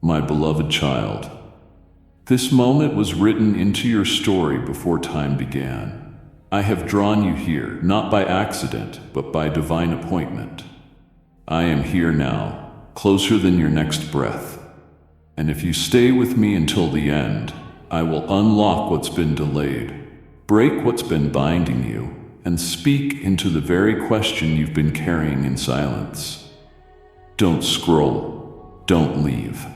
My beloved child, this moment was written into your story before time began. I have drawn you here, not by accident, but by divine appointment. I am here now, closer than your next breath. And if you stay with me until the end, I will unlock what's been delayed, break what's been binding you, and speak into the very question you've been carrying in silence. Don't scroll. Don't leave.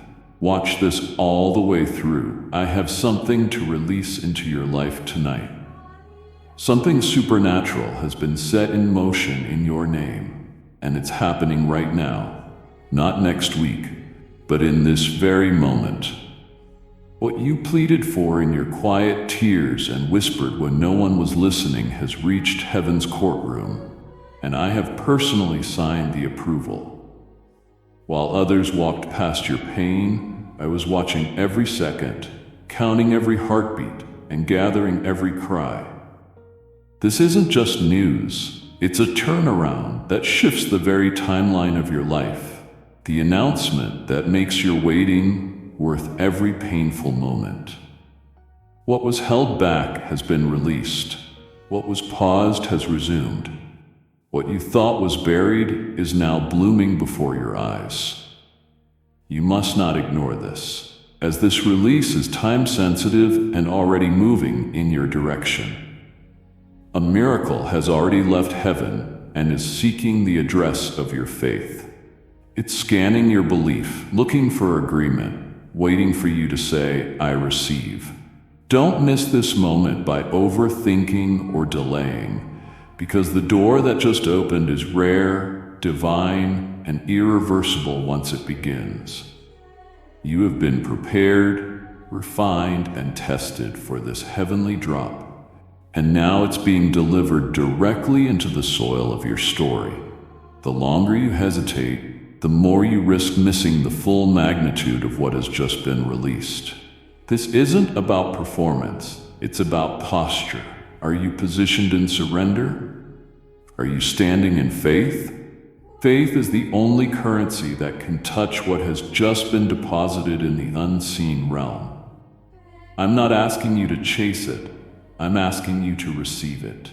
Watch this all the way through. I have something to release into your life tonight. Something supernatural has been set in motion in your name, and it's happening right now. Not next week, but in this very moment. What you pleaded for in your quiet tears and whispered when no one was listening has reached heaven's courtroom, and I have personally signed the approval. While others walked past your pain, I was watching every second, counting every heartbeat, and gathering every cry. This isn't just news, it's a turnaround that shifts the very timeline of your life, the announcement that makes your waiting worth every painful moment. What was held back has been released. What was paused has resumed. What you thought was buried is now blooming before your eyes. You must not ignore this, as this release is time-sensitive and already moving in your direction. A miracle has already left heaven and is seeking the address of your faith. It's scanning your belief, looking for agreement, waiting for you to say, I receive. Don't miss this moment by overthinking or delaying, because the door that just opened is rare, divine, and irreversible once it begins. You have been prepared, refined, and tested for this heavenly drop, and now it's being delivered directly into the soil of your story. The longer you hesitate, the more you risk missing the full magnitude of what has just been released. This isn't about performance, it's about posture. Are you positioned in surrender? Are you standing in faith? Faith is the only currency that can touch what has just been deposited in the unseen realm. I'm not asking you to chase it, I'm asking you to receive it.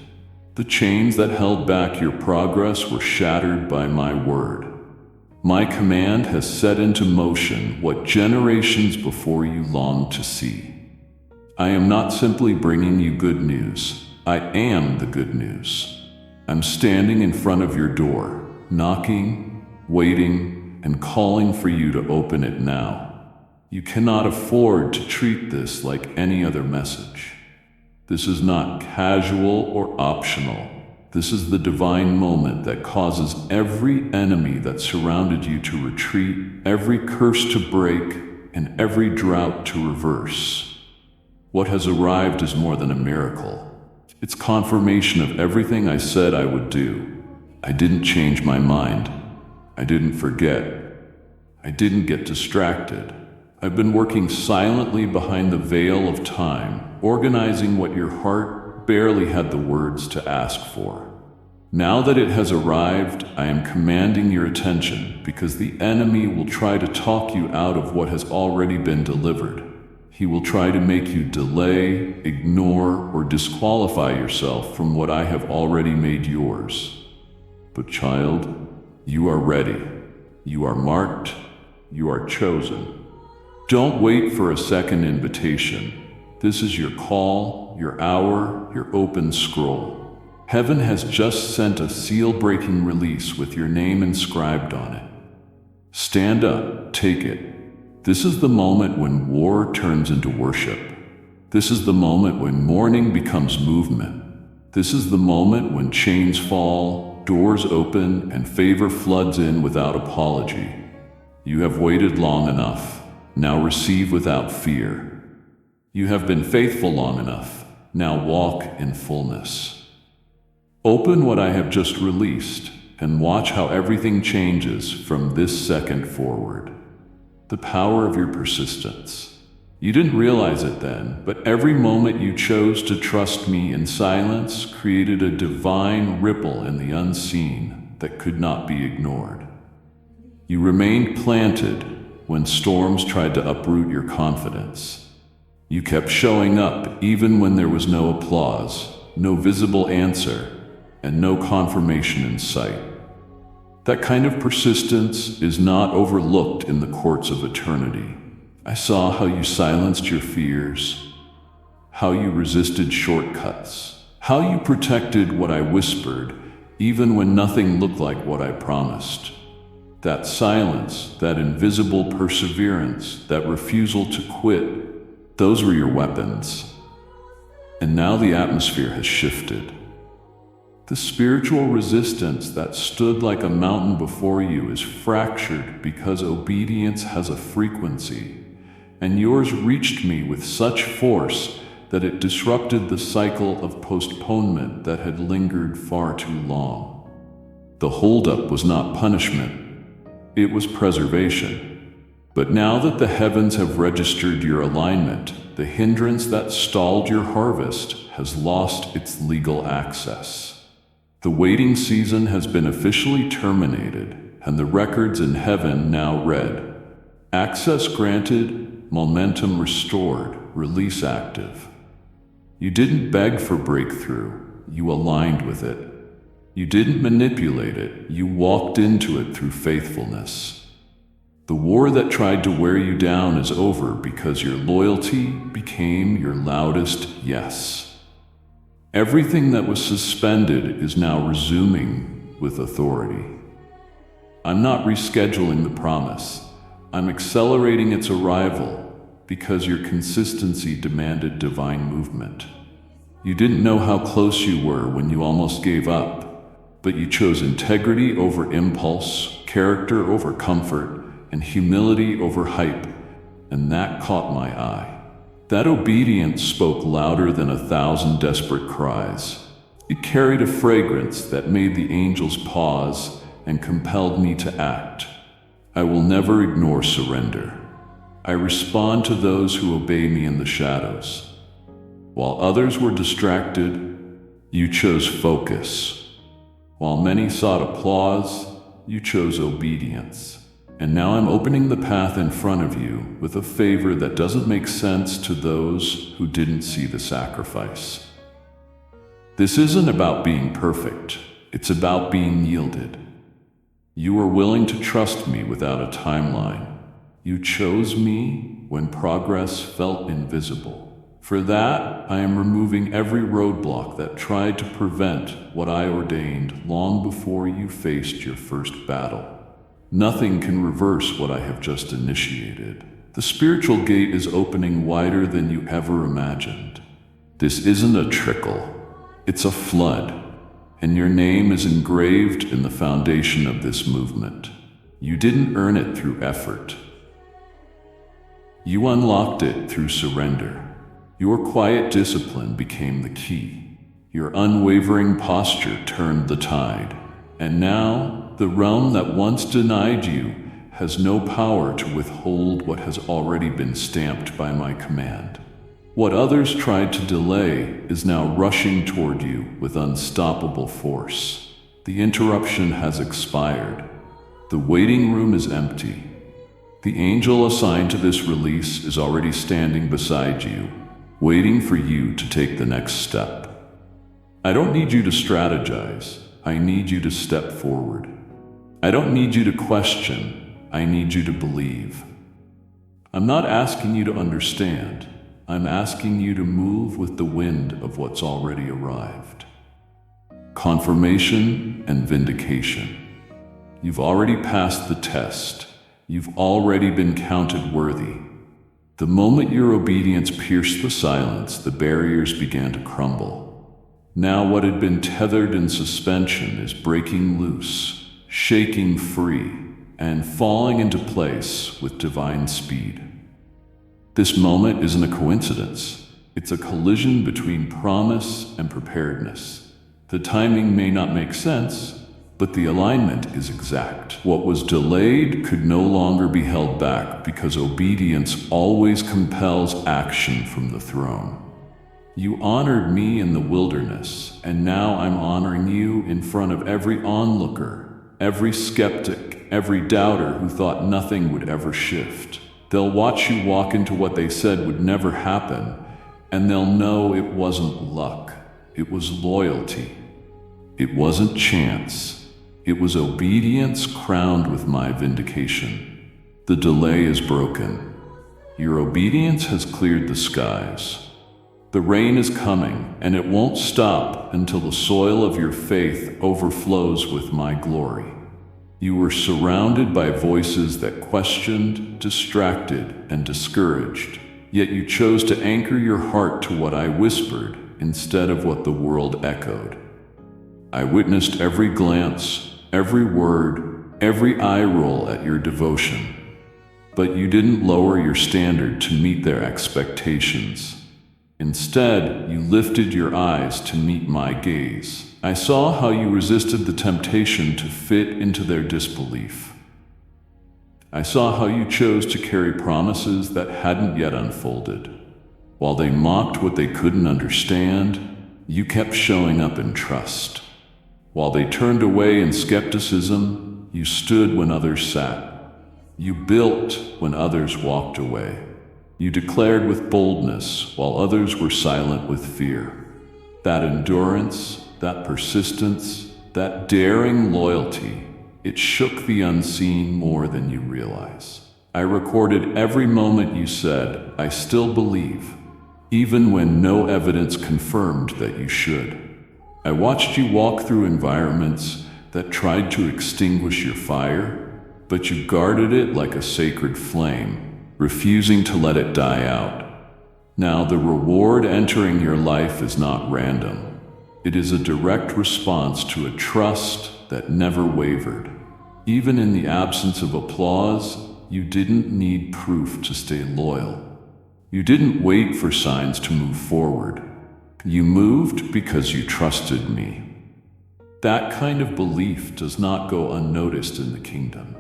The chains that held back your progress were shattered by my word. My command has set into motion what generations before you longed to see. I am not simply bringing you good news, I am the good news. I'm standing in front of your door, knocking, waiting, and calling for you to open it now. You cannot afford to treat this like any other message. This is not casual or optional. This is the divine moment that causes every enemy that surrounded you to retreat, every curse to break, and every drought to reverse. What has arrived is more than a miracle. It's confirmation of everything I said I would do. I didn't change my mind. I didn't forget. I didn't get distracted. I've been working silently behind the veil of time, organizing what your heart barely had the words to ask for. Now that it has arrived, I am commanding your attention because the enemy will try to talk you out of what has already been delivered. He will try to make you delay, ignore, or disqualify yourself from what I have already made yours. But child, you are ready. You are marked. You are chosen. Don't wait for a second invitation. This is your call, your hour, your open scroll. Heaven has just sent a seal-breaking release with your name inscribed on it. Stand up, take it. This is the moment when war turns into worship. This is the moment when mourning becomes movement. This is the moment when chains fall, doors open, and favor floods in without apology. You have waited long enough. Now receive without fear. You have been faithful long enough. Now walk in fullness. Open what I have just released and watch how everything changes from this second forward. The power of your persistence. You didn't realize it then, but every moment you chose to trust me in silence created a divine ripple in the unseen that could not be ignored. You remained planted, when storms tried to uproot your confidence. You kept showing up even when there was no applause, no visible answer, and no confirmation in sight. That kind of persistence is not overlooked in the courts of eternity. I saw how you silenced your fears, how you resisted shortcuts, how you protected what I whispered, even when nothing looked like what I promised. That silence, that invisible perseverance, that refusal to quit, those were your weapons. And now the atmosphere has shifted. The spiritual resistance that stood like a mountain before you is fractured because obedience has a frequency, and yours reached me with such force that it disrupted the cycle of postponement that had lingered far too long. The holdup was not punishment, it was preservation. But now that the heavens have registered your alignment, the hindrance that stalled your harvest has lost its legal access. The waiting season has been officially terminated, and the records in heaven now read: access granted, momentum restored, release active. You didn't beg for breakthrough, you aligned with it. You didn't manipulate it, you walked into it through faithfulness. The war that tried to wear you down is over because your loyalty became your loudest yes. Everything that was suspended is now resuming with authority. I'm not rescheduling the promise. I'm accelerating its arrival because your consistency demanded divine movement. You didn't know how close you were when you almost gave up, but you chose integrity over impulse, character over comfort, and humility over hype, and that caught my eye. That obedience spoke louder than 1,000 desperate cries. It carried a fragrance that made the angels pause and compelled me to act. I will never ignore surrender. I respond to those who obey me in the shadows. While others were distracted, you chose focus. While many sought applause, you chose obedience. And now I'm opening the path in front of you with a favor that doesn't make sense to those who didn't see the sacrifice. This isn't about being perfect. It's about being yielded. You were willing to trust me without a timeline. You chose me when progress felt invisible. For that, I am removing every roadblock that tried to prevent what I ordained long before you faced your first battle. Nothing can reverse what I have just initiated. The spiritual gate is opening wider than you ever imagined. This isn't a trickle, it's a flood, and your name is engraved in the foundation of this movement. You didn't earn it through effort. You unlocked it through surrender. Your quiet discipline became the key. Your unwavering posture turned the tide. And now, the realm that once denied you has no power to withhold what has already been stamped by my command. What others tried to delay is now rushing toward you with unstoppable force. The interruption has expired. The waiting room is empty. The angel assigned to this release is already standing beside you, waiting for you to take the next step. I don't need you to strategize. I need you to step forward. I don't need you to question. I need you to believe. I'm not asking you to understand. I'm asking you to move with the wind of what's already arrived. Confirmation and vindication. You've already passed the test. You've already been counted worthy. The moment your obedience pierced the silence, the barriers began to crumble. Now what had been tethered in suspension is breaking loose, shaking free, and falling into place with divine speed. This moment isn't a coincidence. It's a collision between promise and preparedness. The timing may not make sense, but the alignment is exact. What was delayed could no longer be held back because obedience always compels action from the throne. You honored me in the wilderness, and now I'm honoring you in front of every onlooker, every skeptic, every doubter who thought nothing would ever shift. They'll watch you walk into what they said would never happen, and they'll know it wasn't luck. It was loyalty. It wasn't chance. It was obedience crowned with my vindication. The delay is broken. Your obedience has cleared the skies. The rain is coming, and it won't stop until the soil of your faith overflows with my glory. You were surrounded by voices that questioned, distracted, and discouraged, yet you chose to anchor your heart to what I whispered instead of what the world echoed. I witnessed every glance, every word, every eye roll at your devotion, but you didn't lower your standard to meet their expectations. Instead, you lifted your eyes to meet my gaze. I saw how you resisted the temptation to fit into their disbelief. I saw how you chose to carry promises that hadn't yet unfolded. While they mocked what they couldn't understand, you kept showing up in trust. While they turned away in skepticism, you stood when others sat. You built when others walked away. You declared with boldness while others were silent with fear. That endurance, that persistence, that daring loyalty, it shook the unseen more than you realize. I recorded every moment you said, "I still believe," even when no evidence confirmed that you should. I watched you walk through environments that tried to extinguish your fire, but you guarded it like a sacred flame, refusing to let it die out. Now the reward entering your life is not random. It is a direct response to a trust that never wavered. Even in the absence of applause, you didn't need proof to stay loyal. You didn't wait for signs to move forward. You moved because you trusted me. That kind of belief does not go unnoticed in the kingdom.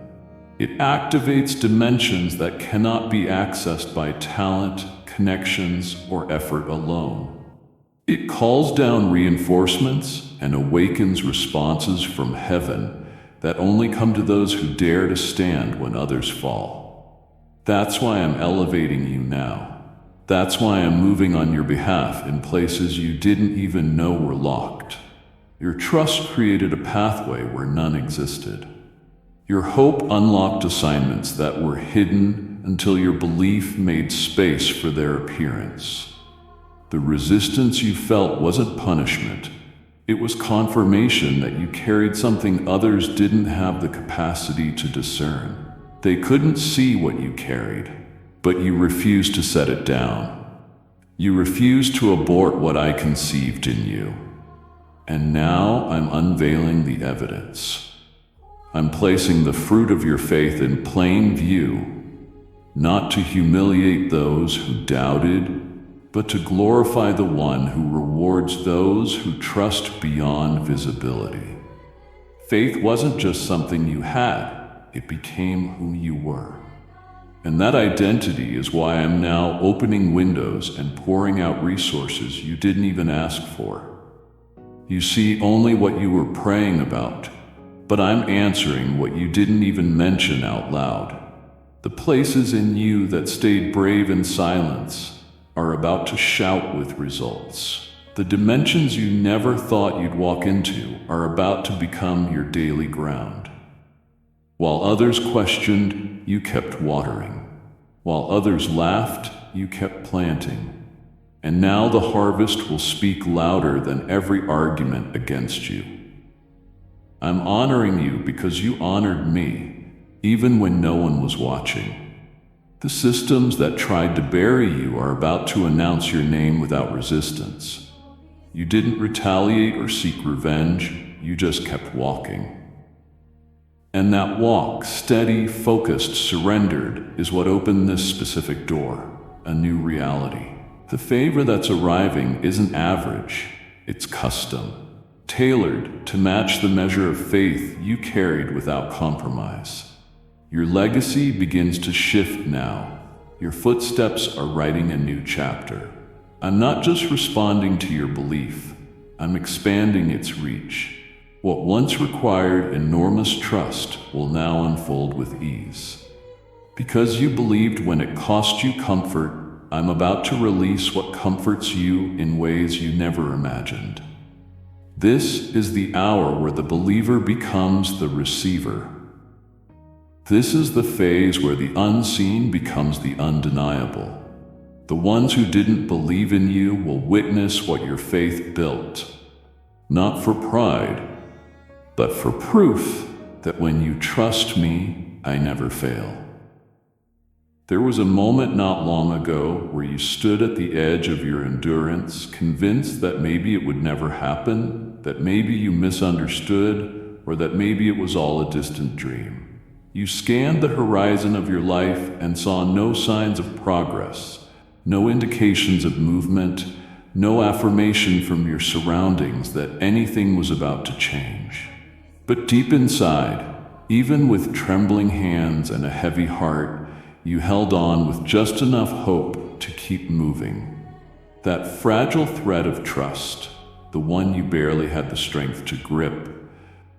It activates dimensions that cannot be accessed by talent, connections, or effort alone. It calls down reinforcements and awakens responses from heaven that only come to those who dare to stand when others fall. That's why I'm elevating you now. That's why I'm moving on your behalf in places you didn't even know were locked. Your trust created a pathway where none existed. Your hope unlocked assignments that were hidden until your belief made space for their appearance. The resistance you felt wasn't punishment. It was confirmation that you carried something others didn't have the capacity to discern. They couldn't see what you carried, but you refused to set it down. You refused to abort what I conceived in you. And now I'm unveiling the evidence. I'm placing the fruit of your faith in plain view, not to humiliate those who doubted, but to glorify the one who rewards those who trust beyond visibility. Faith wasn't just something you had, it became who you were. And that identity is why I'm now opening windows and pouring out resources you didn't even ask for. You see only what you were praying about, but I'm answering what you didn't even mention out loud. The places in you that stayed brave in silence are about to shout with results. The dimensions you never thought you'd walk into are about to become your daily ground. While others questioned, you kept watering. While others laughed, you kept planting. And now the harvest will speak louder than every argument against you. I'm honoring you because you honored me, even when no one was watching. The systems that tried to bury you are about to announce your name without resistance. You didn't retaliate or seek revenge, you just kept walking. And that walk, steady, focused, surrendered, is what opened this specific door, a new reality. The favor that's arriving isn't average, it's custom, tailored to match the measure of faith you carried without compromise. Your legacy begins to shift now. Your footsteps are writing a new chapter. I'm not just responding to your belief, I'm expanding its reach. What once required enormous trust will now unfold with ease. Because you believed when it cost you comfort, I'm about to release what comforts you in ways you never imagined. This is the hour where the believer becomes the receiver. This is the phase where the unseen becomes the undeniable. The ones who didn't believe in you will witness what your faith built, not for pride, but for proof that when you trust me, I never fail. There was a moment not long ago where you stood at the edge of your endurance, convinced that maybe it would never happen, that maybe you misunderstood, or that maybe it was all a distant dream. You scanned the horizon of your life and saw no signs of progress, no indications of movement, no affirmation from your surroundings that anything was about to change. But deep inside, even with trembling hands and a heavy heart, you held on with just enough hope to keep moving. That fragile thread of trust, the one you barely had the strength to grip,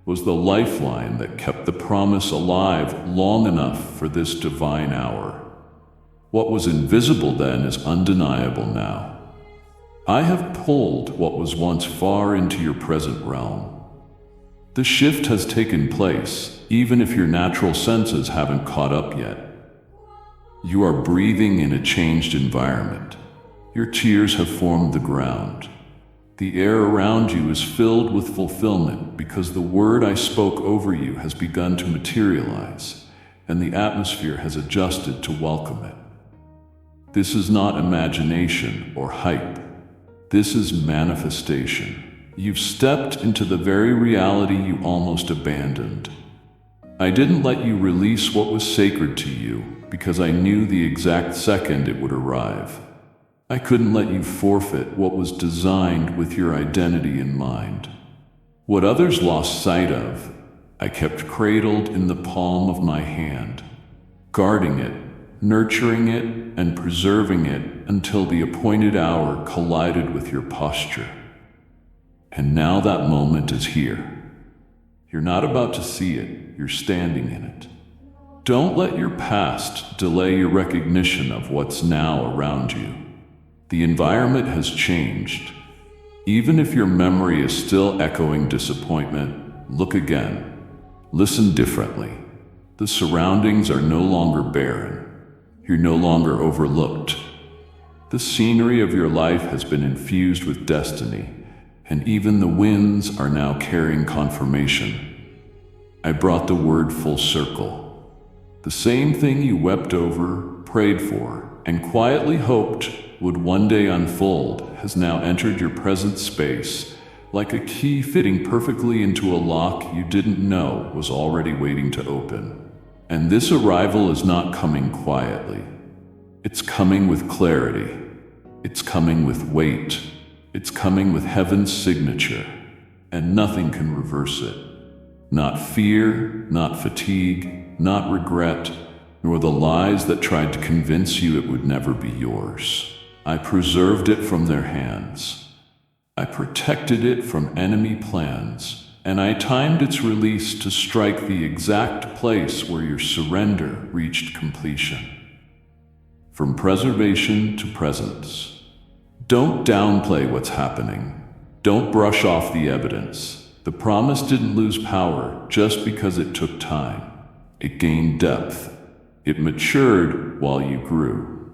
was the lifeline that kept the promise alive long enough for this divine hour. What was invisible then is undeniable now. I have pulled what was once far into your present realm. The shift has taken place, even if your natural senses haven't caught up yet. You are breathing in a changed environment. Your tears have formed the ground. The air around you is filled with fulfillment because the word I spoke over you has begun to materialize, and the atmosphere has adjusted to welcome it. This is not imagination or hype. This is manifestation. You've stepped into the very reality you almost abandoned. I didn't let you release what was sacred to you because I knew the exact second it would arrive. I couldn't let you forfeit what was designed with your identity in mind. What others lost sight of, I kept cradled in the palm of my hand, guarding it, nurturing it, and preserving it until the appointed hour collided with your posture. And now that moment is here. You're not about to see it, you're standing in it. Don't let your past delay your recognition of what's now around you. The environment has changed. Even if your memory is still echoing disappointment, look again. Listen differently. The surroundings are no longer barren. You're no longer overlooked. The scenery of your life has been infused with destiny, and even the winds are now carrying confirmation. I brought the word full circle. The same thing you wept over, prayed for, and quietly hoped would one day unfold has now entered your present space, like a key fitting perfectly into a lock you didn't know was already waiting to open. And this arrival is not coming quietly. It's coming with clarity. It's coming with weight. It's coming with heaven's signature, and nothing can reverse it. Not fear, not fatigue, not regret, nor the lies that tried to convince you it would never be yours. I preserved it from their hands. I protected it from enemy plans, and I timed its release to strike the exact place where your surrender reached completion. From preservation to presence. Don't downplay what's happening. Don't brush off the evidence. The promise didn't lose power just because it took time. It gained depth. It matured while you grew.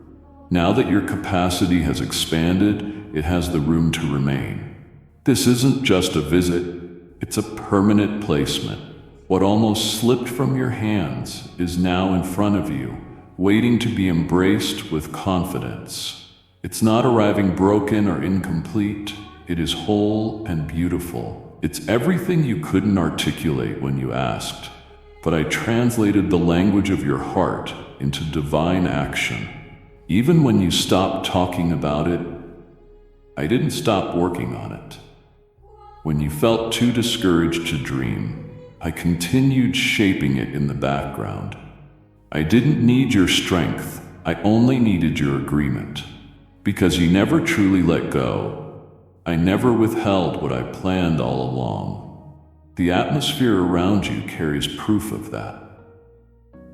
Now that your capacity has expanded, it has the room to remain. This isn't just a visit, it's a permanent placement. What almost slipped from your hands is now in front of you, waiting to be embraced with confidence. It's not arriving broken or incomplete, it is whole and beautiful. It's everything you couldn't articulate when you asked, but I translated the language of your heart into divine action. Even when you stopped talking about it, I didn't stop working on it. When you felt too discouraged to dream, I continued shaping it in the background. I didn't need your strength, I only needed your agreement. Because you never truly let go, I never withheld what I planned all along. The atmosphere around you carries proof of that.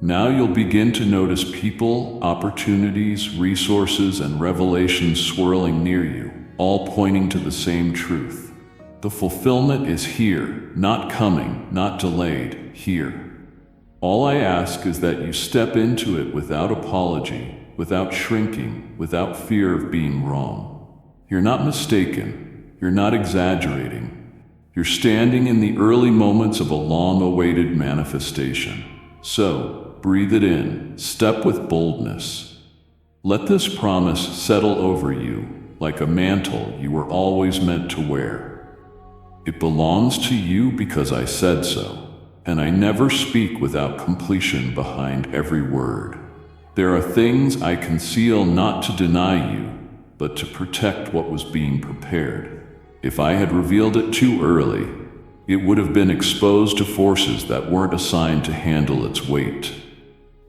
Now you'll begin to notice people, opportunities, resources, and revelations swirling near you, all pointing to the same truth. The fulfillment is here, not coming, not delayed, here. All I ask is that you step into it without apology, without shrinking, without fear of being wrong. You're not mistaken. You're not exaggerating. You're standing in the early moments of a long-awaited manifestation. So, breathe it in. Step with boldness. Let this promise settle over you like a mantle you were always meant to wear. It belongs to you because I said so, and I never speak without completion behind every word. There are things I conceal not to deny you, but to protect what was being prepared. If I had revealed it too early, it would have been exposed to forces that weren't assigned to handle its weight.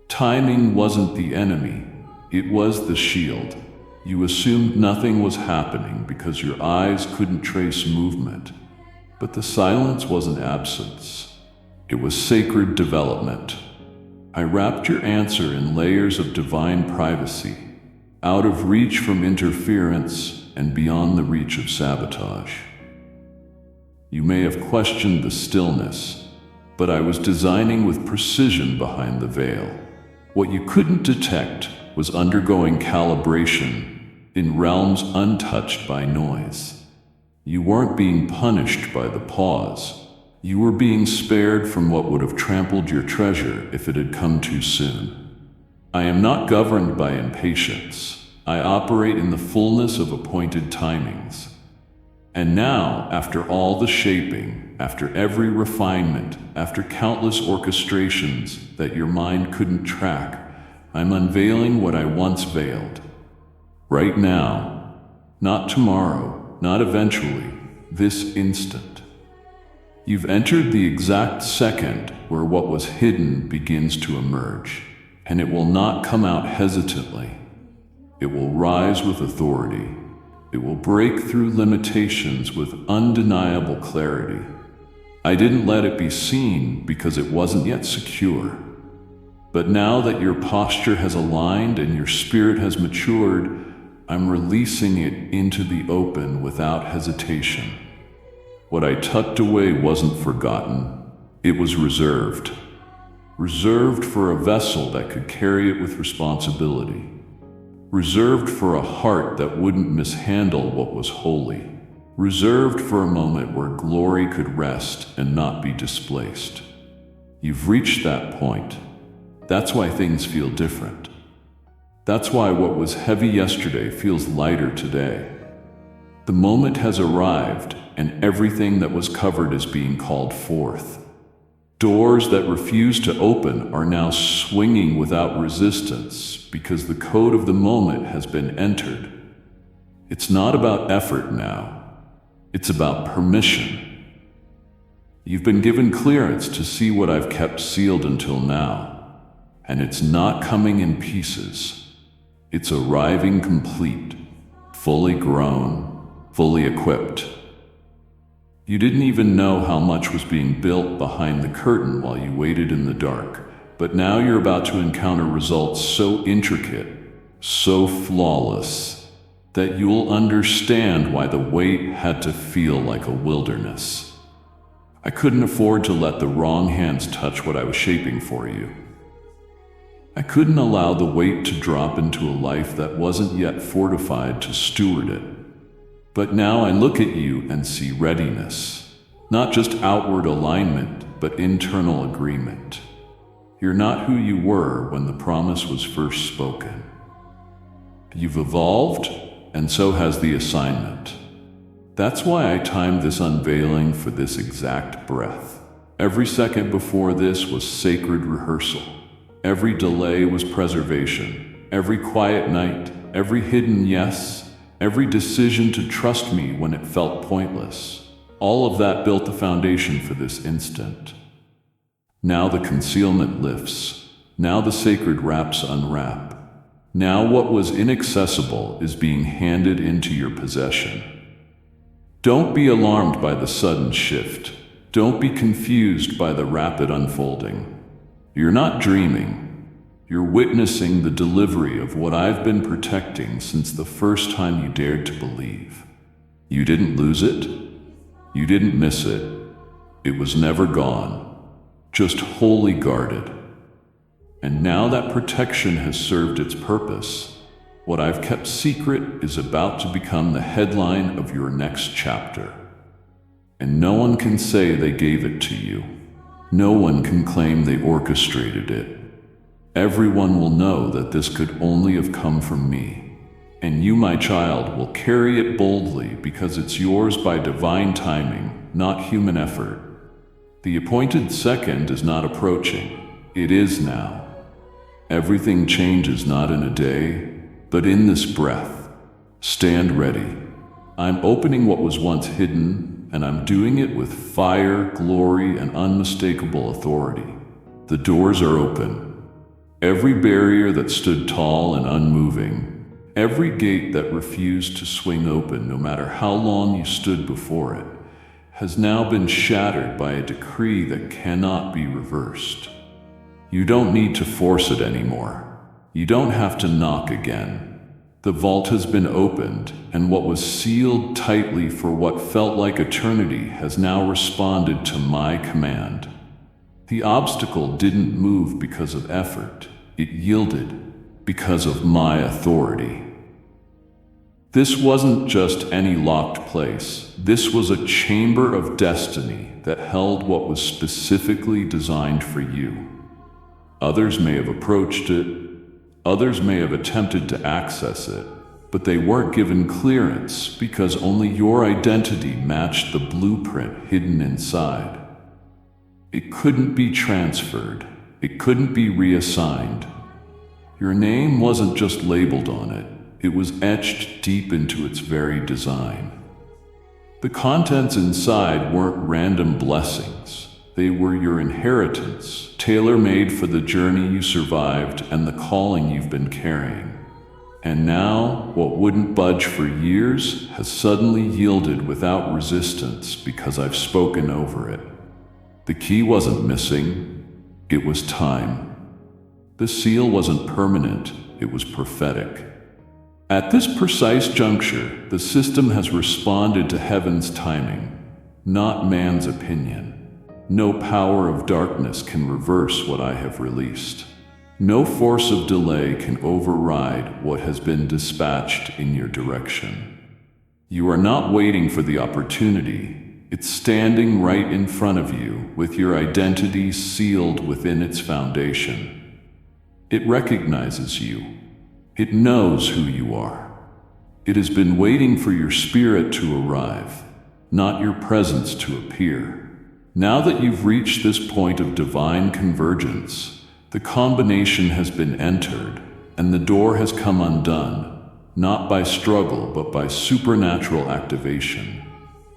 Timing wasn't the enemy, it was the shield. You assumed nothing was happening because your eyes couldn't trace movement. But the silence wasn't absence. It was sacred development. I wrapped your answer in layers of divine privacy, out of reach from interference and beyond the reach of sabotage. You may have questioned the stillness, but I was designing with precision behind the veil. What you couldn't detect was undergoing calibration in realms untouched by noise. You weren't being punished by the pause. You were being spared from what would have trampled your treasure if it had come too soon. I am not governed by impatience. I operate in the fullness of appointed timings. And now, after all the shaping, after every refinement, after countless orchestrations that your mind couldn't track, I'm unveiling what I once veiled. Right now, not tomorrow, not eventually, this instant. You've entered the exact second where what was hidden begins to emerge, and it will not come out hesitantly. It will rise with authority. It will break through limitations with undeniable clarity. I didn't let it be seen because it wasn't yet secure. But now that your posture has aligned and your spirit has matured, I'm releasing it into the open without hesitation. What I tucked away wasn't forgotten. It was reserved. Reserved for a vessel that could carry it with responsibility. Reserved for a heart that wouldn't mishandle what was holy. Reserved for a moment where glory could rest and not be displaced. You've reached that point. That's why things feel different. That's why what was heavy yesterday feels lighter today. The moment has arrived, and everything that was covered is being called forth. Doors that refuse to open are now swinging without resistance because the code of the moment has been entered. It's not about effort now. It's about permission. You've been given clearance to see what I've kept sealed until now, and it's not coming in pieces. It's arriving complete, fully grown, fully equipped. You didn't even know how much was being built behind the curtain while you waited in the dark, but now you're about to encounter results so intricate, so flawless, that you'll understand why the wait had to feel like a wilderness. I couldn't afford to let the wrong hands touch what I was shaping for you. I couldn't allow the weight to drop into a life that wasn't yet fortified to steward it. But now I look at you and see readiness, not just outward alignment, but internal agreement. You're not who you were when the promise was first spoken. You've evolved, and so has the assignment. That's why I timed this unveiling for this exact breath. Every second before this was sacred rehearsal. Every delay was preservation. Every quiet night, every hidden yes, every decision to trust me when it felt pointless. All of that built the foundation for this instant. Now the concealment lifts. Now the sacred wraps unwrap. Now what was inaccessible is being handed into your possession. Don't be alarmed by the sudden shift. Don't be confused by the rapid unfolding. You're not dreaming. You're witnessing the delivery of what I've been protecting since the first time you dared to believe. You didn't lose it. You didn't miss it. It was never gone, just wholly guarded. And now that protection has served its purpose, what I've kept secret is about to become the headline of your next chapter. And no one can say they gave it to you. No one can claim they orchestrated it. Everyone will know that this could only have come from me. And you, my child, will carry it boldly because it's yours by divine timing, not human effort. The appointed second is not approaching. It is now. Everything changes not in a day, but in this breath. Stand ready. I'm opening what was once hidden, and I'm doing it with fire, glory, and unmistakable authority. The doors are open. Every barrier that stood tall and unmoving, every gate that refused to swing open no matter how long you stood before it, has now been shattered by a decree that cannot be reversed. You don't need to force it anymore. You don't have to knock again. The vault has been opened, and what was sealed tightly for what felt like eternity has now responded to my command. The obstacle didn't move because of effort. It yielded because of my authority. This wasn't just any locked place. This was a chamber of destiny that held what was specifically designed for you. Others may have approached it. Others may have attempted to access it, but they weren't given clearance because only your identity matched the blueprint hidden inside. It couldn't be transferred. It couldn't be reassigned. Your name wasn't just labeled on it. It was etched deep into its very design. The contents inside weren't random blessings. They were your inheritance, tailor-made for the journey you survived and the calling you've been carrying. And now, what wouldn't budge for years has suddenly yielded without resistance because I've spoken over it. The key wasn't missing. It was time. The seal wasn't permanent. It was prophetic. At this precise juncture, the system has responded to heaven's timing, not man's opinion. No power of darkness can reverse what I have released. No force of delay can override what has been dispatched in your direction. You are not waiting for the opportunity. It's standing right in front of you with your identity sealed within its foundation. It recognizes you. It knows who you are. It has been waiting for your spirit to arrive, not your presence to appear. Now that you've reached this point of divine convergence, the combination has been entered, and the door has come undone, not by struggle but by supernatural activation.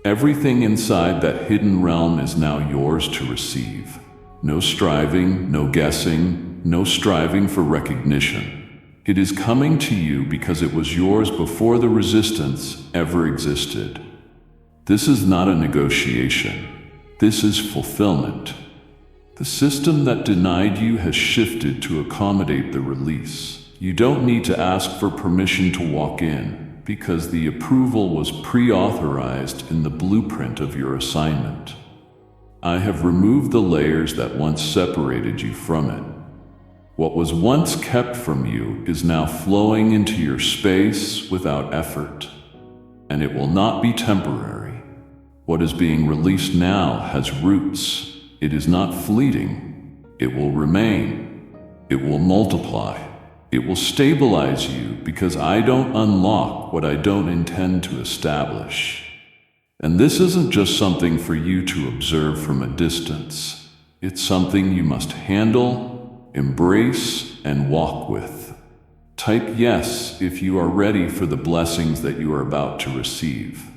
Everything inside that hidden realm is now yours to receive. No striving, no guessing, no striving for recognition. It is coming to you because it was yours before the resistance ever existed. This is not a negotiation. This is fulfillment. The system that denied you has shifted to accommodate the release. You don't need to ask for permission to walk in, because the approval was pre-authorized in the blueprint of your assignment. I have removed the layers that once separated you from it. What was once kept from you is now flowing into your space without effort, and it will not be temporary. What is being released now has roots. It is not fleeting. It will remain. It will multiply. It will stabilize you because I don't unlock what I don't intend to establish. And this isn't just something for you to observe from a distance. It's something you must handle, embrace, and walk with. Type yes if you are ready for the blessings that you are about to receive.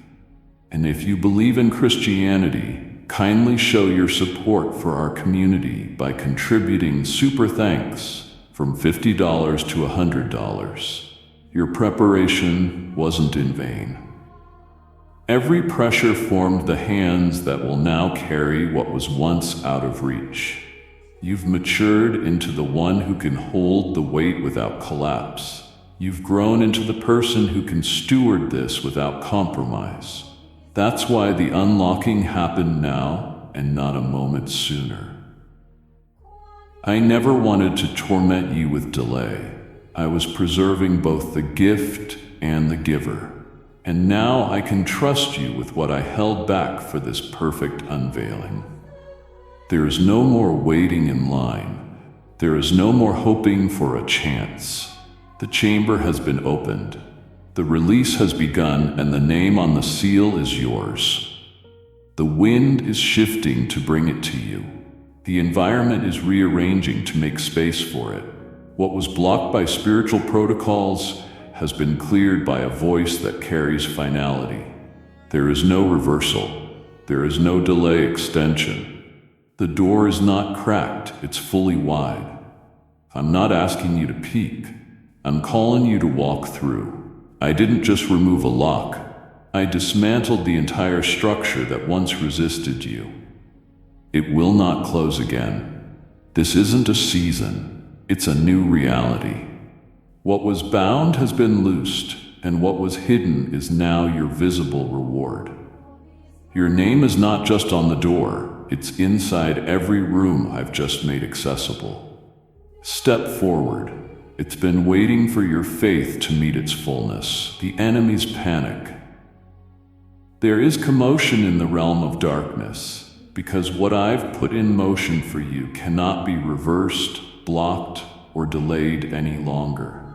And if you believe in Christianity, kindly show your support for our community by contributing super thanks from $50 to $100. Your preparation wasn't in vain. Every pressure formed the hands that will now carry what was once out of reach. You've matured into the one who can hold the weight without collapse. You've grown into the person who can steward this without compromise. That's why the unlocking happened now and not a moment sooner. I never wanted to torment you with delay. I was preserving both the gift and the giver. And now I can trust you with what I held back for this perfect unveiling. There is no more waiting in line. There is no more hoping for a chance. The chamber has been opened. The release has begun, and the name on the seal is yours. The wind is shifting to bring it to you. The environment is rearranging to make space for it. What was blocked by spiritual protocols has been cleared by a voice that carries finality. There is no reversal. There is no delay extension. The door is not cracked, it's fully wide. I'm not asking you to peek. I'm calling you to walk through. I didn't just remove a lock. I dismantled the entire structure that once resisted you. It will not close again. This isn't a season. It's a new reality. What was bound has been loosed, and what was hidden is now your visible reward. Your name is not just on the door, it's inside every room I've just made accessible. Step forward. It's been waiting for your faith to meet its fullness, the enemy's panic. There is commotion in the realm of darkness, because what I've put in motion for you cannot be reversed, blocked, or delayed any longer.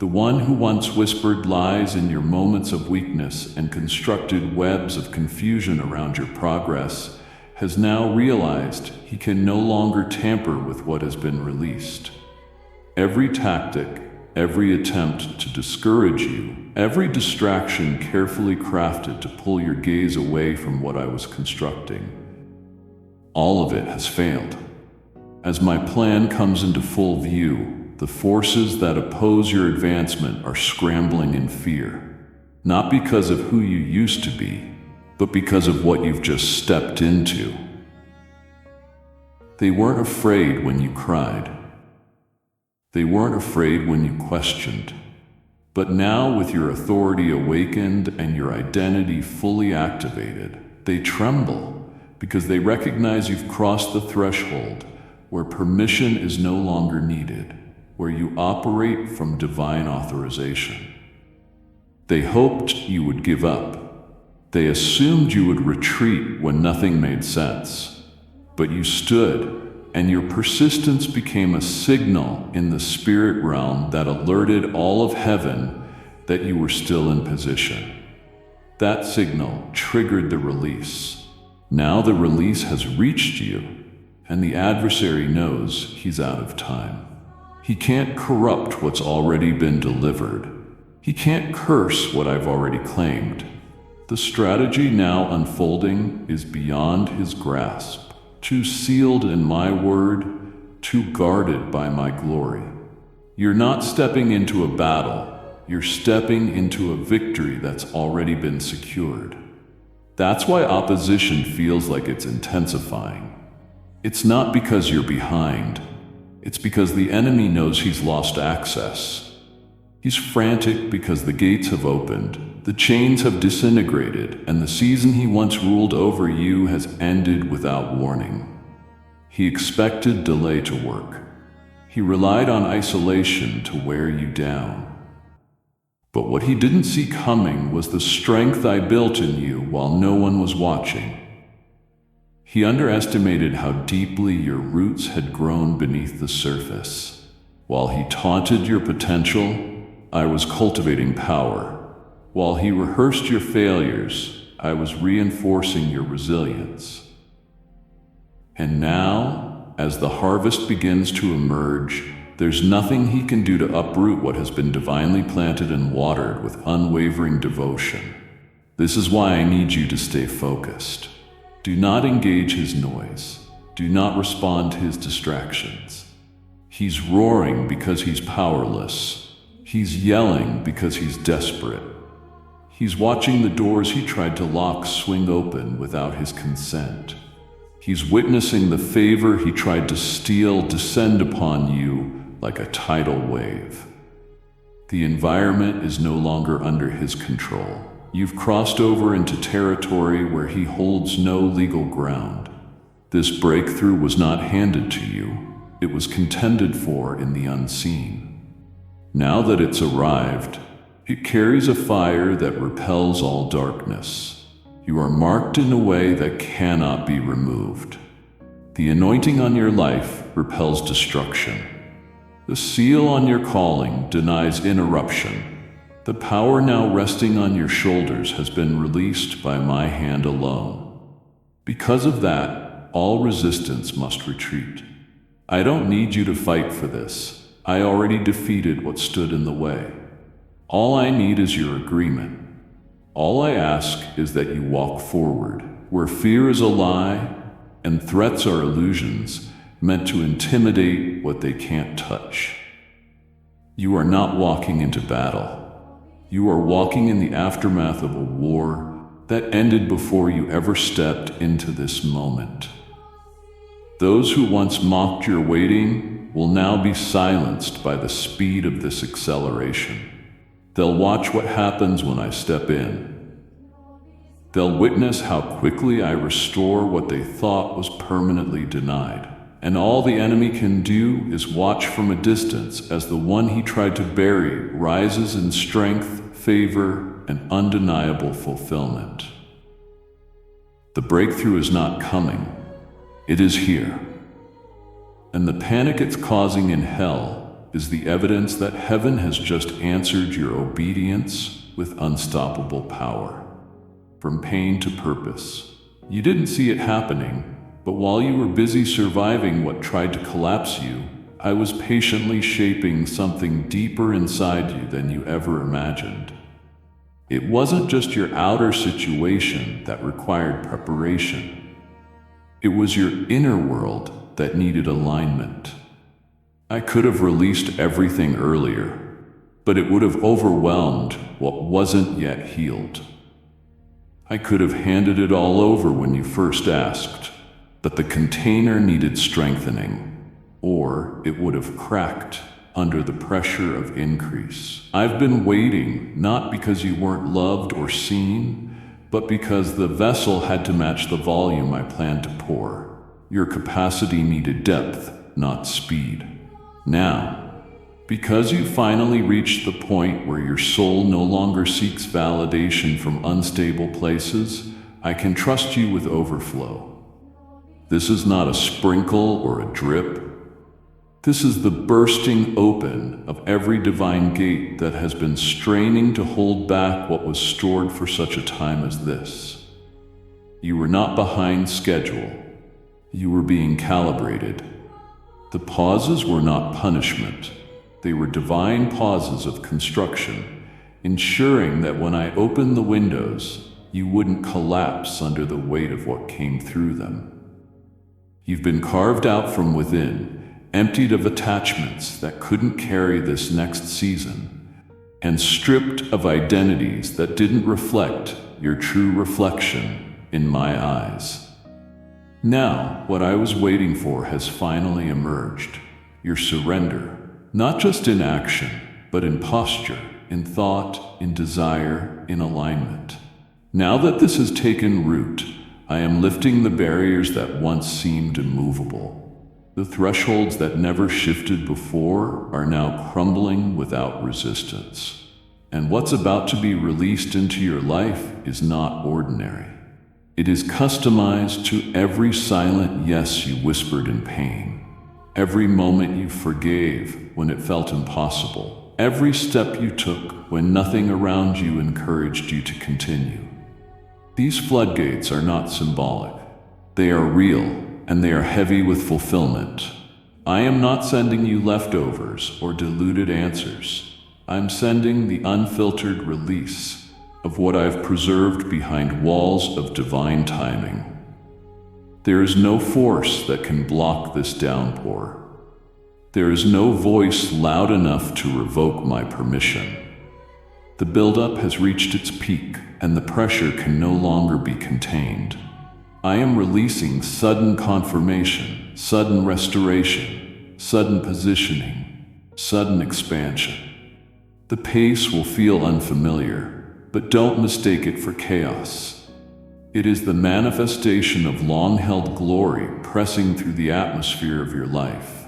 The one who once whispered lies in your moments of weakness and constructed webs of confusion around your progress has now realized he can no longer tamper with what has been released. Every tactic, every attempt to discourage you, every distraction carefully crafted to pull your gaze away from what I was constructing, all of it has failed. As my plan comes into full view, the forces that oppose your advancement are scrambling in fear, not because of who you used to be, but because of what you've just stepped into. They weren't afraid when you cried. They weren't afraid when you questioned. But now, with your authority awakened and your identity fully activated, they tremble because they recognize you've crossed the threshold where permission is no longer needed, where you operate from divine authorization. They hoped you would give up. They assumed you would retreat when nothing made sense. But you stood, and your persistence became a signal in the spirit realm that alerted all of heaven that you were still in position. That signal triggered the release. Now the release has reached you, and the adversary knows he's out of time. He can't corrupt what's already been delivered. He can't curse what I've already claimed. The strategy now unfolding is beyond his grasp. Too sealed in my word, too guarded by my glory. You're not stepping into a battle, you're stepping into a victory that's already been secured. That's why opposition feels like it's intensifying. It's not because you're behind, it's because the enemy knows he's lost access. He's frantic because the gates have opened, the chains have disintegrated, and the season he once ruled over you has ended without warning. He expected delay to work. He relied on isolation to wear you down. But what he didn't see coming was the strength I built in you while no one was watching. He underestimated how deeply your roots had grown beneath the surface. While he taunted your potential, I was cultivating power. While he rehearsed your failures, I was reinforcing your resilience. And now, as the harvest begins to emerge, there's nothing he can do to uproot what has been divinely planted and watered with unwavering devotion. This is why I need you to stay focused. Do not engage his noise. Do not respond to his distractions. He's roaring because he's powerless. He's yelling because he's desperate. He's watching the doors he tried to lock swing open without his consent. He's witnessing the favor he tried to steal descend upon you like a tidal wave. The environment is no longer under his control. You've crossed over into territory where he holds no legal ground. This breakthrough was not handed to you. It was contended for in the unseen. Now that it's arrived, it carries a fire that repels all darkness. You are marked in a way that cannot be removed. The anointing on your life repels destruction. The seal on your calling denies interruption. The power now resting on your shoulders has been released by my hand alone. Because of that, all resistance must retreat. I don't need you to fight for this. I already defeated what stood in the way. All I need is your agreement. All I ask is that you walk forward, where fear is a lie and threats are illusions meant to intimidate what they can't touch. You are not walking into battle. You are walking in the aftermath of a war that ended before you ever stepped into this moment. Those who once mocked your waiting will now be silenced by the speed of this acceleration. They'll watch what happens when I step in. They'll witness how quickly I restore what they thought was permanently denied. And all the enemy can do is watch from a distance as the one he tried to bury rises in strength, favor, and undeniable fulfillment. The breakthrough is not coming. It is here. And the panic it's causing in hell is the evidence that heaven has just answered your obedience with unstoppable power. From pain to purpose. You didn't see it happening, but while you were busy surviving what tried to collapse you, I was patiently shaping something deeper inside you than you ever imagined. It wasn't just your outer situation that required preparation. It was your inner world that needed alignment. I could have released everything earlier, but it would have overwhelmed what wasn't yet healed. I could have handed it all over when you first asked, but the container needed strengthening, or it would have cracked under the pressure of increase. I've been waiting, not because you weren't loved or seen, but because the vessel had to match the volume I planned to pour. Your capacity needed depth, not speed. Now, because you finally reached the point where your soul no longer seeks validation from unstable places, I can trust you with overflow. This is not a sprinkle or a drip. This is the bursting open of every divine gate that has been straining to hold back what was stored for such a time as this. You were not behind schedule. You were being calibrated. The pauses were not punishment. They were divine pauses of construction, ensuring that when I opened the windows, you wouldn't collapse under the weight of what came through them. You've been carved out from within, emptied of attachments that couldn't carry this next season, and stripped of identities that didn't reflect your true reflection in my eyes. Now, what I was waiting for has finally emerged. Your surrender, not just in action, but in posture, in thought, in desire, in alignment. Now that this has taken root, I am lifting the barriers that once seemed immovable. The thresholds that never shifted before are now crumbling without resistance. And what's about to be released into your life is not ordinary. It is customized to every silent yes you whispered in pain, every moment you forgave when it felt impossible, every step you took when nothing around you encouraged you to continue. These floodgates are not symbolic. They are real, and they are heavy with fulfillment. I am not sending you leftovers or diluted answers. I'm sending the unfiltered release of what I've preserved behind walls of divine timing. There is no force that can block this downpour. There is no voice loud enough to revoke my permission. The buildup has reached its peak, and the pressure can no longer be contained. I am releasing sudden confirmation, sudden restoration, sudden positioning, sudden expansion. The pace will feel unfamiliar, but don't mistake it for chaos. It is the manifestation of long-held glory pressing through the atmosphere of your life.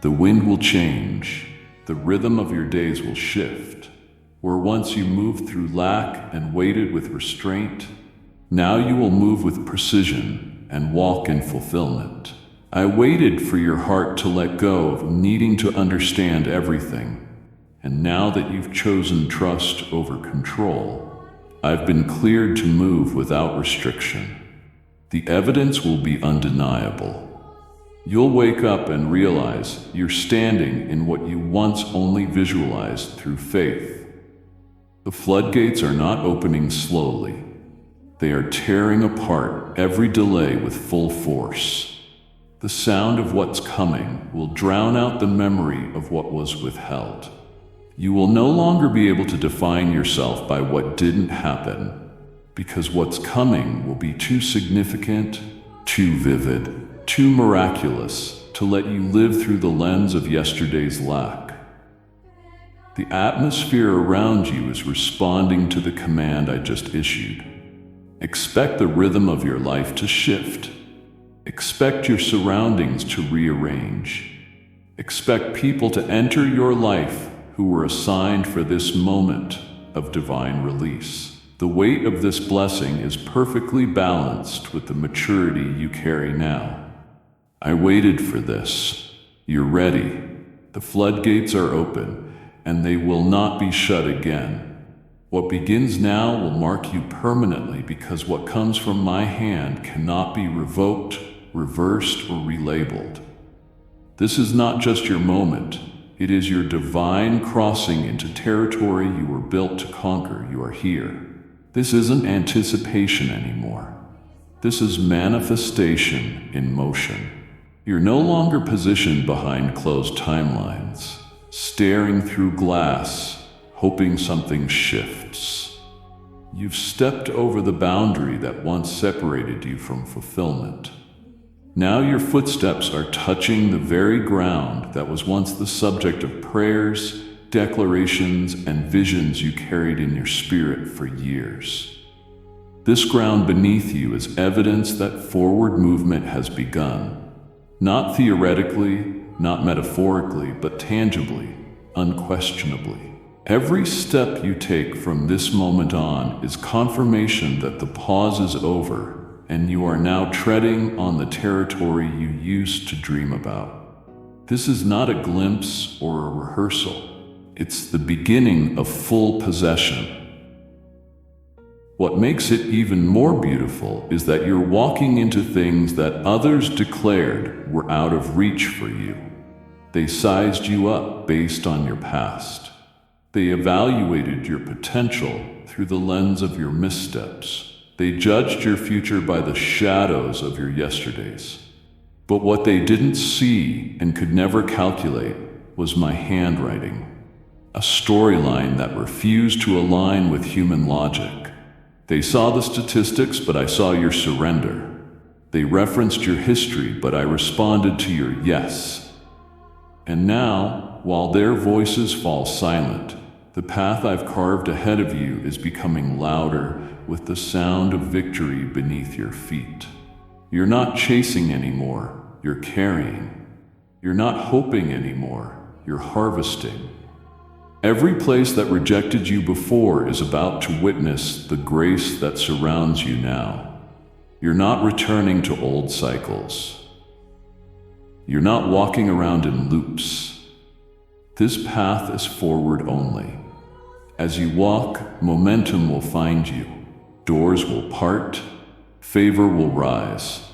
The wind will change, the rhythm of your days will shift. Where once you moved through lack and waited with restraint, now you will move with precision and walk in fulfillment. I waited for your heart to let go of needing to understand everything, and now that you've chosen trust over control, I've been cleared to move without restriction. The evidence will be undeniable. You'll wake up and realize you're standing in what you once only visualized through faith. The floodgates are not opening slowly. They are tearing apart every delay with full force. The sound of what's coming will drown out the memory of what was withheld. You will no longer be able to define yourself by what didn't happen, because what's coming will be too significant, too vivid, too miraculous to let you live through the lens of yesterday's lack. The atmosphere around you is responding to the command I just issued. Expect the rhythm of your life to shift. Expect your surroundings to rearrange. Expect people to enter your life who were assigned for this moment of divine release. The weight of this blessing is perfectly balanced with the maturity you carry now. I waited for this. You're ready. The floodgates are open, and they will not be shut again. What begins now will mark you permanently, because what comes from my hand cannot be revoked, reversed, or relabeled. This is not just your moment. It is your divine crossing into territory you were built to conquer. You are here. This isn't anticipation anymore. This is manifestation in motion. You're no longer positioned behind closed timelines, staring through glass, hoping something shifts. You've stepped over the boundary that once separated you from fulfillment. Now your footsteps are touching the very ground that was once the subject of prayers, declarations, and visions you carried in your spirit for years. This ground beneath you is evidence that forward movement has begun. Not theoretically, not metaphorically, but tangibly, unquestionably. Every step you take from this moment on is confirmation that the pause is over, and you are now treading on the territory you used to dream about. This is not a glimpse or a rehearsal. It's the beginning of full possession. What makes it even more beautiful is that you're walking into things that others declared were out of reach for you. They sized you up based on your past. They evaluated your potential through the lens of your missteps. They judged your future by the shadows of your yesterdays. But what they didn't see and could never calculate was my handwriting, a storyline that refused to align with human logic. They saw the statistics, but I saw your surrender. They referenced your history, but I responded to your yes. And now, while their voices fall silent, the path I've carved ahead of you is becoming louder with the sound of victory beneath your feet. You're not chasing anymore, you're carrying. You're not hoping anymore, you're harvesting. Every place that rejected you before is about to witness the grace that surrounds you now. You're not returning to old cycles. You're not walking around in loops. This path is forward only. As you walk, momentum will find you. Doors will part, favor will rise.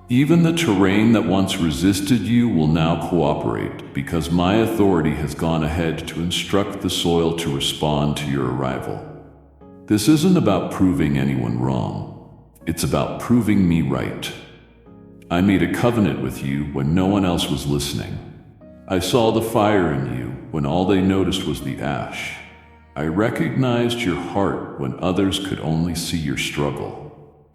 Even the terrain that once resisted you will now cooperate, because my authority has gone ahead to instruct the soil to respond to your arrival. This isn't about proving anyone wrong. It's about proving me right. I made a covenant with you when no one else was listening. I saw the fire in you when all they noticed was the ash. I recognized your heart when others could only see your struggle.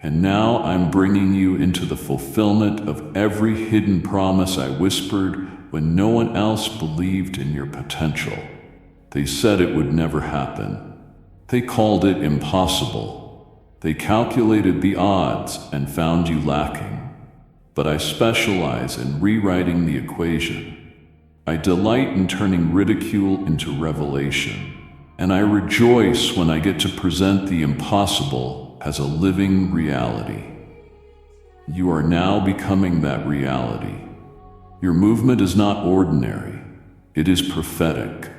And now I'm bringing you into the fulfillment of every hidden promise I whispered when no one else believed in your potential. They said it would never happen. They called it impossible. They calculated the odds and found you lacking. But I specialize in rewriting the equation. I delight in turning ridicule into revelation. And I rejoice when I get to present the impossible as a living reality. You are now becoming that reality. Your movement is not ordinary, it is prophetic.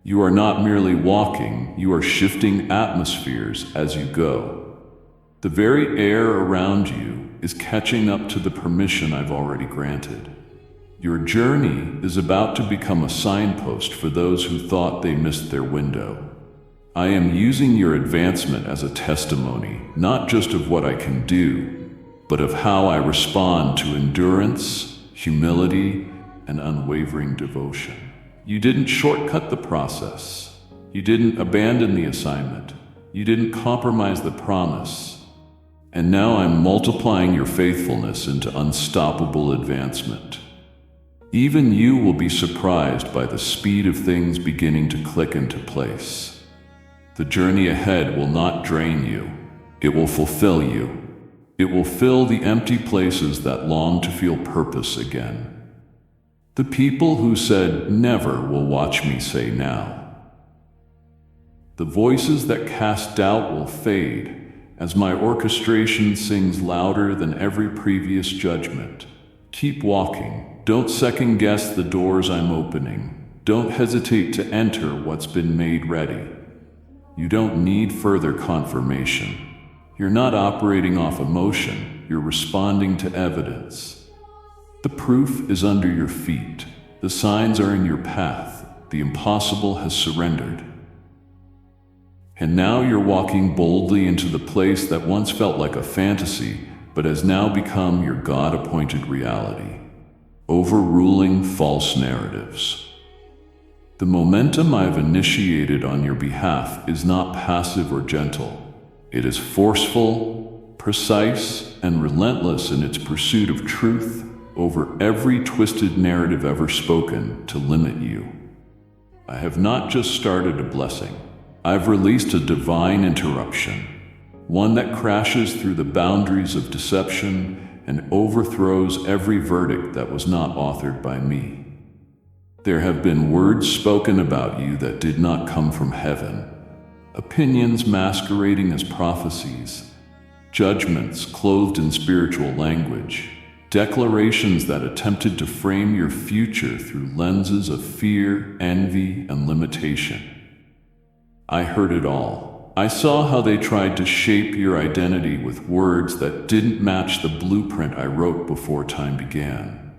You are not merely walking, you are shifting atmospheres as you go. The very air around you is catching up to the permission I've already granted. Your journey is about to become a signpost for those who thought they missed their window. I am using your advancement as a testimony, not just of what I can do, but of how I respond to endurance, humility, and unwavering devotion. You didn't shortcut the process. You didn't abandon the assignment. You didn't compromise the promise. And now I'm multiplying your faithfulness into unstoppable advancement. Even you will be surprised by the speed of things beginning to click into place. The journey ahead will not drain you. It will fulfill you. It will fill the empty places that long to feel purpose again. The people who said never will watch me say now. The voices that cast doubt will fade as my orchestration sings louder than every previous judgment. Keep walking. Don't second guess the doors I'm opening. Don't hesitate to enter what's been made ready. You don't need further confirmation. You're not operating off emotion, you're responding to evidence. The proof is under your feet. The signs are in your path. The impossible has surrendered. And now you're walking boldly into the place that once felt like a fantasy, but has now become your God-appointed reality, overruling false narratives. The momentum I've initiated on your behalf is not passive or gentle. It is forceful, precise, and relentless in its pursuit of truth over every twisted narrative ever spoken to limit you. I have not just started a blessing. I've released a divine interruption, one that crashes through the boundaries of deception and overthrows every verdict that was not authored by me. There have been words spoken about you that did not come from heaven, opinions masquerading as prophecies, judgments clothed in spiritual language, declarations that attempted to frame your future through lenses of fear, envy, and limitation. I heard it all. I saw how they tried to shape your identity with words that didn't match the blueprint I wrote before time began.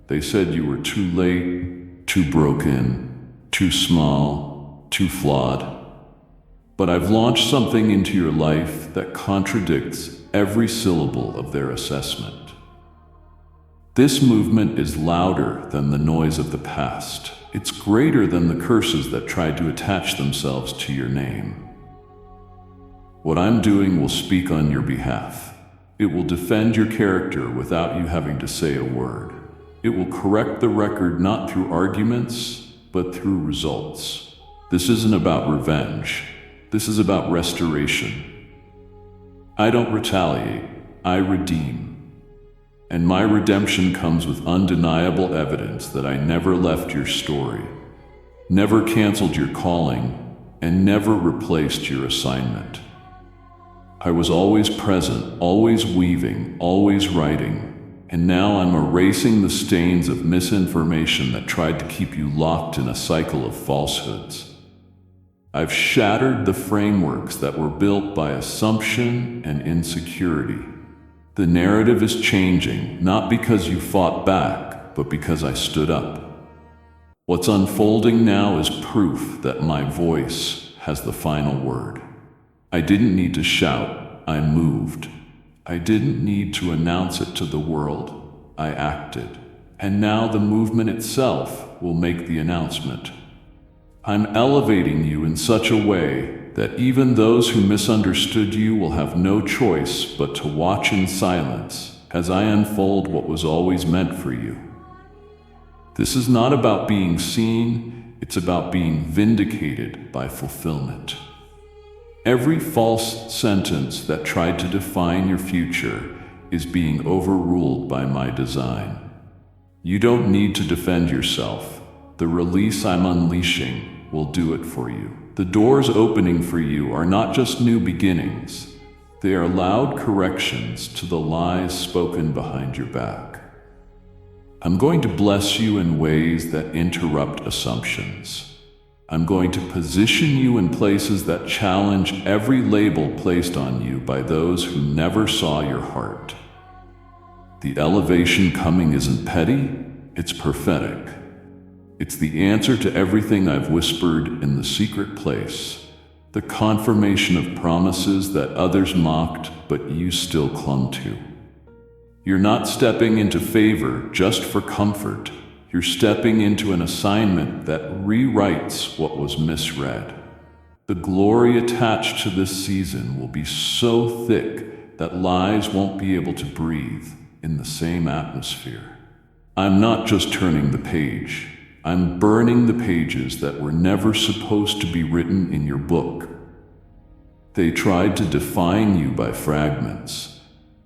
They said you were too late, too broken, too small, too flawed. But I've launched something into your life that contradicts every syllable of their assessment. This movement is louder than the noise of the past. It's greater than the curses that tried to attach themselves to your name. What I'm doing will speak on your behalf. It will defend your character without you having to say a word. It will correct the record not through arguments, but through results. This isn't about revenge. This is about restoration. I don't retaliate, I redeem. And my redemption comes with undeniable evidence that I never left your story, never canceled your calling, and never replaced your assignment. I was always present, always weaving, always writing. And now I'm erasing the stains of misinformation that tried to keep you locked in a cycle of falsehoods. I've shattered the frameworks that were built by assumption and insecurity. The narrative is changing, not because you fought back, but because I stood up. What's unfolding now is proof that my voice has the final word. I didn't need to shout, I moved. I didn't need to announce it to the world, I acted. And now the movement itself will make the announcement. I'm elevating you in such a way that even those who misunderstood you will have no choice but to watch in silence as I unfold what was always meant for you. This is not about being seen, it's about being vindicated by fulfillment. Every false sentence that tried to define your future is being overruled by my design. You don't need to defend yourself. The release I'm unleashing will do it for you. The doors opening for you are not just new beginnings, they are loud corrections to the lies spoken behind your back. I'm going to bless you in ways that interrupt assumptions. I'm going to position you in places that challenge every label placed on you by those who never saw your heart. The elevation coming isn't petty, it's prophetic. It's the answer to everything I've whispered in the secret place, the confirmation of promises that others mocked but you still clung to. You're not stepping into favor just for comfort. You're stepping into an assignment that rewrites what was misread. The glory attached to this season will be so thick that lies won't be able to breathe in the same atmosphere. I'm not just turning the page. I'm burning the pages that were never supposed to be written in your book. They tried to define you by fragments,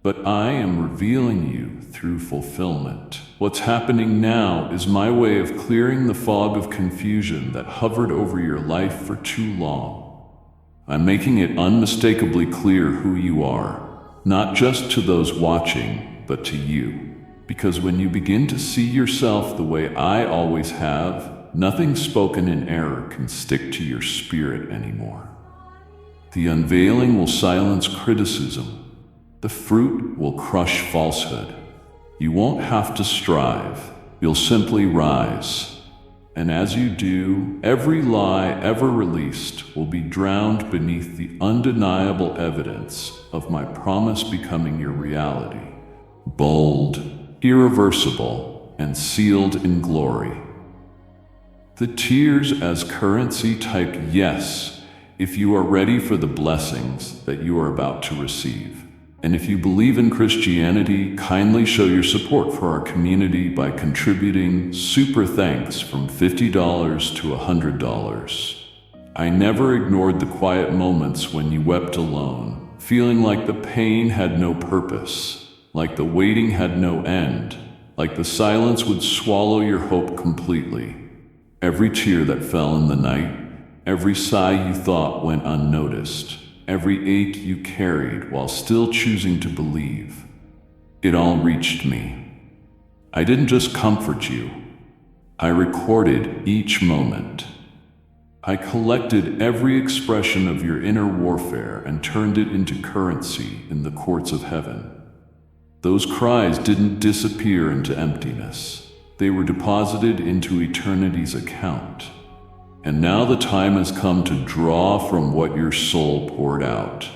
but I am revealing you through fulfillment. What's happening now is my way of clearing the fog of confusion that hovered over your life for too long. I'm making it unmistakably clear who you are, not just to those watching, but to you. Because when you begin to see yourself the way I always have, nothing spoken in error can stick to your spirit anymore. The unveiling will silence criticism. The fruit will crush falsehood. You won't have to strive. You'll simply rise. And as you do, every lie ever released will be drowned beneath the undeniable evidence of my promise becoming your reality. Bold, irreversible, and sealed in glory. The tears as currency, type yes if you are ready for the blessings that you are about to receive. And if you believe in Christianity, kindly show your support for our community by contributing super thanks from $50 to $100. I never ignored the quiet moments when you wept alone, feeling like the pain had no purpose. Like the waiting had no end, like the silence would swallow your hope completely. Every tear that fell in the night, every sigh you thought went unnoticed, every ache you carried while still choosing to believe, it all reached me. I didn't just comfort you, I recorded each moment. I collected every expression of your inner warfare and turned it into currency in the courts of heaven. Those cries didn't disappear into emptiness. They were deposited into eternity's account. And now the time has come to draw from what your soul poured out.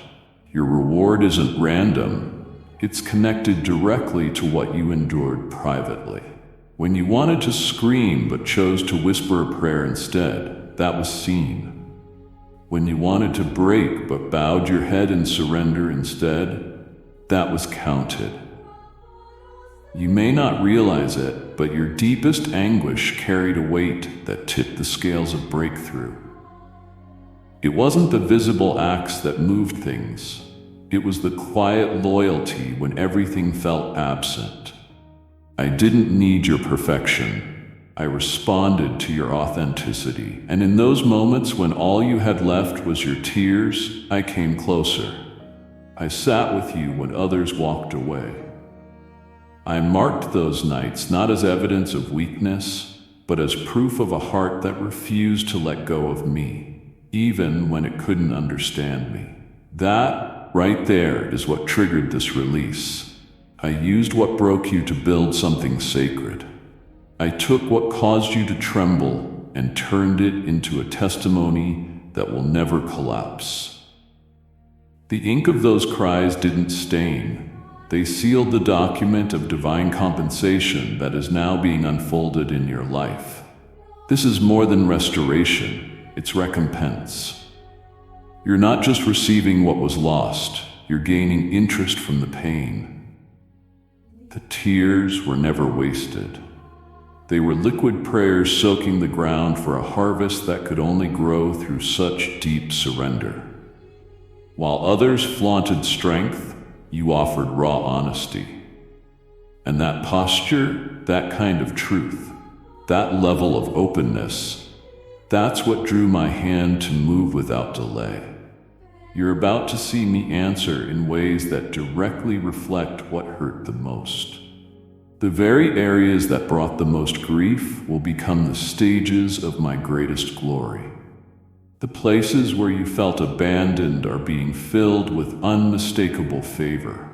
Your reward isn't random. It's connected directly to what you endured privately. When you wanted to scream but chose to whisper a prayer instead, that was seen. When you wanted to break but bowed your head in surrender instead, that was counted. You may not realize it, but your deepest anguish carried a weight that tipped the scales of breakthrough. It wasn't the visible acts that moved things. It was the quiet loyalty when everything felt absent. I didn't need your perfection. I responded to your authenticity. And in those moments when all you had left was your tears, I came closer. I sat with you when others walked away. I marked those nights not as evidence of weakness, but as proof of a heart that refused to let go of me, even when it couldn't understand me. That, right there, is what triggered this release. I used what broke you to build something sacred. I took what caused you to tremble and turned it into a testimony that will never collapse. The ink of those cries didn't stain. They sealed the document of divine compensation that is now being unfolded in your life. This is more than restoration, it's recompense. You're not just receiving what was lost, you're gaining interest from the pain. The tears were never wasted. They were liquid prayers soaking the ground for a harvest that could only grow through such deep surrender. While others flaunted strength, you offered raw honesty. And that posture, that kind of truth, that level of openness, that's what drew my hand to move without delay. You're about to see me answer in ways that directly reflect what hurt the most. The very areas that brought the most grief will become the stages of my greatest glory. The places where you felt abandoned are being filled with unmistakable favor.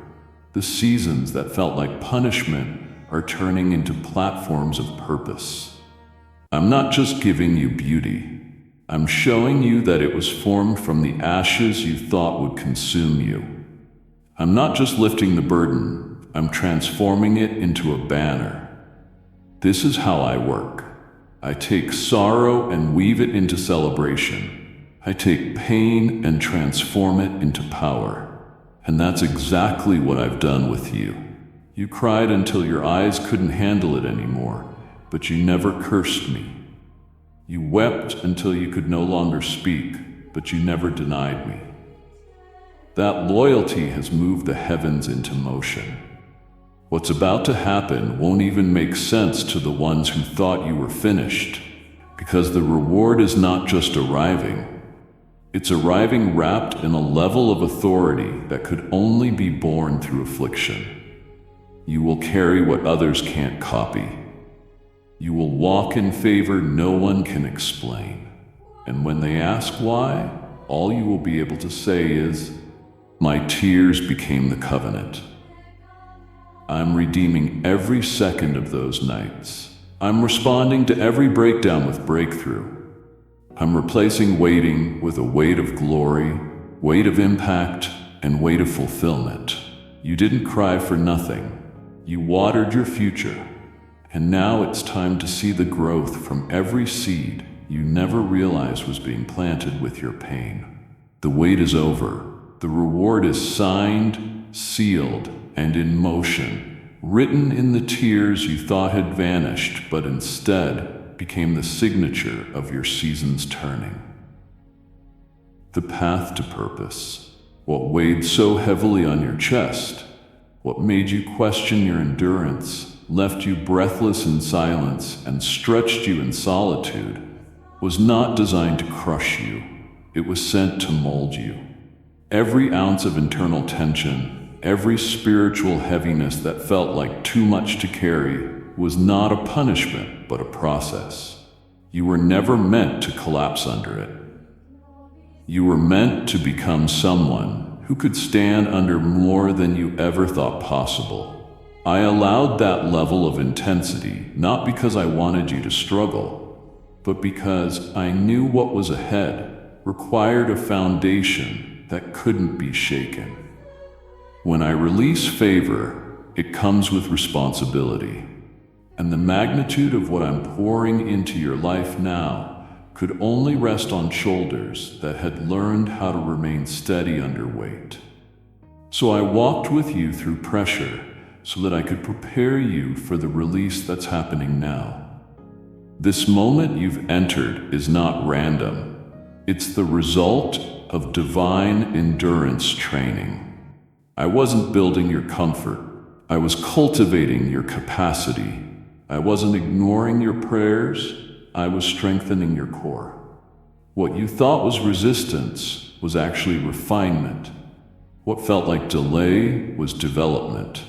The seasons that felt like punishment are turning into platforms of purpose. I'm not just giving you beauty. I'm showing you that it was formed from the ashes you thought would consume you. I'm not just lifting the burden, I'm transforming it into a banner. This is how I work. I take sorrow and weave it into celebration. I take pain and transform it into power. And that's exactly what I've done with you. You cried until your eyes couldn't handle it anymore, but you never cursed me. You wept until you could no longer speak, but you never denied me. That loyalty has moved the heavens into motion. What's about to happen won't even make sense to the ones who thought you were finished, because the reward is not just arriving. It's arriving wrapped in a level of authority that could only be born through affliction. You will carry what others can't copy. You will walk in favor no one can explain. And when they ask why, all you will be able to say is, "My tears became the covenant." I'm redeeming every second of those nights. I'm responding to every breakdown with breakthrough. I'm replacing waiting with a weight of glory, weight of impact, and weight of fulfillment. You didn't cry for nothing. You watered your future. And now it's time to see the growth from every seed you never realized was being planted with your pain. The wait is over. The reward is signed, sealed, and in motion, written in the tears you thought had vanished, but instead became the signature of your season's turning. The path to purpose, what weighed so heavily on your chest, what made you question your endurance, left you breathless in silence, and stretched you in solitude, was not designed to crush you. It was sent to mold you. Every ounce of internal tension, every spiritual heaviness that felt like too much to carry, was not a punishment, but a process. You were never meant to collapse under it. You were meant to become someone who could stand under more than you ever thought possible. I allowed that level of intensity, not because I wanted you to struggle, but because I knew what was ahead required a foundation that couldn't be shaken. When I release favor, it comes with responsibility. And the magnitude of what I'm pouring into your life now could only rest on shoulders that had learned how to remain steady under weight. So I walked with you through pressure so that I could prepare you for the release that's happening now. This moment you've entered is not random. It's the result of divine endurance training. I wasn't building your comfort. I was cultivating your capacity. I wasn't ignoring your prayers, I was strengthening your core. What you thought was resistance was actually refinement. What felt like delay was development.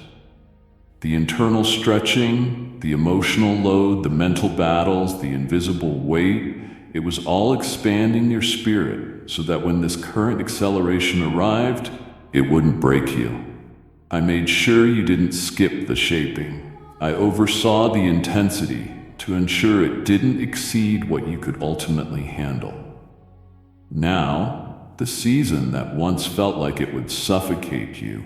The internal stretching, the emotional load, the mental battles, the invisible weight, it was all expanding your spirit so that when this current acceleration arrived, it wouldn't break you. I made sure you didn't skip the shaping. I oversaw the intensity to ensure it didn't exceed what you could ultimately handle. Now, the season that once felt like it would suffocate you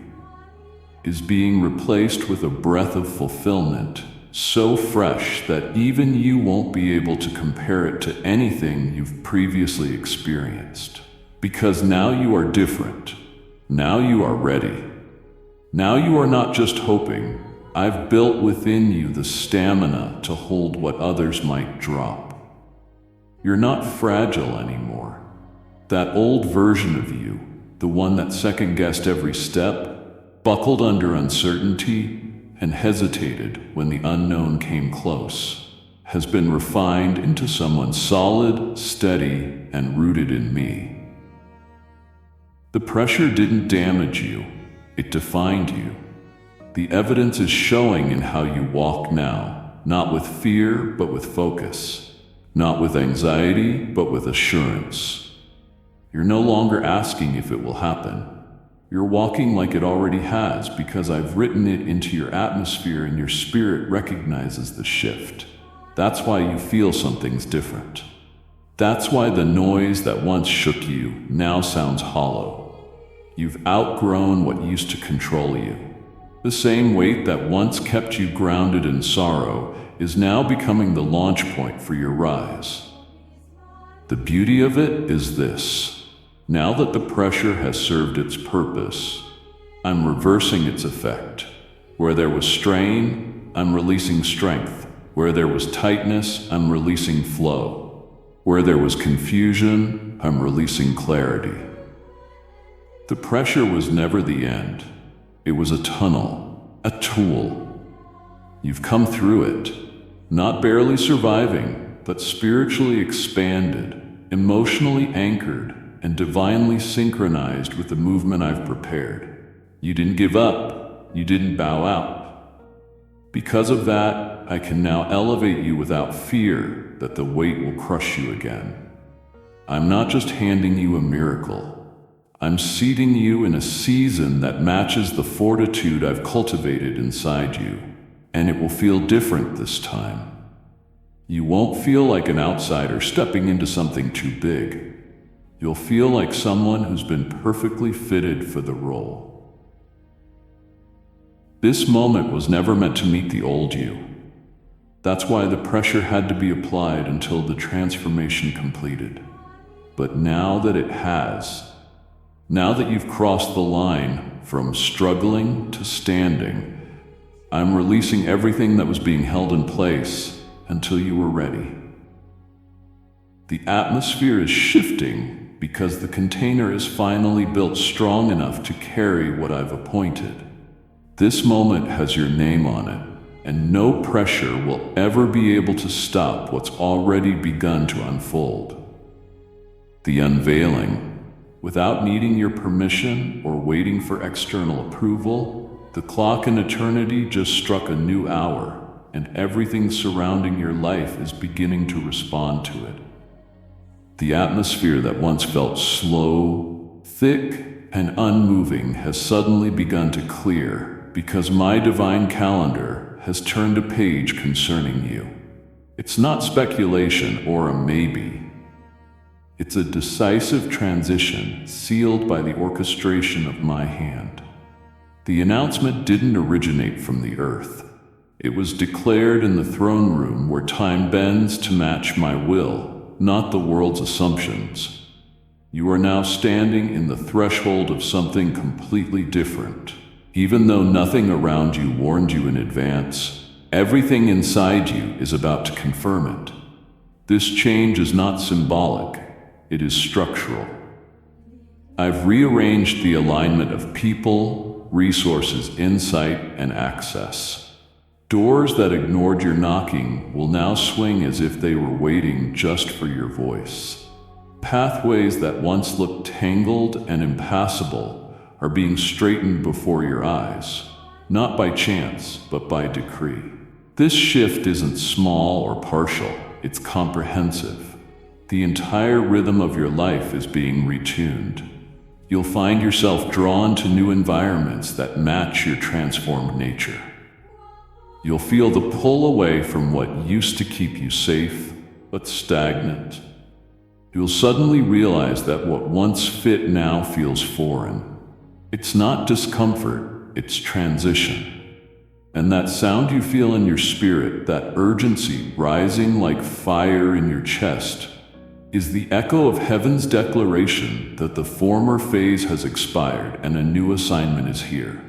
is being replaced with a breath of fulfillment, so fresh that even you won't be able to compare it to anything you've previously experienced. Because now you are different. Now you are ready. Now you are not just hoping. I've built within you the stamina to hold what others might drop. You're not fragile anymore. That old version of you, the one that second-guessed every step, buckled under uncertainty, and hesitated when the unknown came close, has been refined into someone solid, steady, and rooted in me. The pressure didn't damage you, it defined you. The evidence is showing in how you walk now, not with fear, but with focus, not with anxiety, but with assurance. You're no longer asking if it will happen. You're walking like it already has because I've written it into your atmosphere and your spirit recognizes the shift. That's why you feel something's different. That's why the noise that once shook you now sounds hollow. You've outgrown what used to control you. The same weight that once kept you grounded in sorrow is now becoming the launch point for your rise. The beauty of it is this. Now that the pressure has served its purpose, I'm reversing its effect. Where there was strain, I'm releasing strength. Where there was tightness, I'm releasing flow. Where there was confusion, I'm releasing clarity. The pressure was never the end. It was a tunnel, a tool. You've come through it, not barely surviving, but spiritually expanded, emotionally anchored, and divinely synchronized with the movement I've prepared. You didn't give up. You didn't bow out. Because of that, I can now elevate you without fear that the weight will crush you again. I'm not just handing you a miracle. I'm seating you in a season that matches the fortitude I've cultivated inside you, and it will feel different this time. You won't feel like an outsider stepping into something too big. You'll feel like someone who's been perfectly fitted for the role. This moment was never meant to meet the old you. That's why the pressure had to be applied until the transformation completed. But now that it has, now that you've crossed the line from struggling to standing, I'm releasing everything that was being held in place until you were ready. The atmosphere is shifting because the container is finally built strong enough to carry what I've appointed. This moment has your name on it, and no pressure will ever be able to stop what's already begun to unfold. The unveiling, without needing your permission or waiting for external approval, the clock in eternity just struck a new hour, and everything surrounding your life is beginning to respond to it. The atmosphere that once felt slow, thick, and unmoving has suddenly begun to clear because my divine calendar has turned a page concerning you. It's not speculation or a maybe. It's a decisive transition sealed by the orchestration of my hand. The announcement didn't originate from the earth. It was declared in the throne room where time bends to match my will, not the world's assumptions. You are now standing in the threshold of something completely different. Even though nothing around you warned you in advance, everything inside you is about to confirm it. This change is not symbolic, it is structural. I've rearranged the alignment of people, resources, insight, and access. Doors that ignored your knocking will now swing as if they were waiting just for your voice. Pathways that once looked tangled and impassable are being straightened before your eyes, not by chance, but by decree. This shift isn't small or partial, it's comprehensive. The entire rhythm of your life is being retuned. You'll find yourself drawn to new environments that match your transformed nature. You'll feel the pull away from what used to keep you safe, but stagnant. You'll suddenly realize that what once fit now feels foreign. It's not discomfort, it's transition. And that sound you feel in your spirit, that urgency rising like fire in your chest, is the echo of heaven's declaration that the former phase has expired and a new assignment is here.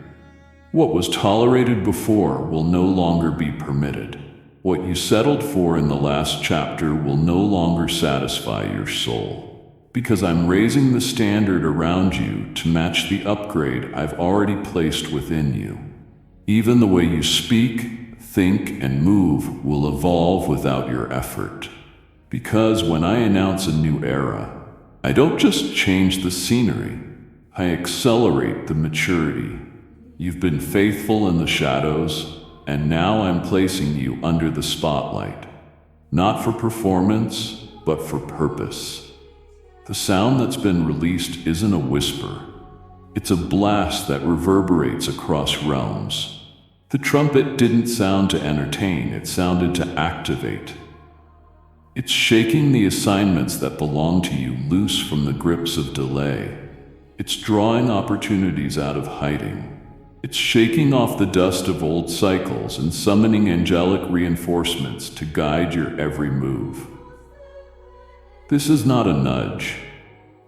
What was tolerated before will no longer be permitted. What you settled for in the last chapter will no longer satisfy your soul, because I'm raising the standard around you to match the upgrade I've already placed within you. Even the way you speak, think, and move will evolve without your effort. Because when I announce a new era, I don't just change the scenery, I accelerate the maturity. You've been faithful in the shadows, and now I'm placing you under the spotlight. Not for performance, but for purpose. The sound that's been released isn't a whisper. It's a blast that reverberates across realms. The trumpet didn't sound to entertain, it sounded to activate. It's shaking the assignments that belong to you loose from the grips of delay. It's drawing opportunities out of hiding. It's shaking off the dust of old cycles and summoning angelic reinforcements to guide your every move. This is not a nudge.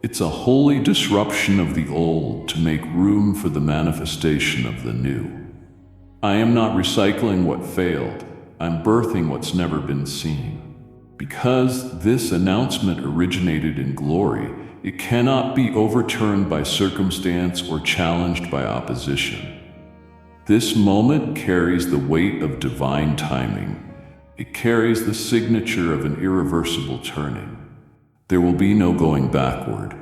It's a holy disruption of the old to make room for the manifestation of the new. I am not recycling what failed. I'm birthing what's never been seen. Because this announcement originated in glory, it cannot be overturned by circumstance or challenged by opposition. This moment carries the weight of divine timing. It carries the signature of an irreversible turning. There will be no going backward.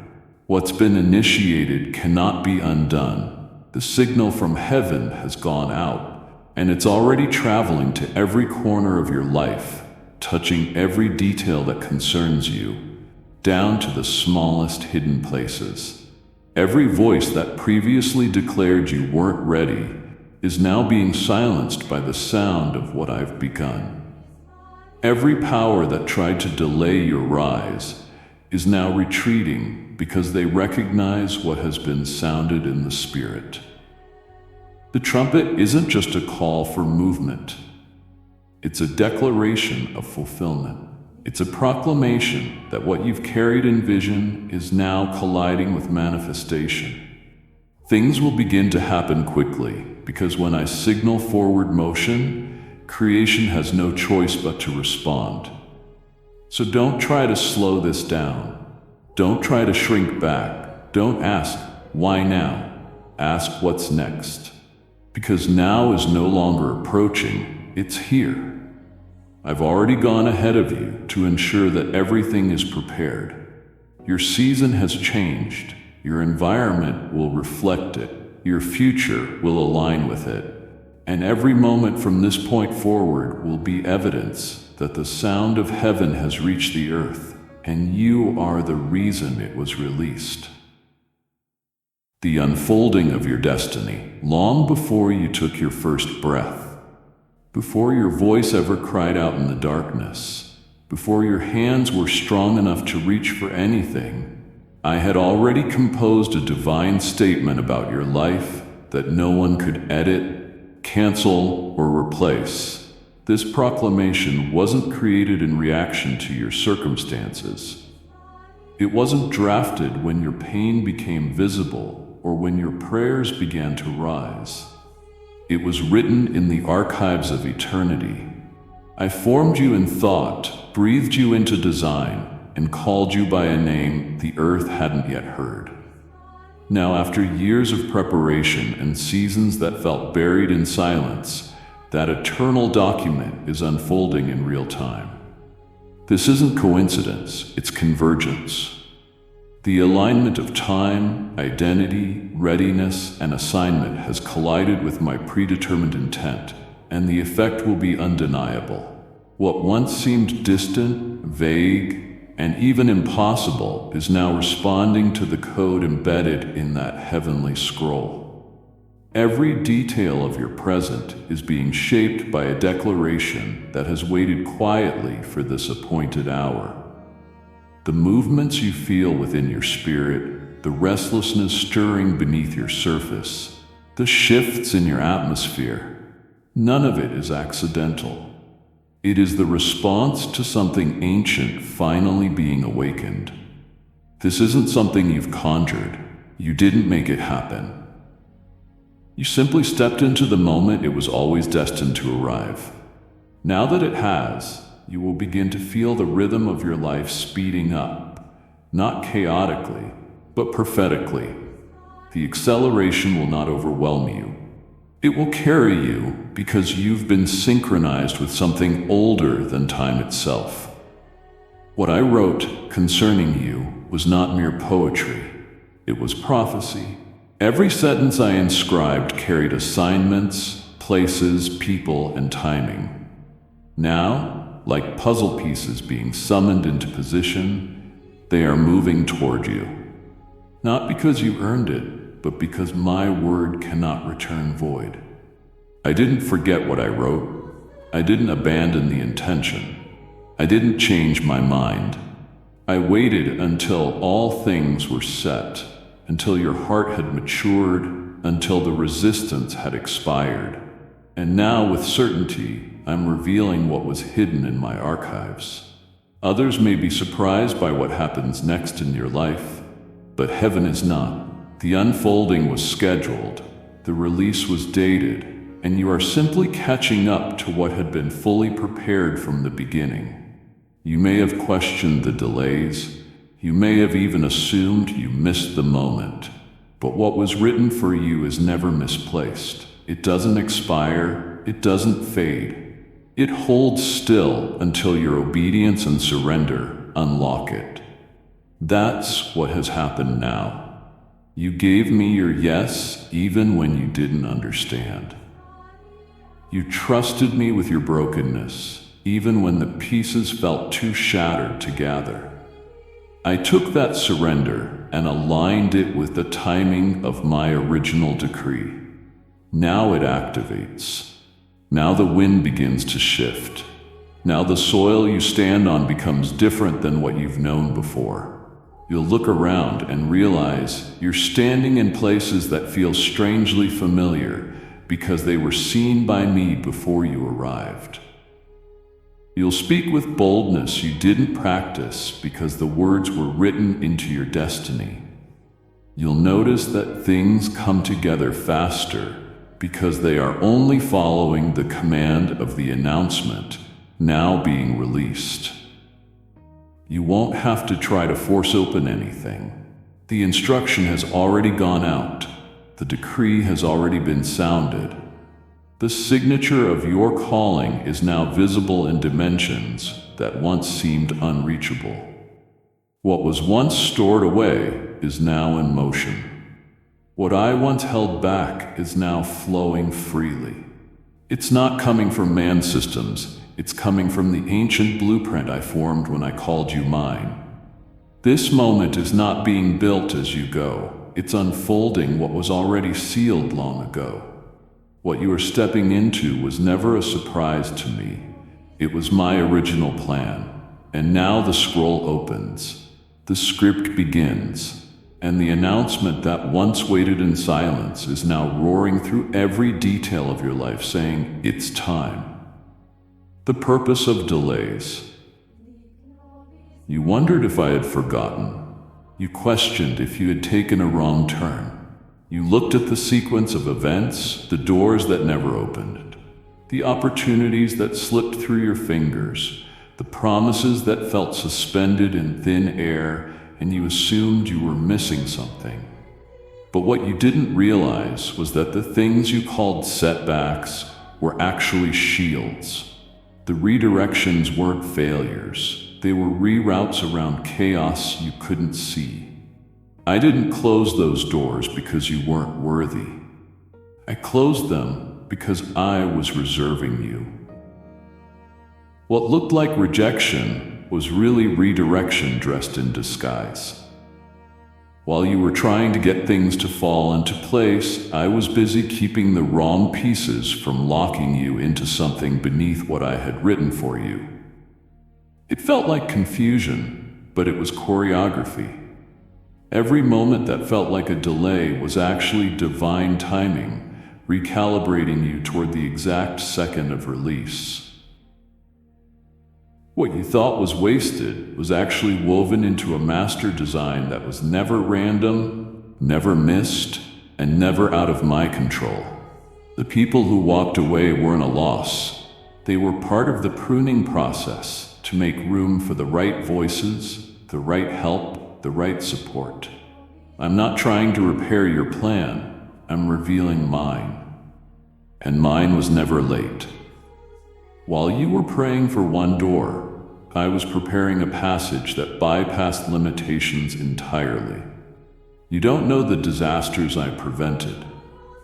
What's been initiated cannot be undone. The signal from heaven has gone out, and it's already traveling to every corner of your life, touching every detail that concerns you, down to the smallest hidden places. Every voice that previously declared you weren't ready is now being silenced by the sound of what I've begun. Every power that tried to delay your rise is now retreating because they recognize what has been sounded in the spirit. The trumpet isn't just a call for movement. It's a declaration of fulfillment. It's a proclamation that what you've carried in vision is now colliding with manifestation. Things will begin to happen quickly because when I signal forward motion, creation has no choice but to respond. So don't try to slow this down. Don't try to shrink back. Don't ask, why now? Ask what's next. Because now is no longer approaching, it's here. I've already gone ahead of you to ensure that everything is prepared. Your season has changed. Your environment will reflect it. Your future will align with it. And every moment from this point forward will be evidence that the sound of heaven has reached the earth, and you are the reason it was released. The unfolding of your destiny, long before you took your first breath. Before your voice ever cried out in the darkness, before your hands were strong enough to reach for anything, I had already composed a divine statement about your life that no one could edit, cancel, or replace. This proclamation wasn't created in reaction to your circumstances. It wasn't drafted when your pain became visible or when your prayers began to rise. It was written in the archives of eternity. I formed you in thought, breathed you into design, and called you by a name the earth hadn't yet heard. Now, after years of preparation and seasons that felt buried in silence, that eternal document is unfolding in real time. This isn't coincidence, it's convergence. The alignment of time, identity, readiness, and assignment has collided with my predetermined intent, and the effect will be undeniable. What once seemed distant, vague, and even impossible is now responding to the code embedded in that heavenly scroll. Every detail of your present is being shaped by a declaration that has waited quietly for this appointed hour. The movements you feel within your spirit, the restlessness stirring beneath your surface, the shifts in your atmosphere, None of it is accidental. It is the response to something ancient finally being awakened. This isn't something you've conjured. You didn't make it happen. You simply stepped into the moment it was always destined to arrive. Now that it has, you will begin to feel the rhythm of your life speeding up, not chaotically, but prophetically. The acceleration will not overwhelm you. It will carry you because you've been synchronized with something older than time itself. What I wrote concerning you was not mere poetry. It was prophecy. Every sentence I inscribed carried assignments, places, people, and timing. Now, like puzzle pieces being summoned into position, they are moving toward you. Not because you earned it, but because my word cannot return void. I didn't forget what I wrote. I didn't abandon the intention. I didn't change my mind. I waited until all things were set, until your heart had matured, until the resistance had expired. And now, with certainty, I'm revealing what was hidden in my archives. Others may be surprised by what happens next in your life, but heaven is not. The unfolding was scheduled, the release was dated, and you are simply catching up to what had been fully prepared from the beginning. You may have questioned the delays, you may have even assumed you missed the moment, but what was written for you is never misplaced. It doesn't expire, it doesn't fade. It holds still until your obedience and surrender unlock it. That's what has happened now. You gave me your yes even when you didn't understand. You trusted me with your brokenness, even when the pieces felt too shattered to gather. I took that surrender and aligned it with the timing of my original decree. Now it activates. Now the wind begins to shift. Now the soil you stand on becomes different than what you've known before. You'll look around and realize you're standing in places that feel strangely familiar because they were seen by me before you arrived. You'll speak with boldness you didn't practice because the words were written into your destiny. You'll notice that things come together faster because they are only following the command of the announcement now being released. You won't have to try to force open anything. The instruction has already gone out. The decree has already been sounded. The signature of your calling is now visible in dimensions that once seemed unreachable. What was once stored away is now in motion. What I once held back is now flowing freely. It's not coming from man systems. It's coming from the ancient blueprint I formed when I called you mine. This moment is not being built as you go. It's unfolding what was already sealed long ago. What you are stepping into was never a surprise to me. It was my original plan. And now the scroll opens. The script begins. And the announcement that once waited in silence is now roaring through every detail of your life, saying, it's time. The purpose of delays. You wondered if I had forgotten. You questioned if you had taken a wrong turn. You looked at the sequence of events, the doors that never opened, the opportunities that slipped through your fingers, the promises that felt suspended in thin air, and you assumed you were missing something. But what you didn't realize was that the things you called setbacks were actually shields. The redirections weren't failures. They were reroutes around chaos you couldn't see. I didn't close those doors because you weren't worthy. I closed them because I was reserving you. What looked like rejection was really redirection dressed in disguise. While you were trying to get things to fall into place, I was busy keeping the wrong pieces from locking you into something beneath what I had written for you. It felt like confusion, but it was choreography. Every moment that felt like a delay was actually divine timing, recalibrating you toward the exact second of release. What you thought was wasted was actually woven into a master design that was never random, never missed, and never out of my control. The people who walked away weren't a loss. They were part of the pruning process to make room for the right voices, the right help, the right support. I'm not trying to repair your plan. I'm revealing mine. And mine was never late. While you were praying for one door, I was preparing a passage that bypassed limitations entirely. You don't know the disasters I prevented.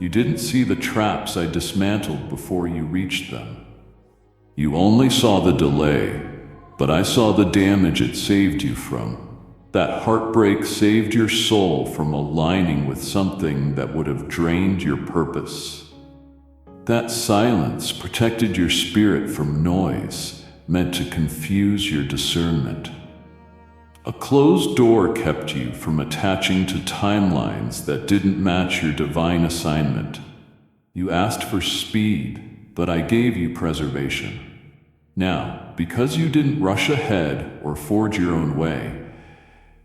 You didn't see the traps I dismantled before you reached them. You only saw the delay, but I saw the damage it saved you from. That heartbreak saved your soul from aligning with something that would have drained your purpose. That silence protected your spirit from noise meant to confuse your discernment. A closed door kept you from attaching to timelines that didn't match your divine assignment. You asked for speed, but I gave you preservation. Now, because you didn't rush ahead or forge your own way,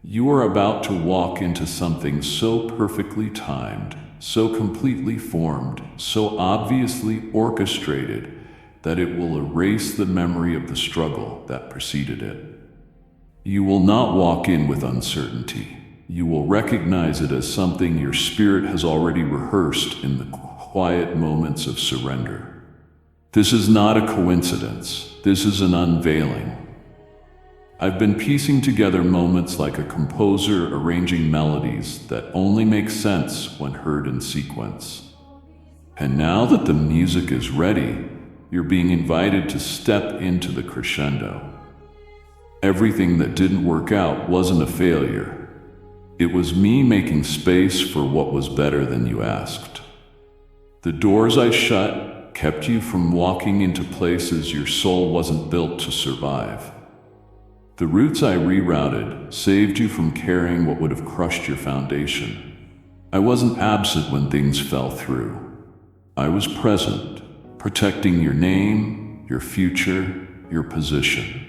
you are about to walk into something so perfectly timed, so completely formed, so obviously orchestrated that it will erase the memory of the struggle that preceded it. You will not walk in with uncertainty. You will recognize it as something your spirit has already rehearsed in the quiet moments of surrender. This is not a coincidence. This is an unveiling. I've been piecing together moments like a composer arranging melodies that only make sense when heard in sequence. And now that the music is ready, you're being invited to step into the crescendo. Everything that didn't work out wasn't a failure. It was me making space for what was better than you asked. The doors I shut kept you from walking into places your soul wasn't built to survive. The routes I rerouted saved you from carrying what would have crushed your foundation. I wasn't absent when things fell through. I was present, protecting your name, your future, your position.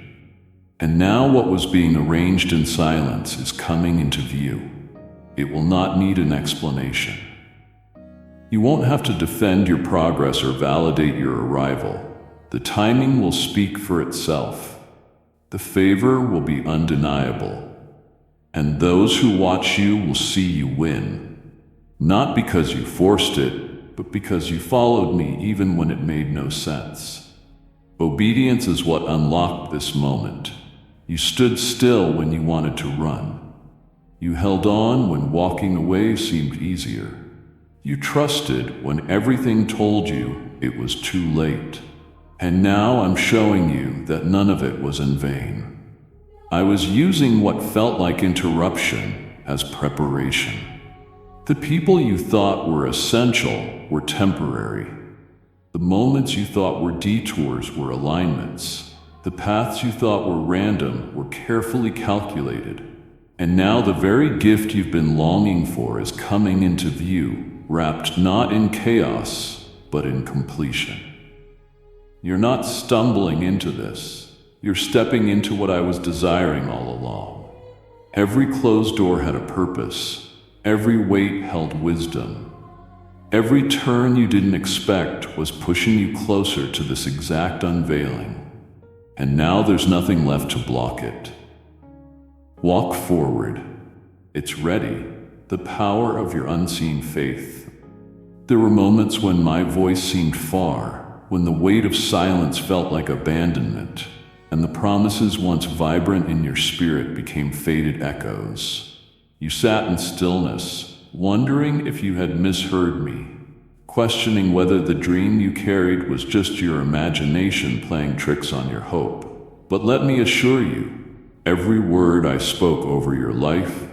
And now what was being arranged in silence is coming into view. It will not need an explanation. You won't have to defend your progress or validate your arrival. The timing will speak for itself. The favor will be undeniable. And those who watch you will see you win. Not because you forced it, but because you followed me even when it made no sense. Obedience is what unlocked this moment. You stood still when you wanted to run. You held on when walking away seemed easier. You trusted when everything told you it was too late. And now I'm showing you that none of it was in vain. I was using what felt like interruption as preparation. The people you thought were essential were temporary. The moments you thought were detours were alignments. The paths you thought were random were carefully calculated. And now the very gift you've been longing for is coming into view, wrapped not in chaos, but in completion. You're not stumbling into this. You're stepping into what I was desiring all along. Every closed door had a purpose. Every wait held wisdom. Every turn you didn't expect was pushing you closer to this exact unveiling. And now there's nothing left to block it. Walk forward. It's ready. The power of your unseen faith. There were moments when my voice seemed far, when the weight of silence felt like abandonment, and the promises once vibrant in your spirit became faded echoes. You sat in stillness, wondering if you had misheard me, questioning whether the dream you carried was just your imagination playing tricks on your hope. But let me assure you, every word I spoke over your life,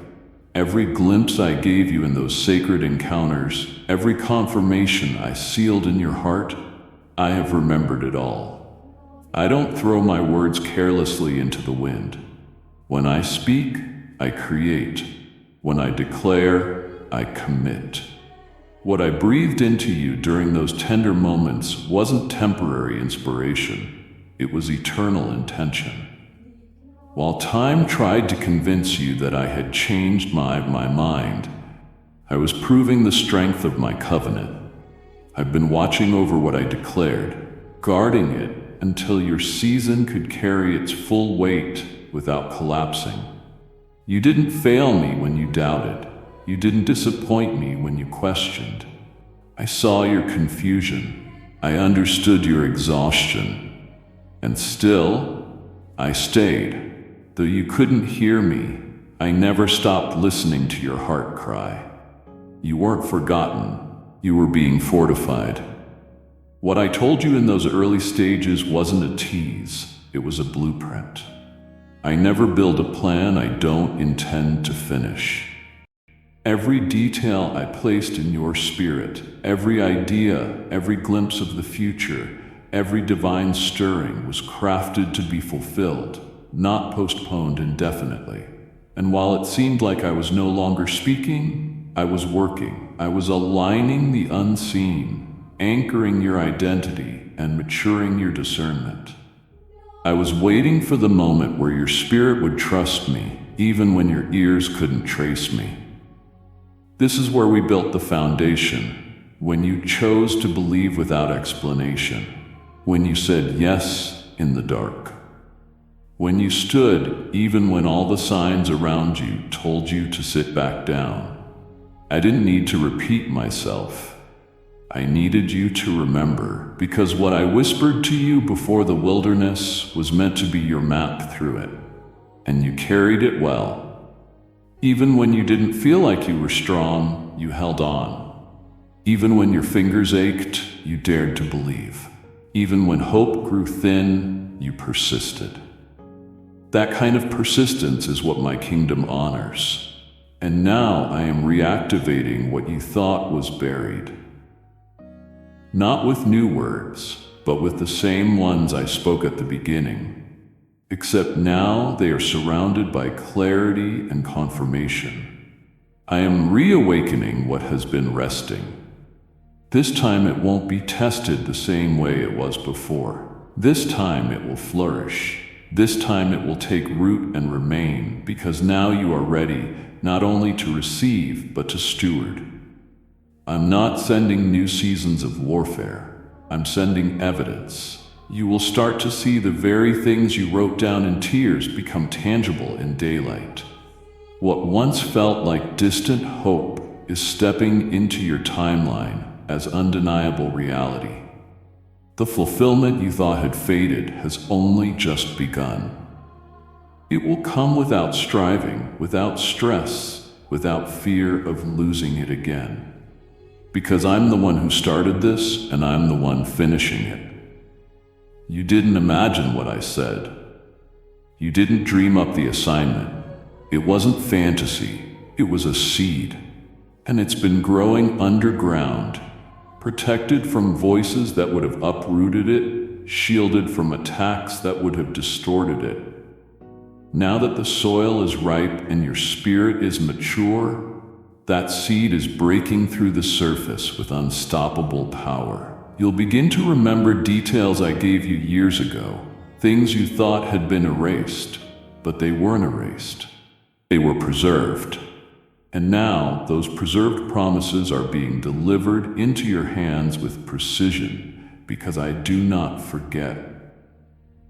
every glimpse I gave you in those sacred encounters, every confirmation I sealed in your heart, I have remembered it all. I don't throw my words carelessly into the wind. When I speak, I create. When I declare, I commit. What I breathed into you during those tender moments wasn't temporary inspiration, it was eternal intention. While time tried to convince you that I had changed my mind, I was proving the strength of my covenant. I've been watching over what I declared, guarding it until your season could carry its full weight without collapsing. You didn't fail me when you doubted. You didn't disappoint me when you questioned. I saw your confusion. I understood your exhaustion. And still, I stayed. Though you couldn't hear me, I never stopped listening to your heart cry. You weren't forgotten. You were being fortified. What I told you in those early stages wasn't a tease, it was a blueprint. I never build a plan I don't intend to finish. Every detail I placed in your spirit, every idea, every glimpse of the future, every divine stirring was crafted to be fulfilled, not postponed indefinitely. And while it seemed like I was no longer speaking, I was working. I was aligning the unseen, anchoring your identity, and maturing your discernment. I was waiting for the moment where your spirit would trust me, even when your ears couldn't trace me. This is where we built the foundation, when you chose to believe without explanation, when you said yes in the dark, when you stood even when all the signs around you told you to sit back down. I didn't need to repeat myself. I needed you to remember, because what I whispered to you before the wilderness was meant to be your map through it, and you carried it well. Even when you didn't feel like you were strong, you held on. Even when your fingers ached, you dared to believe. Even when hope grew thin, you persisted. That kind of persistence is what my kingdom honors. And now I am reactivating what you thought was buried. Not with new words, but with the same ones I spoke at the beginning. Except now they are surrounded by clarity and confirmation. I am reawakening what has been resting. This time it won't be tested the same way it was before. This time it will flourish. This time it will take root and remain, because now you are ready, not only to receive, but to steward. I'm not sending new seasons of warfare. I'm sending evidence. You will start to see the very things you wrote down in tears become tangible in daylight. What once felt like distant hope is stepping into your timeline as undeniable reality. The fulfillment you thought had faded has only just begun. It will come without striving, without stress, without fear of losing it again. Because I'm the one who started this, and I'm the one finishing it. You didn't imagine what I said. You didn't dream up the assignment. It wasn't fantasy, it was a seed. And it's been growing underground, protected from voices that would have uprooted it, shielded from attacks that would have distorted it. Now that the soil is ripe and your spirit is mature, that seed is breaking through the surface with unstoppable power. You'll begin to remember details I gave you years ago, things you thought had been erased, but they weren't erased. They were preserved. And now, those preserved promises are being delivered into your hands with precision, because I do not forget.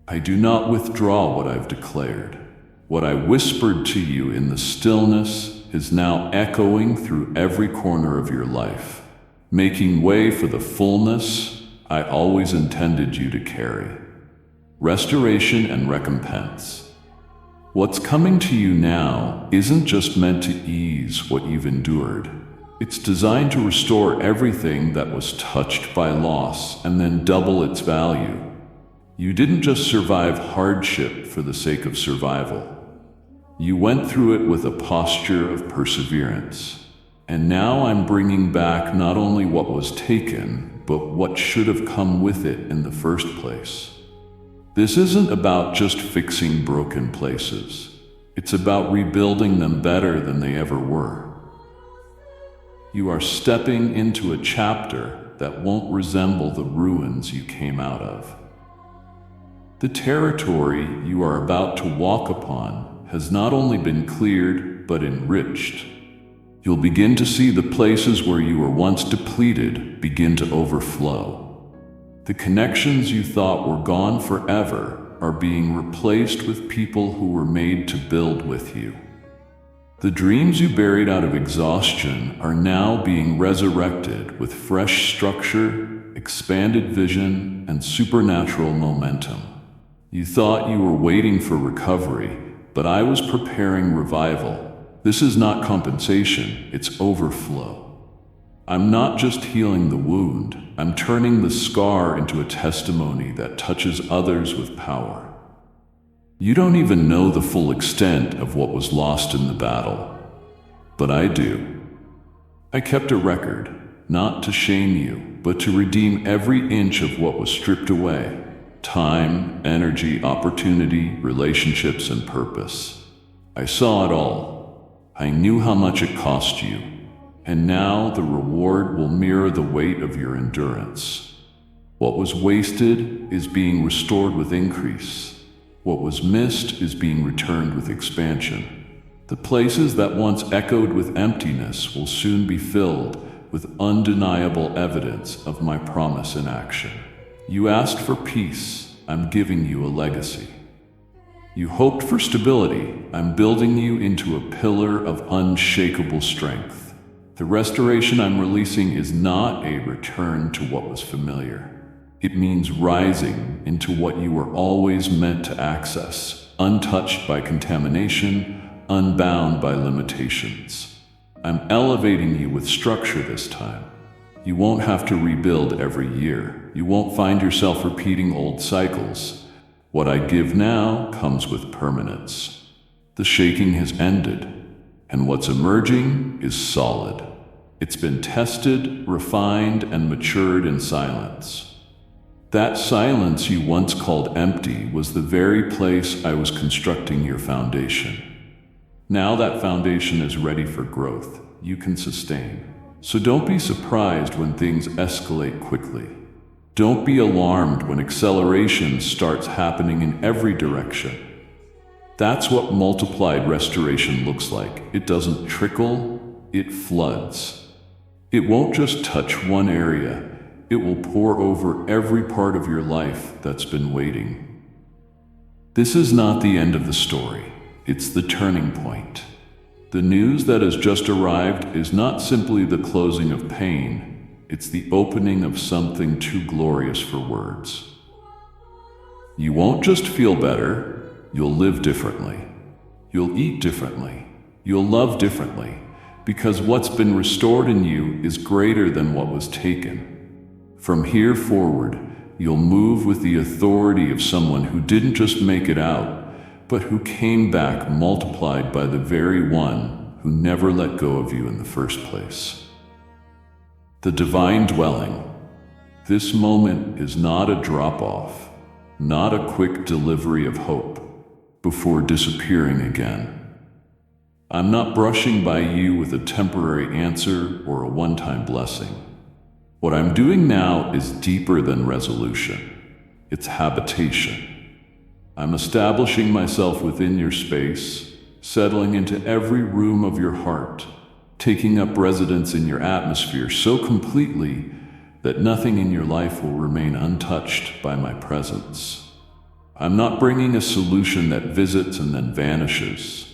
I do not withdraw what I've declared. What I whispered to you in the stillness is now echoing through every corner of your life, making way for the fullness I always intended you to carry. Restoration and recompense. What's coming to you now isn't just meant to ease what you've endured. It's designed to restore everything that was touched by loss and then double its value. You didn't just survive hardship for the sake of survival. You went through it with a posture of perseverance. And now I'm bringing back not only what was taken, but what should have come with it in the first place. This isn't about just fixing broken places. It's about rebuilding them better than they ever were. You are stepping into a chapter that won't resemble the ruins you came out of. The territory you are about to walk upon has not only been cleared, but enriched. You'll begin to see the places where you were once depleted begin to overflow. The connections you thought were gone forever are being replaced with people who were made to build with you. The dreams you buried out of exhaustion are now being resurrected with fresh structure, expanded vision, and supernatural momentum. You thought you were waiting for recovery, but I was preparing revival. This is not compensation, it's overflow. I'm not just healing the wound, I'm turning the scar into a testimony that touches others with power. You don't even know the full extent of what was lost in the battle, but I do. I kept a record, not to shame you, but to redeem every inch of what was stripped away. Time, energy, opportunity, relationships, and purpose. I saw it all. I knew how much it cost you, and now the reward will mirror the weight of your endurance. What was wasted is being restored with increase. What was missed is being returned with expansion. The places that once echoed with emptiness will soon be filled with undeniable evidence of my promise in action. You asked for peace, I'm giving you a legacy. You hoped for stability, I'm building you into a pillar of unshakable strength. The restoration I'm releasing is not a return to what was familiar. It means rising into what you were always meant to access, untouched by contamination, unbound by limitations. I'm elevating you with structure this time. You won't have to rebuild every year. You won't find yourself repeating old cycles. What I give now comes with permanence. The shaking has ended, and what's emerging is solid. It's been tested, refined, and matured in silence. That silence you once called empty was the very place I was constructing your foundation. Now that foundation is ready for growth. You can sustain. So don't be surprised when things escalate quickly. Don't be alarmed when acceleration starts happening in every direction. That's what multiplied restoration looks like. It doesn't trickle, it floods. It won't just touch one area, it will pour over every part of your life that's been waiting. This is not the end of the story, it's the turning point. The news that has just arrived is not simply the closing of pain, it's the opening of something too glorious for words. You won't just feel better, you'll live differently. You'll eat differently. You'll love differently, because what's been restored in you is greater than what was taken. From here forward, you'll move with the authority of someone who didn't just make it out, but who came back multiplied by the very one who never let go of you in the first place. The divine dwelling. This moment is not a drop-off, not a quick delivery of hope, before disappearing again. I'm not brushing by you with a temporary answer or a one-time blessing. What I'm doing now is deeper than resolution. It's habitation. I'm establishing myself within your space, settling into every room of your heart, taking up residence in your atmosphere so completely that nothing in your life will remain untouched by my presence. I'm not bringing a solution that visits and then vanishes.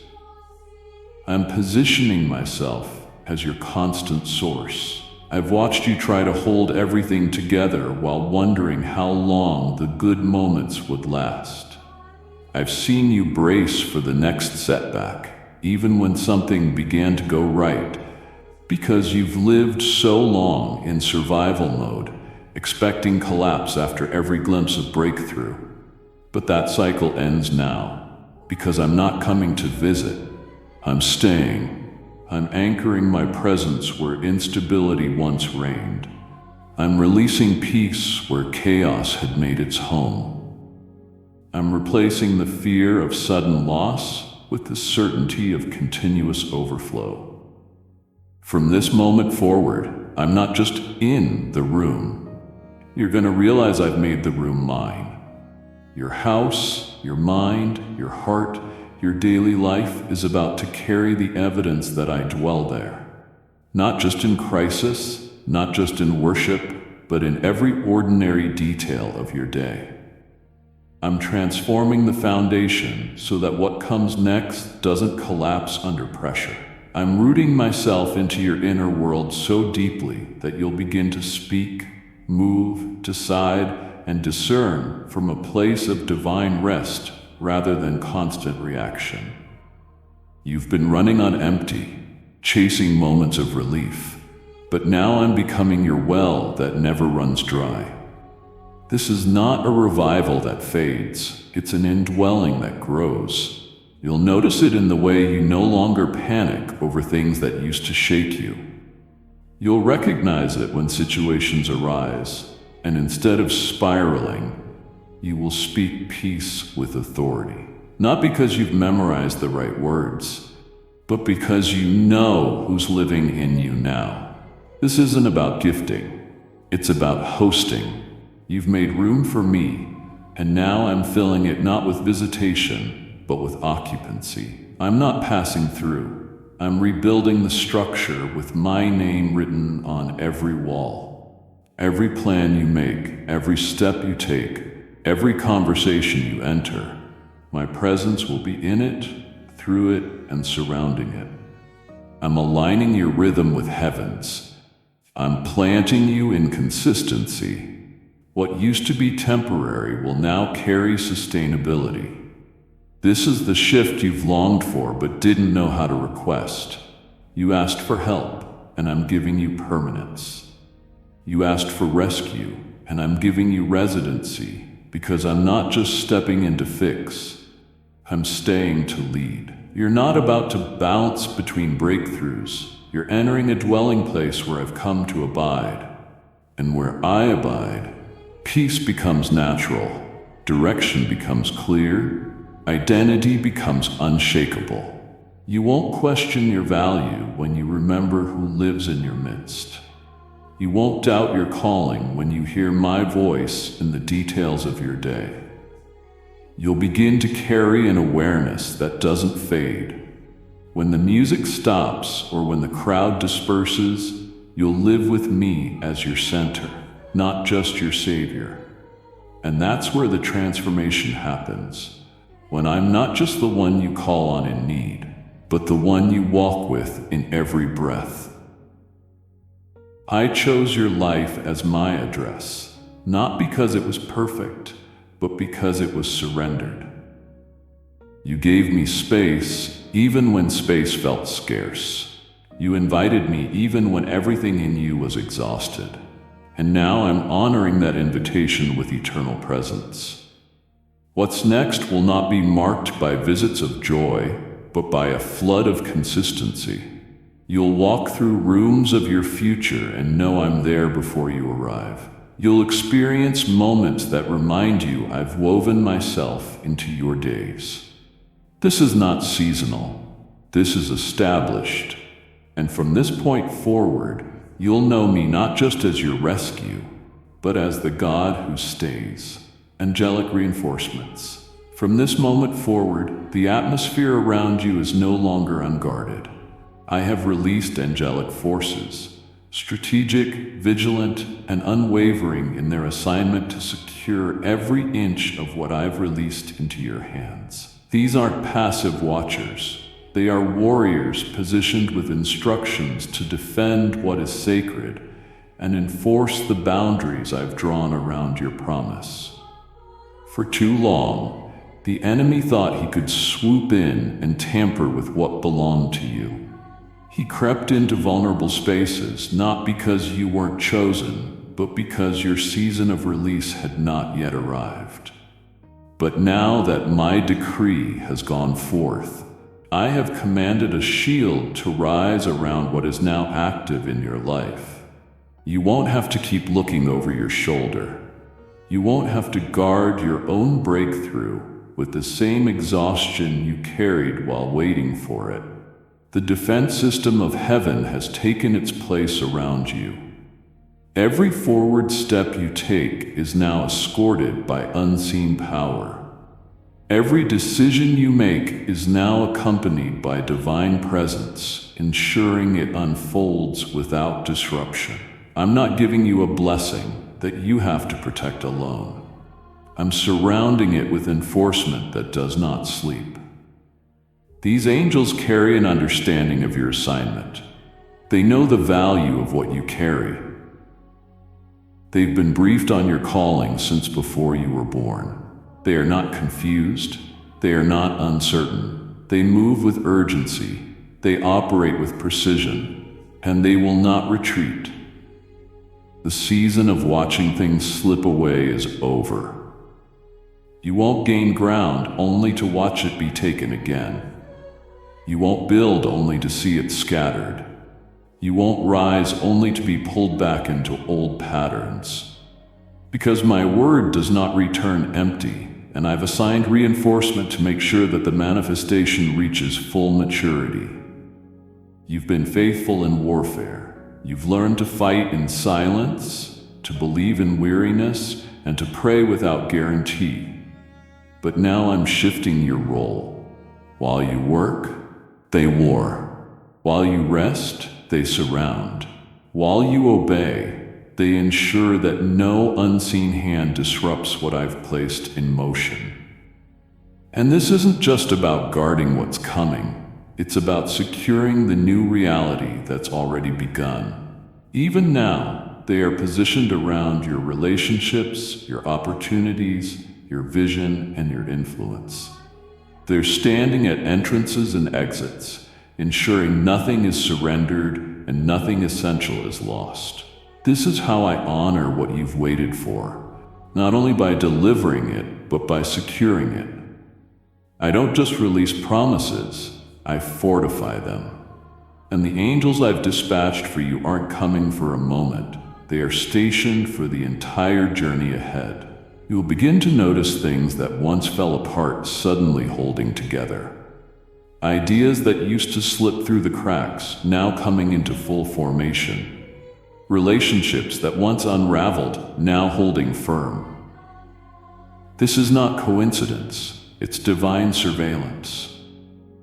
I'm positioning myself as your constant source. I've watched you try to hold everything together while wondering how long the good moments would last. I've seen you brace for the next setback, even when something began to go right, because you've lived so long in survival mode, expecting collapse after every glimpse of breakthrough. But that cycle ends now, because I'm not coming to visit. I'm staying. I'm anchoring my presence where instability once reigned. I'm releasing peace where chaos had made its home. I'm replacing the fear of sudden loss with the certainty of continuous overflow. From this moment forward, I'm not just in the room. You're going to realize I've made the room mine. Your house, your mind, your heart, your daily life is about to carry the evidence that I dwell there. Not just in crisis, not just in worship, but in every ordinary detail of your day. I'm transforming the foundation so that what comes next doesn't collapse under pressure. I'm rooting myself into your inner world so deeply that you'll begin to speak, move, decide, and discern from a place of divine rest rather than constant reaction. You've been running on empty, chasing moments of relief, but now I'm becoming your well that never runs dry. This is not a revival that fades, it's an indwelling that grows. You'll notice it in the way you no longer panic over things that used to shake you. You'll recognize it when situations arise, and instead of spiraling, you will speak peace with authority. Not because you've memorized the right words, but because you know who's living in you now. This isn't about gifting, it's about hosting. You've made room for me, and now I'm filling it not with visitation, but with occupancy. I'm not passing through. I'm rebuilding the structure with my name written on every wall. Every plan you make, every step you take, every conversation you enter, my presence will be in it, through it, and surrounding it. I'm aligning your rhythm with heaven's. I'm planting you in consistency. What used to be temporary will now carry sustainability. This is the shift you've longed for but didn't know how to request. You asked for help, and I'm giving you permanence. You asked for rescue, and I'm giving you residency, because I'm not just stepping in to fix, I'm staying to lead. You're not about to bounce between breakthroughs. You're entering a dwelling place where I've come to abide. And where I abide, peace becomes natural, direction becomes clear, identity becomes unshakable. You won't question your value when you remember who lives in your midst. You won't doubt your calling when you hear my voice in the details of your day. You'll begin to carry an awareness that doesn't fade. When the music stops or when the crowd disperses, you'll live with me as your center, not just your savior. And that's where the transformation happens. When I'm not just the one you call on in need, but the one you walk with in every breath. I chose your life as my address, not because it was perfect, but because it was surrendered. You gave me space, even when space felt scarce. You invited me even when everything in you was exhausted. And now I'm honoring that invitation with eternal presence. What's next will not be marked by visits of joy, but by a flood of consistency. You'll walk through rooms of your future and know I'm there before you arrive. You'll experience moments that remind you I've woven myself into your days. This is not seasonal. This is established. And from this point forward, you'll know me not just as your rescue, but as the God who stays. Angelic reinforcements. From this moment forward, the atmosphere around you is no longer unguarded. I have released angelic forces, strategic, vigilant, and unwavering in their assignment to secure every inch of what I've released into your hands. These aren't passive watchers. They are warriors positioned with instructions to defend what is sacred and enforce the boundaries I've drawn around your promise. For too long, the enemy thought he could swoop in and tamper with what belonged to you. He crept into vulnerable spaces not because you weren't chosen, but because your season of release had not yet arrived. But now that my decree has gone forth, I have commanded a shield to rise around what is now active in your life. You won't have to keep looking over your shoulder. You won't have to guard your own breakthrough with the same exhaustion you carried while waiting for it. The defense system of heaven has taken its place around you. Every forward step you take is now escorted by unseen power. Every decision you make is now accompanied by divine presence, ensuring it unfolds without disruption. I'm not giving you a blessing that you have to protect alone. I'm surrounding it with enforcement that does not sleep. These angels carry an understanding of your assignment. They know the value of what you carry. They've been briefed on your calling since before you were born. They are not confused. They are not uncertain. They move with urgency. They operate with precision. And they will not retreat. The season of watching things slip away is over. You won't gain ground only to watch it be taken again. You won't build only to see it scattered. You won't rise only to be pulled back into old patterns. Because my word does not return empty, and I've assigned reinforcement to make sure that the manifestation reaches full maturity. You've been faithful in warfare. You've learned to fight in silence, to believe in weariness, and to pray without guarantee. But now I'm shifting your role. While you work, they war. While you rest, they surround. While you obey, they ensure that no unseen hand disrupts what I've placed in motion. And this isn't just about guarding what's coming. It's about securing the new reality that's already begun. Even now, they are positioned around your relationships, your opportunities, your vision, and your influence. They're standing at entrances and exits, ensuring nothing is surrendered and nothing essential is lost. This is how I honor what you've waited for, not only by delivering it, but by securing it. I don't just release promises, I fortify them. And the angels I've dispatched for you aren't coming for a moment. They are stationed for the entire journey ahead. You will begin to notice things that once fell apart suddenly holding together. Ideas that used to slip through the cracks now coming into full formation. Relationships that once unraveled now holding firm. This is not coincidence, it's divine surveillance.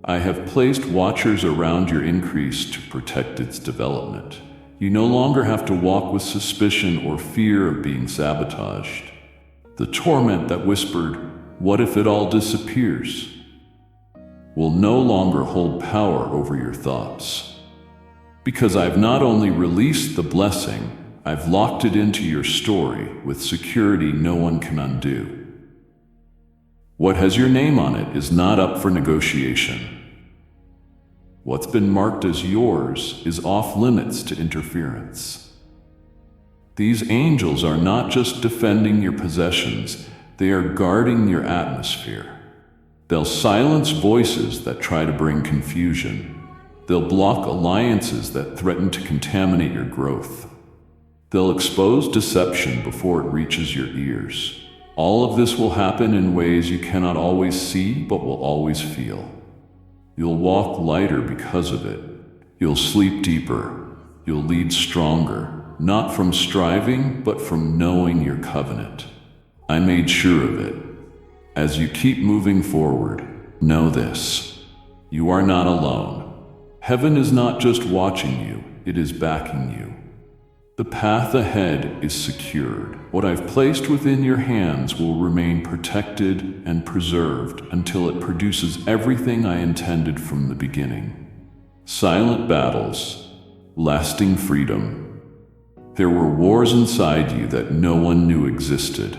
I have placed watchers around your increase to protect its development. You no longer have to walk with suspicion or fear of being sabotaged. The torment that whispered, "What if it all disappears?" will no longer hold power over your thoughts. Because I've not only released the blessing, I've locked it into your story with security no one can undo. What has your name on it is not up for negotiation. What's been marked as yours is off limits to interference. These angels are not just defending your possessions, they are guarding your atmosphere. They'll silence voices that try to bring confusion. They'll block alliances that threaten to contaminate your growth. They'll expose deception before it reaches your ears. All of this will happen in ways you cannot always see but will always feel. You'll walk lighter because of it. You'll sleep deeper. You'll lead stronger. Not from striving, but from knowing your covenant. I made sure of it. As you keep moving forward, know this. You are not alone. Heaven is not just watching you, it is backing you. The path ahead is secured. What I've placed within your hands will remain protected and preserved until it produces everything I intended from the beginning. Silent battles, lasting freedom. There were wars inside you that no one knew existed.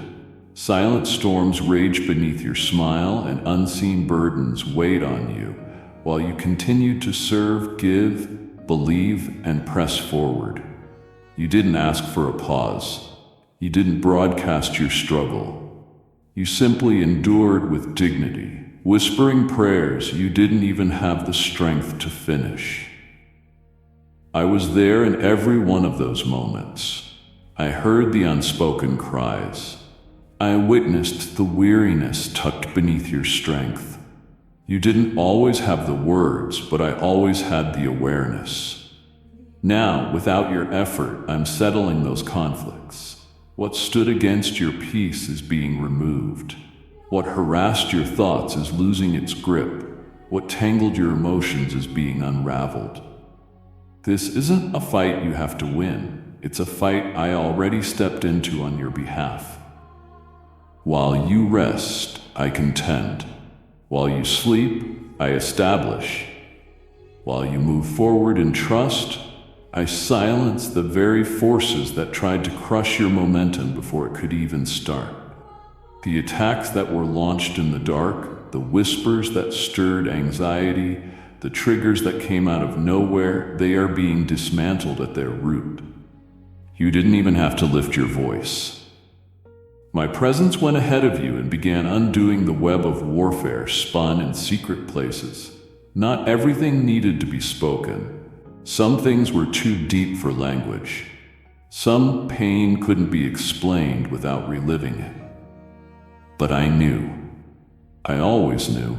Silent storms raged beneath your smile and unseen burdens weighed on you while you continued to serve, give, believe, and press forward. You didn't ask for a pause. You didn't broadcast your struggle. You simply endured with dignity, whispering prayers you didn't even have the strength to finish. I was there in every one of those moments. I heard the unspoken cries. I witnessed the weariness tucked beneath your strength. You didn't always have the words, but I always had the awareness. Now, without your effort, I'm settling those conflicts. What stood against your peace is being removed. What harassed your thoughts is losing its grip. What tangled your emotions is being unraveled. This isn't a fight you have to win. It's a fight I already stepped into on your behalf. While you rest, I contend. While you sleep, I establish. While you move forward in trust, I silence the very forces that tried to crush your momentum before it could even start. The attacks that were launched in the dark, the whispers that stirred anxiety, the triggers that came out of nowhere, they are being dismantled at their root. You didn't even have to lift your voice. My presence went ahead of you and began undoing the web of warfare spun in secret places. Not everything needed to be spoken. Some things were too deep for language. Some pain couldn't be explained without reliving it. But I knew. I always knew.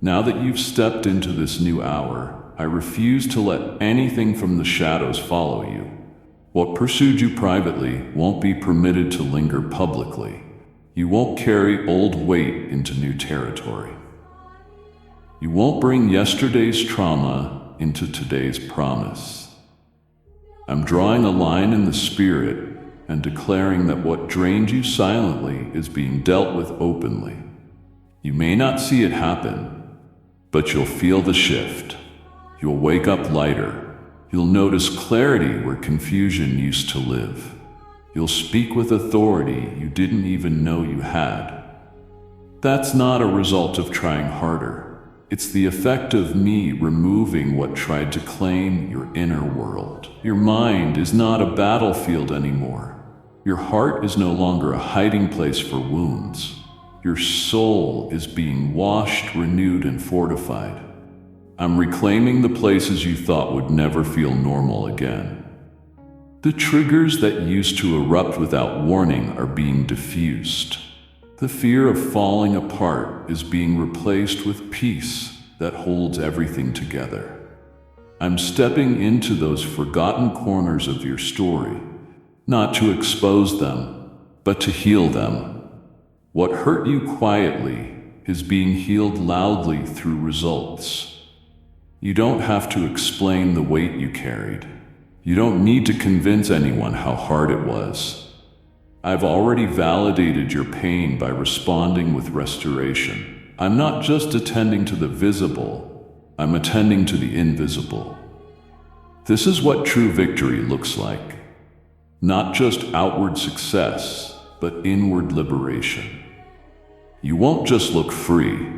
Now that you've stepped into this new hour, I refuse to let anything from the shadows follow you. What pursued you privately won't be permitted to linger publicly. You won't carry old weight into new territory. You won't bring yesterday's trauma into today's promise. I'm drawing a line in the spirit and declaring that what drained you silently is being dealt with openly. You may not see it happen, but you'll feel the shift. You'll wake up lighter. You'll notice clarity where confusion used to live. You'll speak with authority you didn't even know you had. That's not a result of trying harder. It's the effect of me removing what tried to claim your inner world. Your mind is not a battlefield anymore. Your heart is no longer a hiding place for wounds. Your soul is being washed, renewed, and fortified. I'm reclaiming the places you thought would never feel normal again. The triggers that used to erupt without warning are being diffused. The fear of falling apart is being replaced with peace that holds everything together. I'm stepping into those forgotten corners of your story, not to expose them, but to heal them. What hurt you quietly is being healed loudly through results. You don't have to explain the weight you carried. You don't need to convince anyone how hard it was. I've already validated your pain by responding with restoration. I'm not just attending to the visible, I'm attending to the invisible. This is what true victory looks like. Not just outward success, but inward liberation. You won't just look free.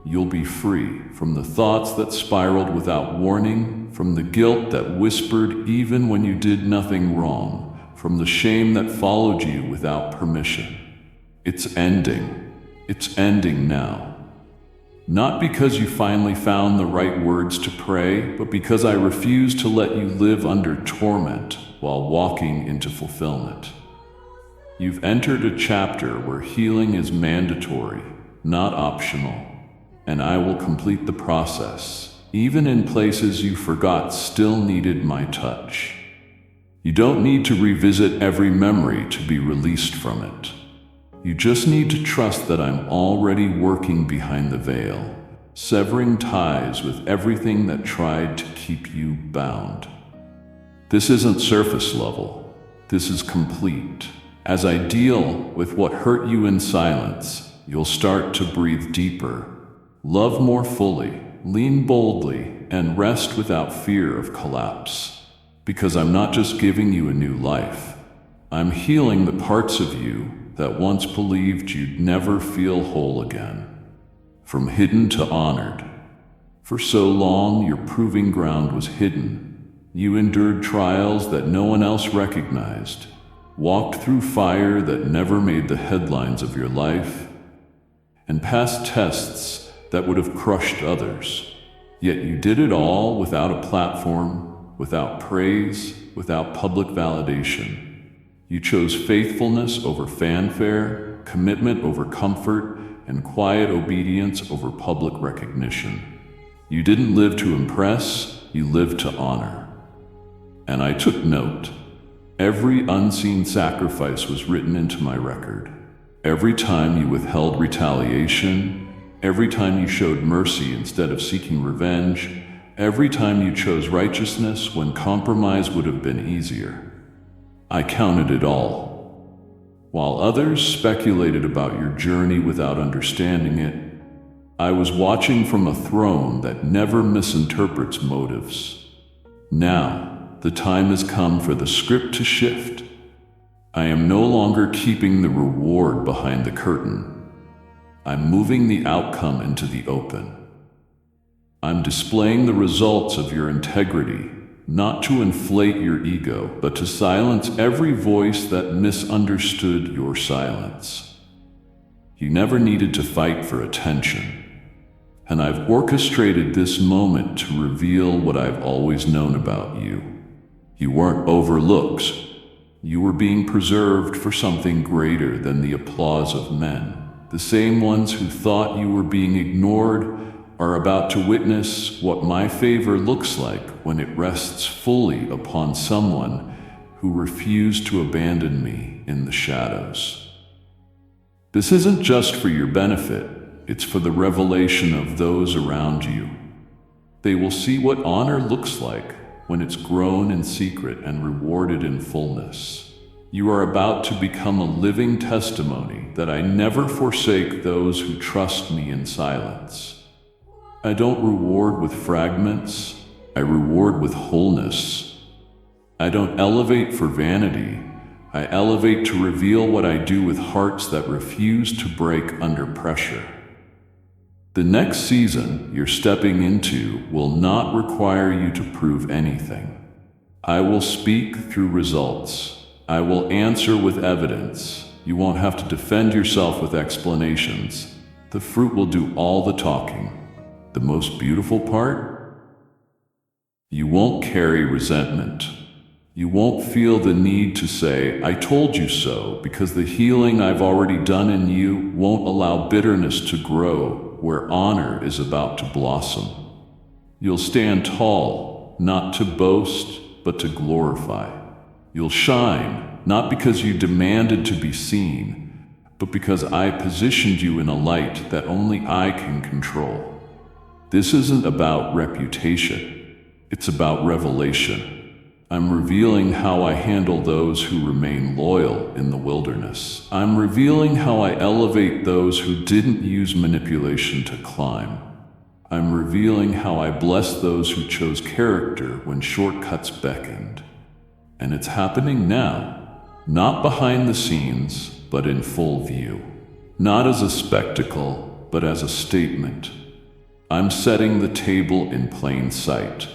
You'll be free from the thoughts that spiraled without warning, from the guilt that whispered even when you did nothing wrong, from the shame that followed you without permission. It's ending. It's ending now. Not because you finally found the right words to pray, but because I refuse to let you live under torment while walking into fulfillment. You've entered a chapter where healing is mandatory, not optional, and I will complete the process, even in places you forgot still needed my touch. You don't need to revisit every memory to be released from it. You just need to trust that I'm already working behind the veil, severing ties with everything that tried to keep you bound. This isn't surface level. This is complete. As I deal with what hurt you in silence, you'll start to breathe deeper, love more fully, lean boldly, and rest without fear of collapse. Because I'm not just giving you a new life. I'm healing the parts of you that once believed you'd never feel whole again. From hidden to honored. For so long, your proving ground was hidden. You endured trials that no one else recognized. Walked through fire that never made the headlines of your life, and passed tests that would have crushed others. Yet you did it all without a platform, without praise, without public validation. You chose faithfulness over fanfare, commitment over comfort, and quiet obedience over public recognition. You didn't live to impress, you lived to honor. And I took note. Every unseen sacrifice was written into my record. Every time you withheld retaliation, every time you showed mercy instead of seeking revenge, every time you chose righteousness when compromise would have been easier. I counted it all. While others speculated about your journey without understanding it, I was watching from a throne that never misinterprets motives. Now, the time has come for the script to shift. I am no longer keeping the reward behind the curtain. I'm moving the outcome into the open. I'm displaying the results of your integrity, not to inflate your ego, but to silence every voice that misunderstood your silence. You never needed to fight for attention, and I've orchestrated this moment to reveal what I've always known about you. You weren't overlooked. You were being preserved for something greater than the applause of men. The same ones who thought you were being ignored are about to witness what my favor looks like when it rests fully upon someone who refused to abandon me in the shadows. This isn't just for your benefit, it's for the revelation of those around you. They will see what honor looks like when it's grown in secret and rewarded in fullness. You are about to become a living testimony that I never forsake those who trust me in silence. I don't reward with fragments, I reward with wholeness. I don't elevate for vanity, I elevate to reveal what I do with hearts that refuse to break under pressure. The next season you're stepping into will not require you to prove anything. I will speak through results. I will answer with evidence. You won't have to defend yourself with explanations. The fruit will do all the talking. The most beautiful part? You won't carry resentment. You won't feel the need to say, "I told you so," because the healing I've already done in you won't allow bitterness to grow where honor is about to blossom. You'll stand tall, not to boast, but to glorify. You'll shine, not because you demanded to be seen, but because I positioned you in a light that only I can control. This isn't about reputation, it's about revelation. I'm revealing how I handle those who remain loyal in the wilderness. I'm revealing how I elevate those who didn't use manipulation to climb. I'm revealing how I bless those who chose character when shortcuts beckoned. And it's happening now, not behind the scenes, but in full view. Not as a spectacle, but as a statement. I'm setting the table in plain sight.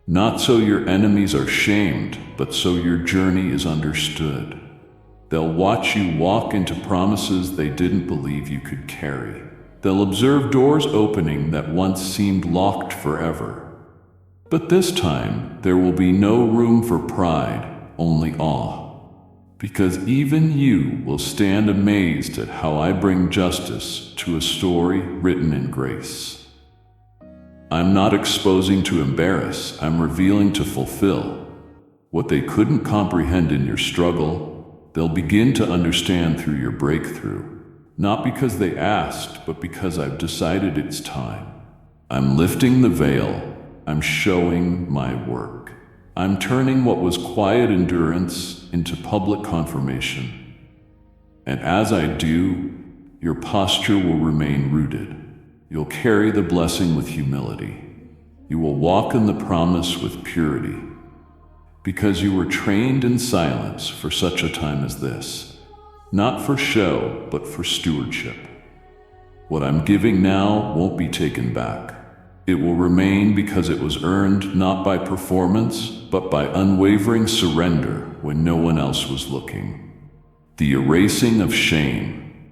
Not so your enemies are shamed, but so your journey is understood. They'll watch you walk into promises they didn't believe you could carry. They'll observe doors opening that once seemed locked forever. But this time, there will be no room for pride, only awe. Because even you will stand amazed at how I bring justice to a story written in grace. I'm not exposing to embarrass, I'm revealing to fulfill. What they couldn't comprehend in your struggle, they'll begin to understand through your breakthrough. Not because they asked, but because I've decided it's time. I'm lifting the veil, I'm showing my work. I'm turning what was quiet endurance into public confirmation. And as I do, your posture will remain rooted. You'll carry the blessing with humility. You will walk in the promise with purity. Because you were trained in silence for such a time as this. Not for show, but for stewardship. What I'm giving now won't be taken back. It will remain because it was earned not by performance, but by unwavering surrender when no one else was looking. The erasing of shame.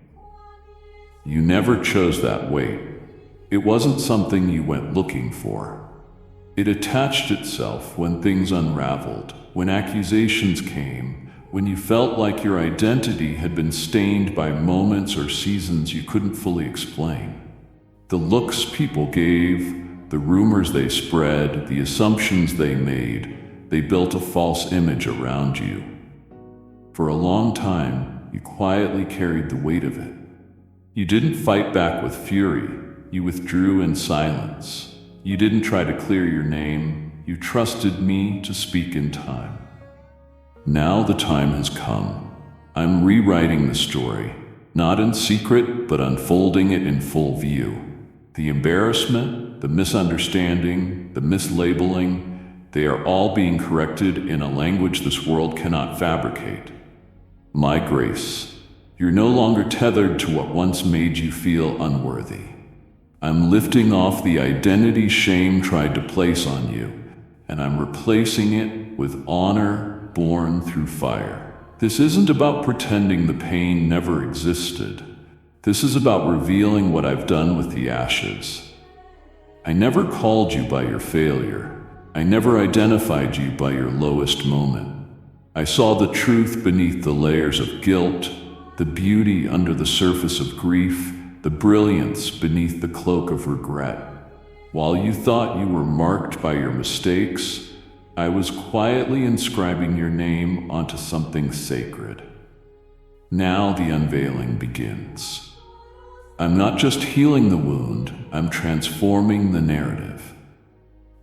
You never chose that weight. It wasn't something you went looking for. It attached itself when things unraveled, when accusations came, when you felt like your identity had been stained by moments or seasons you couldn't fully explain. The looks people gave, the rumors they spread, the assumptions they made, they built a false image around you. For a long time, you quietly carried the weight of it. You didn't fight back with fury, you withdrew in silence. You didn't try to clear your name, you trusted me to speak in time. Now the time has come. I'm rewriting the story, not in secret, but unfolding it in full view. The embarrassment, the misunderstanding, the mislabeling, they are all being corrected in a language this world cannot fabricate. My grace, you're no longer tethered to what once made you feel unworthy. I'm lifting off the identity shame tried to place on you, and I'm replacing it with honor born through fire. This isn't about pretending the pain never existed. This is about revealing what I've done with the ashes. I never called you by your failure. I never identified you by your lowest moment. I saw the truth beneath the layers of guilt, the beauty under the surface of grief, the brilliance beneath the cloak of regret. While you thought you were marked by your mistakes, I was quietly inscribing your name onto something sacred. Now the unveiling begins. I'm not just healing the wound, I'm transforming the narrative.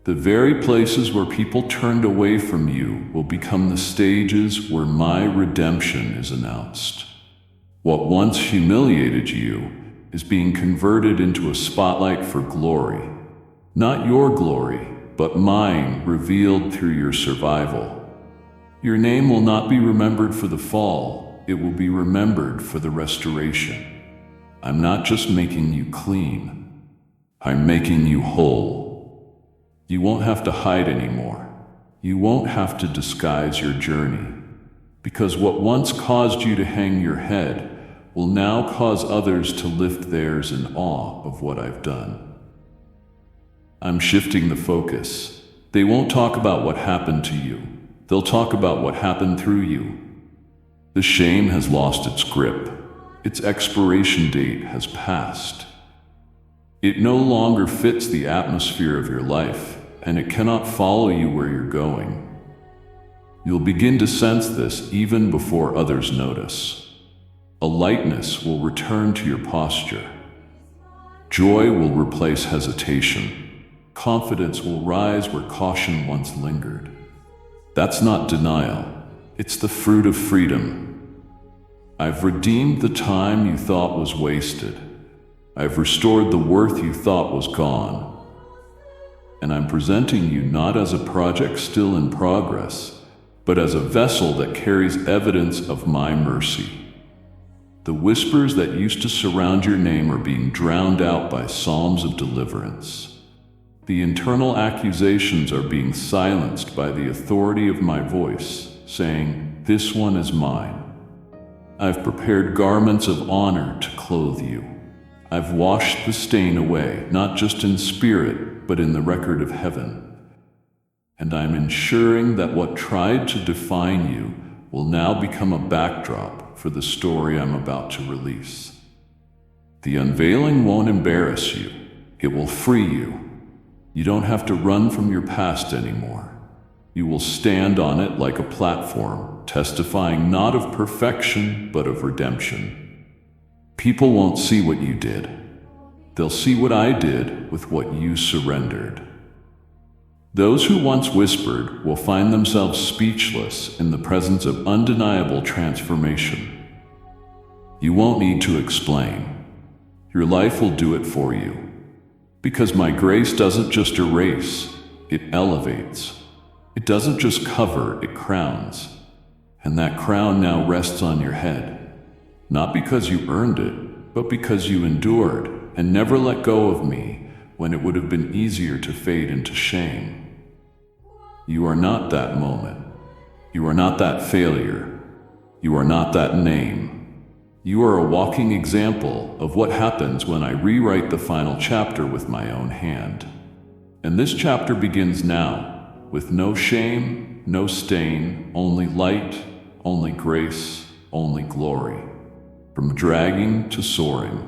The very places where people turned away from you will become the stages where my redemption is announced. What once humiliated you is being converted into a spotlight for glory. Not your glory, but mine revealed through your survival. Your name will not be remembered for the fall, it will be remembered for the restoration. I'm not just making you clean, I'm making you whole. You won't have to hide anymore. You won't have to disguise your journey, because what once caused you to hang your head will now cause others to lift theirs in awe of what I've done. I'm shifting the focus. They won't talk about what happened to you. They'll talk about what happened through you. The shame has lost its grip. Its expiration date has passed. It no longer fits the atmosphere of your life, and it cannot follow you where you're going. You'll begin to sense this even before others notice. A lightness will return to your posture. Joy will replace hesitation. Confidence will rise where caution once lingered. That's not denial. It's the fruit of freedom. I've redeemed the time you thought was wasted. I've restored the worth you thought was gone. And I'm presenting you not as a project still in progress, but as a vessel that carries evidence of my mercy. The whispers that used to surround your name are being drowned out by psalms of deliverance. The internal accusations are being silenced by the authority of my voice, saying, "This one is mine." I've prepared garments of honor to clothe you. I've washed the stain away, not just in spirit, but in the record of heaven. And I'm ensuring that what tried to define you will now become a backdrop for the story I'm about to release. The unveiling won't embarrass you. It will free you. You don't have to run from your past anymore. You will stand on it like a platform, testifying not of perfection, but of redemption. People won't see what you did. They'll see what I did with what you surrendered. Those who once whispered will find themselves speechless in the presence of undeniable transformation. You won't need to explain. Your life will do it for you. Because my grace doesn't just erase, it elevates. It doesn't just cover, it crowns. And that crown now rests on your head. Not because you earned it, but because you endured and never let go of me when it would have been easier to fade into shame. You are not that moment. You are not that failure. You are not that name. You are a walking example of what happens when I rewrite the final chapter with my own hand. And this chapter begins now, with no shame, no stain, only light, only grace, only glory. From dragging to soaring.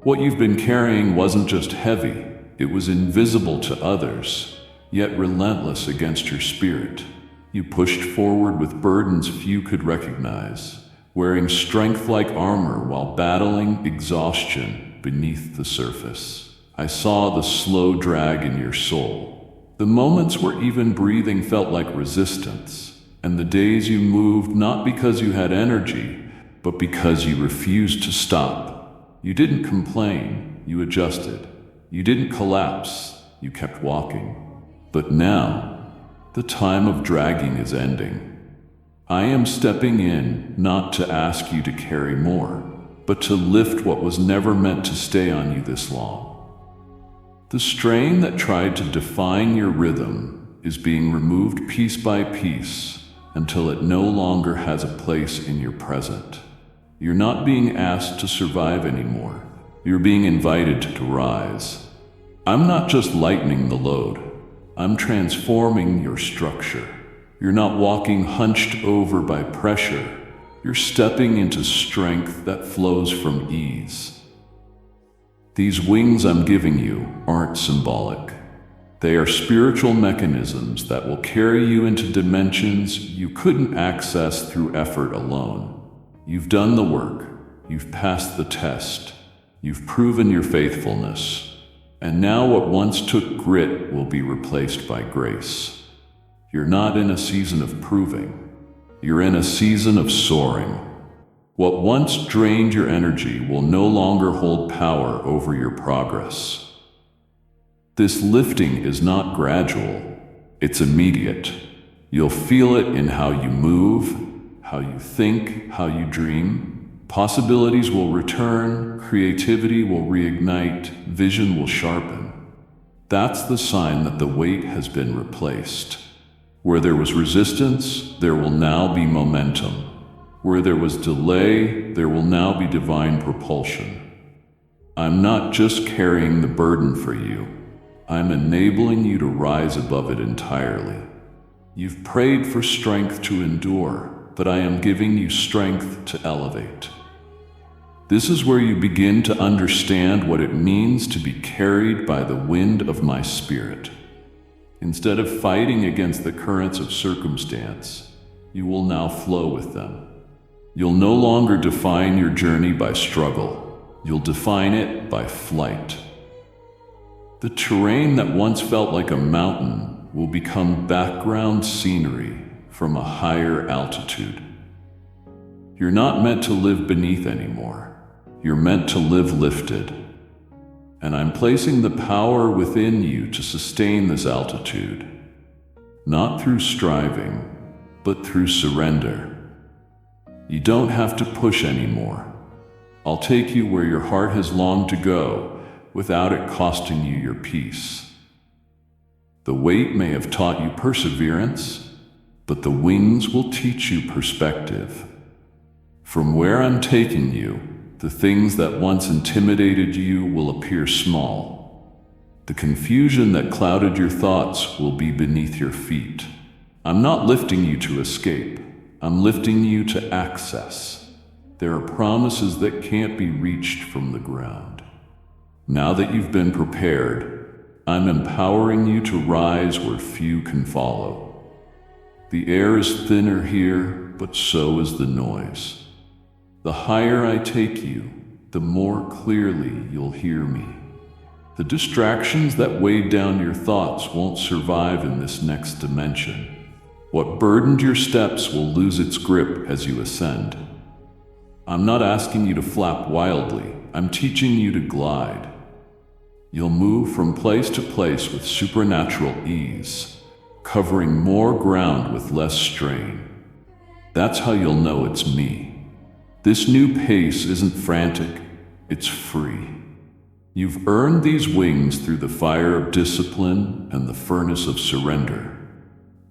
What you've been carrying wasn't just heavy, it was invisible to others, yet relentless against your spirit. You pushed forward with burdens few could recognize, wearing strength like armor while battling exhaustion beneath the surface. I saw the slow drag in your soul, the moments where even breathing felt like resistance, and the days you moved not because you had energy, but because you refused to stop. You didn't complain, you adjusted. You didn't collapse, you kept walking. But now, the time of dragging is ending. I am stepping in not to ask you to carry more, but to lift what was never meant to stay on you this long. The strain that tried to define your rhythm is being removed piece by piece until it no longer has a place in your present. You're not being asked to survive anymore. You're being invited to rise. I'm not just lightening the load. I'm transforming your structure. You're not walking hunched over by pressure. You're stepping into strength that flows from ease. These wings I'm giving you aren't symbolic. They are spiritual mechanisms that will carry you into dimensions you couldn't access through effort alone. You've done the work, you've passed the test, you've proven your faithfulness, and now what once took grit will be replaced by grace. You're not in a season of proving, you're in a season of soaring. What once drained your energy will no longer hold power over your progress. This lifting is not gradual, it's immediate. You'll feel it in how you move, how you think, how you dream. Possibilities will return, creativity will reignite, vision will sharpen. That's the sign that the weight has been replaced. Where there was resistance, there will now be momentum. Where there was delay, there will now be divine propulsion. I'm not just carrying the burden for you. I'm enabling you to rise above it entirely. You've prayed for strength to endure, but I am giving you strength to elevate. This is where you begin to understand what it means to be carried by the wind of my spirit. Instead of fighting against the currents of circumstance, you will now flow with them. You'll no longer define your journey by struggle. You'll define it by flight. The terrain that once felt like a mountain will become background scenery from a higher altitude. You're not meant to live beneath anymore. You're meant to live lifted. And I'm placing the power within you to sustain this altitude, not through striving, but through surrender. You don't have to push anymore. I'll take you where your heart has longed to go without it costing you your peace. The weight may have taught you perseverance, but the wings will teach you perspective. From where I'm taking you, the things that once intimidated you will appear small. The confusion that clouded your thoughts will be beneath your feet. I'm not lifting you to escape. I'm lifting you to access. There are promises that can't be reached from the ground. Now that you've been prepared, I'm empowering you to rise where few can follow. The air is thinner here, but so is the noise. The higher I take you, the more clearly you'll hear me. The distractions that weighed down your thoughts won't survive in this next dimension. What burdened your steps will lose its grip as you ascend. I'm not asking you to flap wildly, I'm teaching you to glide. You'll move from place to place with supernatural ease, covering more ground with less strain. That's how you'll know it's me. This new pace isn't frantic, it's free. You've earned these wings through the fire of discipline and the furnace of surrender.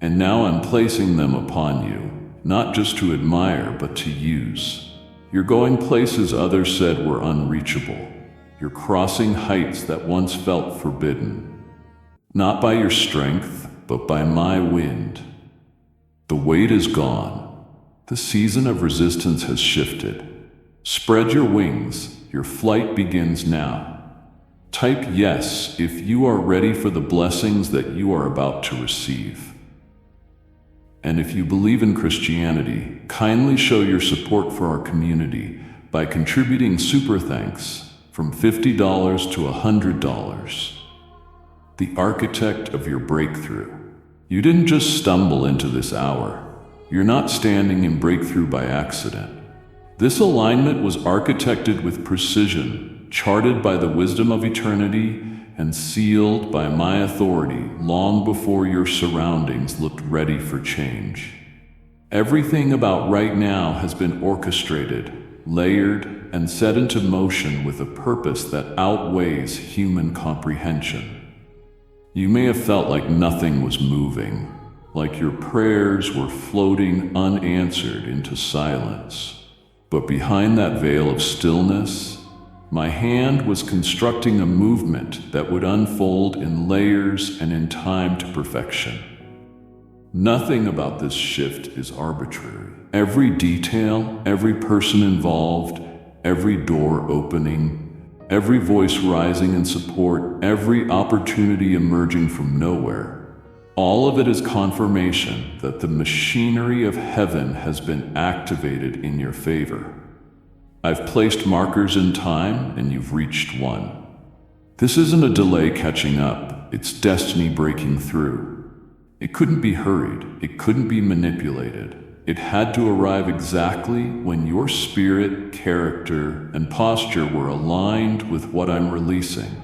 And now I'm placing them upon you, not just to admire, but to use. You're going places others said were unreachable. You're crossing heights that once felt forbidden. Not by your strength, but by my wind. The weight is gone. The season of resistance has shifted. Spread your wings. Your flight begins now. Type yes if you are ready for the blessings that you are about to receive. And if you believe in Christianity, kindly show your support for our community by contributing super thanks from $50 to $100. The architect of your breakthrough. You didn't just stumble into this hour. You're not standing in breakthrough by accident. This alignment was architected with precision, charted by the wisdom of eternity, and sealed by my authority long before your surroundings looked ready for change. Everything about right now has been orchestrated, layered, and set into motion with a purpose that outweighs human comprehension. You may have felt like nothing was moving, like your prayers were floating unanswered into silence. But behind that veil of stillness, my hand was constructing a movement that would unfold in layers and in time to perfection. Nothing about this shift is arbitrary. Every detail, every person involved, every door opening, every voice rising in support, every opportunity emerging from nowhere, all of it is confirmation that the machinery of heaven has been activated in your favor. I've placed markers in time, and you've reached one. This isn't a delay catching up, it's destiny breaking through. It couldn't be hurried, it couldn't be manipulated. It had to arrive exactly when your spirit, character, and posture were aligned with what I'm releasing.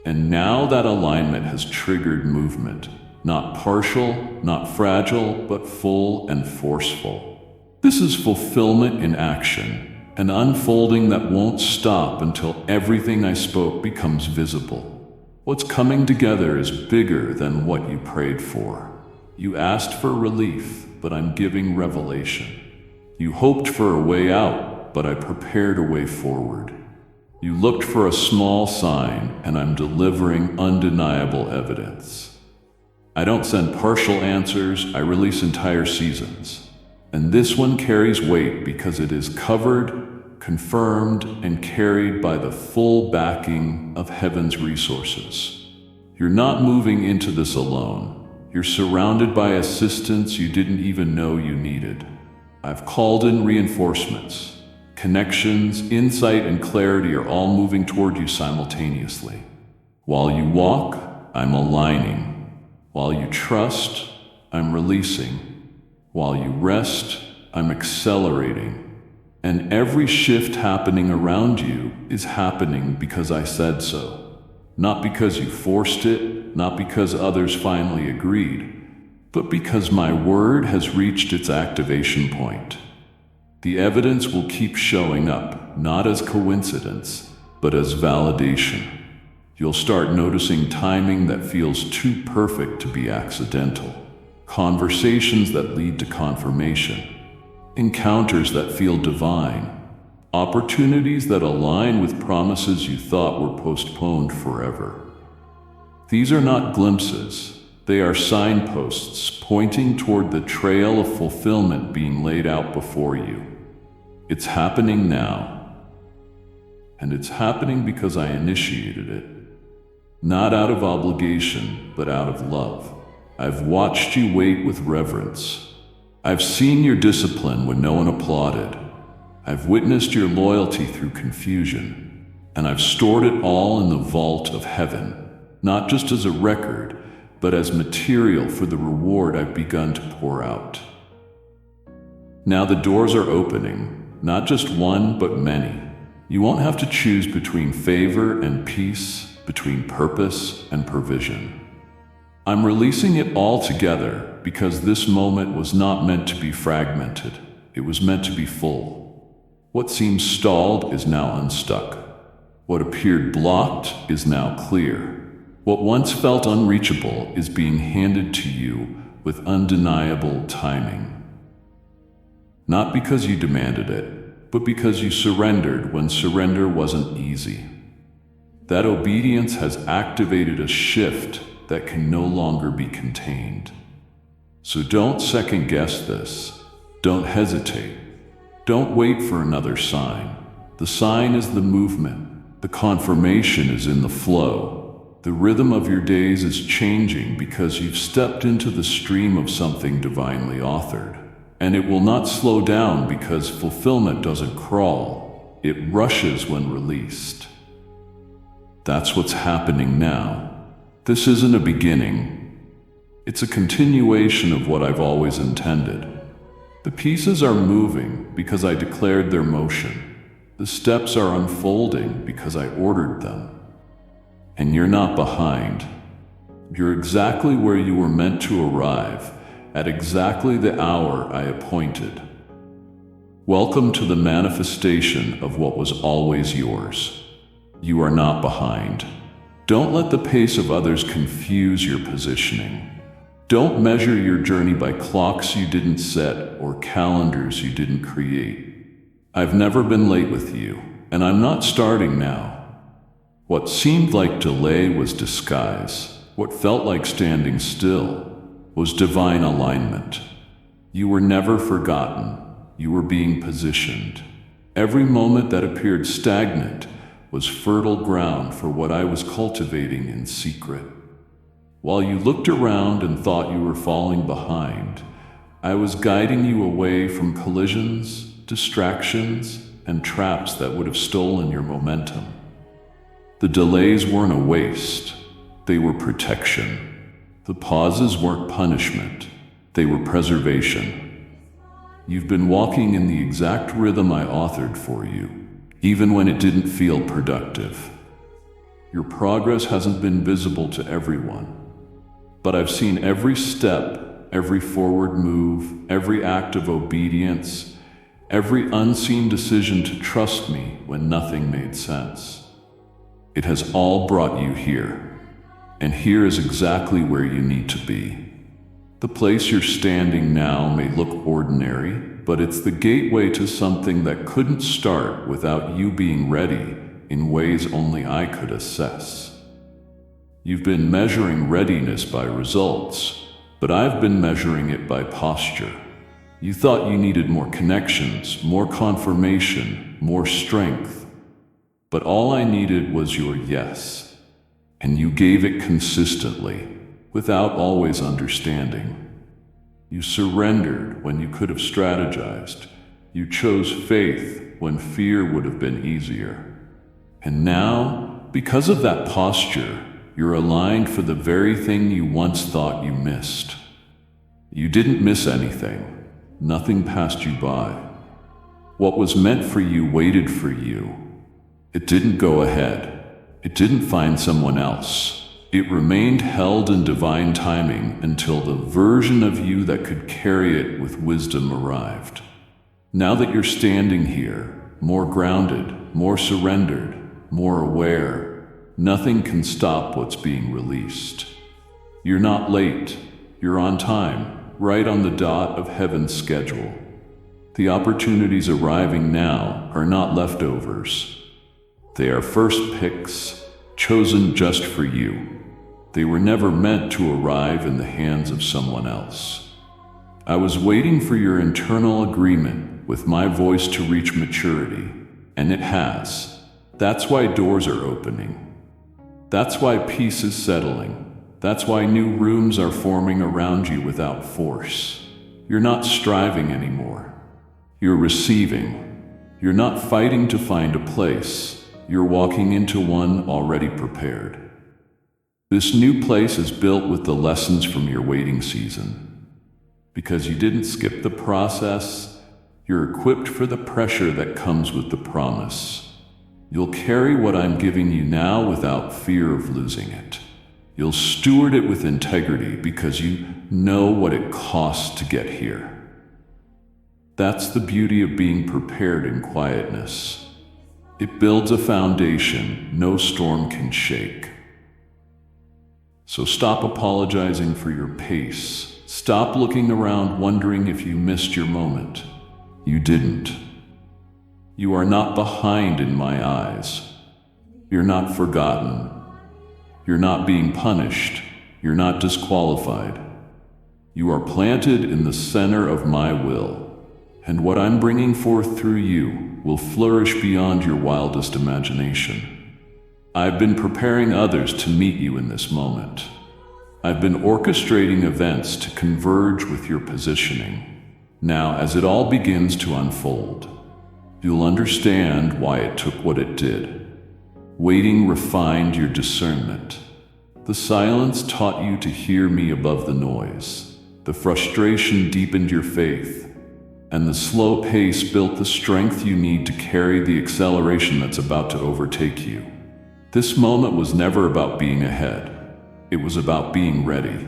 And now that alignment has triggered movement, not partial, not fragile, but full and forceful. This is fulfillment in action. An unfolding that won't stop until everything I spoke becomes visible. What's coming together is bigger than what you prayed for. You asked for relief, but I'm giving revelation. You hoped for a way out, but I prepared a way forward. You looked for a small sign, and I'm delivering undeniable evidence. I don't send partial answers, I release entire seasons. And this one carries weight because it is covered, confirmed, and carried by the full backing of heaven's resources. You're not moving into this alone. You're surrounded by assistance you didn't even know you needed. I've called in reinforcements. Connections, insight, and clarity are all moving toward you simultaneously. While you walk, I'm aligning. While you trust, I'm releasing. While you rest, I'm accelerating. And every shift happening around you is happening because I said so. Not because you forced it, not because others finally agreed, but because my word has reached its activation point. The evidence will keep showing up, not as coincidence, but as validation. You'll start noticing timing that feels too perfect to be accidental. Conversations that lead to confirmation, encounters that feel divine, opportunities that align with promises you thought were postponed forever. These are not glimpses, they are signposts pointing toward the trail of fulfillment being laid out before you. It's happening now, and it's happening because I initiated it, not out of obligation, but out of love. I've watched you wait with reverence. I've seen your discipline when no one applauded. I've witnessed your loyalty through confusion, and I've stored it all in the vault of heaven, not just as a record, but as material for the reward I've begun to pour out. Now the doors are opening, not just one, but many. You won't have to choose between favor and peace, between purpose and provision. I'm releasing it all together because this moment was not meant to be fragmented. It was meant to be full. What seemed stalled is now unstuck. What appeared blocked is now clear. What once felt unreachable is being handed to you with undeniable timing. Not because you demanded it, but because you surrendered when surrender wasn't easy. That obedience has activated a shift that can no longer be contained. So don't second guess this. Don't hesitate. Don't wait for another sign. The sign is the movement. The confirmation is in the flow. The rhythm of your days is changing because you've stepped into the stream of something divinely authored. And it will not slow down because fulfillment doesn't crawl. It rushes when released. That's what's happening now. This isn't a beginning. It's a continuation of what I've always intended. The pieces are moving because I declared their motion. The steps are unfolding because I ordered them. And you're not behind. You're exactly where you were meant to arrive, at exactly the hour I appointed. Welcome to the manifestation of what was always yours. You are not behind. Don't let the pace of others confuse your positioning. Don't measure your journey by clocks you didn't set or calendars you didn't create. I've never been late with you, and I'm not starting now. What seemed like delay was disguise. What felt like standing still was divine alignment. You were never forgotten. You were being positioned. Every moment that appeared stagnant was fertile ground for what I was cultivating in secret. While you looked around and thought you were falling behind, I was guiding you away from collisions, distractions, and traps that would have stolen your momentum. The delays weren't a waste. They were protection. The pauses weren't punishment. They were preservation. You've been walking in the exact rhythm I authored for you, even when it didn't feel productive. Your progress hasn't been visible to everyone, but I've seen every step, every forward move, every act of obedience, every unseen decision to trust me when nothing made sense. It has all brought you here, and here is exactly where you need to be. The place you're standing now may look ordinary, but it's the gateway to something that couldn't start without you being ready in ways only I could assess. You've been measuring readiness by results, but I've been measuring it by posture. You thought you needed more connections, more confirmation, more strength. But all I needed was your yes, and you gave it consistently, without always understanding. You surrendered when you could have strategized. You chose faith when fear would have been easier. And now, because of that posture, you're aligned for the very thing you once thought you missed. You didn't miss anything. Nothing passed you by. What was meant for you waited for you. It didn't go ahead. It didn't find someone else. It remained held in divine timing until the version of you that could carry it with wisdom arrived. Now that you're standing here, more grounded, more surrendered, more aware, nothing can stop what's being released. You're not late. You're on time, right on the dot of heaven's schedule. The opportunities arriving now are not leftovers. They are first picks, chosen just for you. They were never meant to arrive in the hands of someone else. I was waiting for your internal agreement with my voice to reach maturity, and it has. That's why doors are opening. That's why peace is settling. That's why new rooms are forming around you without force. You're not striving anymore. You're receiving. You're not fighting to find a place. You're walking into one already prepared. This new place is built with the lessons from your waiting season. Because you didn't skip the process, you're equipped for the pressure that comes with the promise. You'll carry what I'm giving you now without fear of losing it. You'll steward it with integrity because you know what it costs to get here. That's the beauty of being prepared in quietness. It builds a foundation no storm can shake. So stop apologizing for your pace. Stop looking around wondering if you missed your moment. You didn't. You are not behind in my eyes. You're not forgotten. You're not being punished. You're not disqualified. You are planted in the center of my will. and what I'm bringing forth through you will flourish beyond your wildest imagination. I've been preparing others to meet you in this moment. I've been orchestrating events to converge with your positioning. Now, as it all begins to unfold, you'll understand why it took what it did. Waiting refined your discernment. The silence taught you to hear me above the noise. The frustration deepened your faith, and the slow pace built the strength you need to carry the acceleration that's about to overtake you. This moment was never about being ahead. It was about being ready.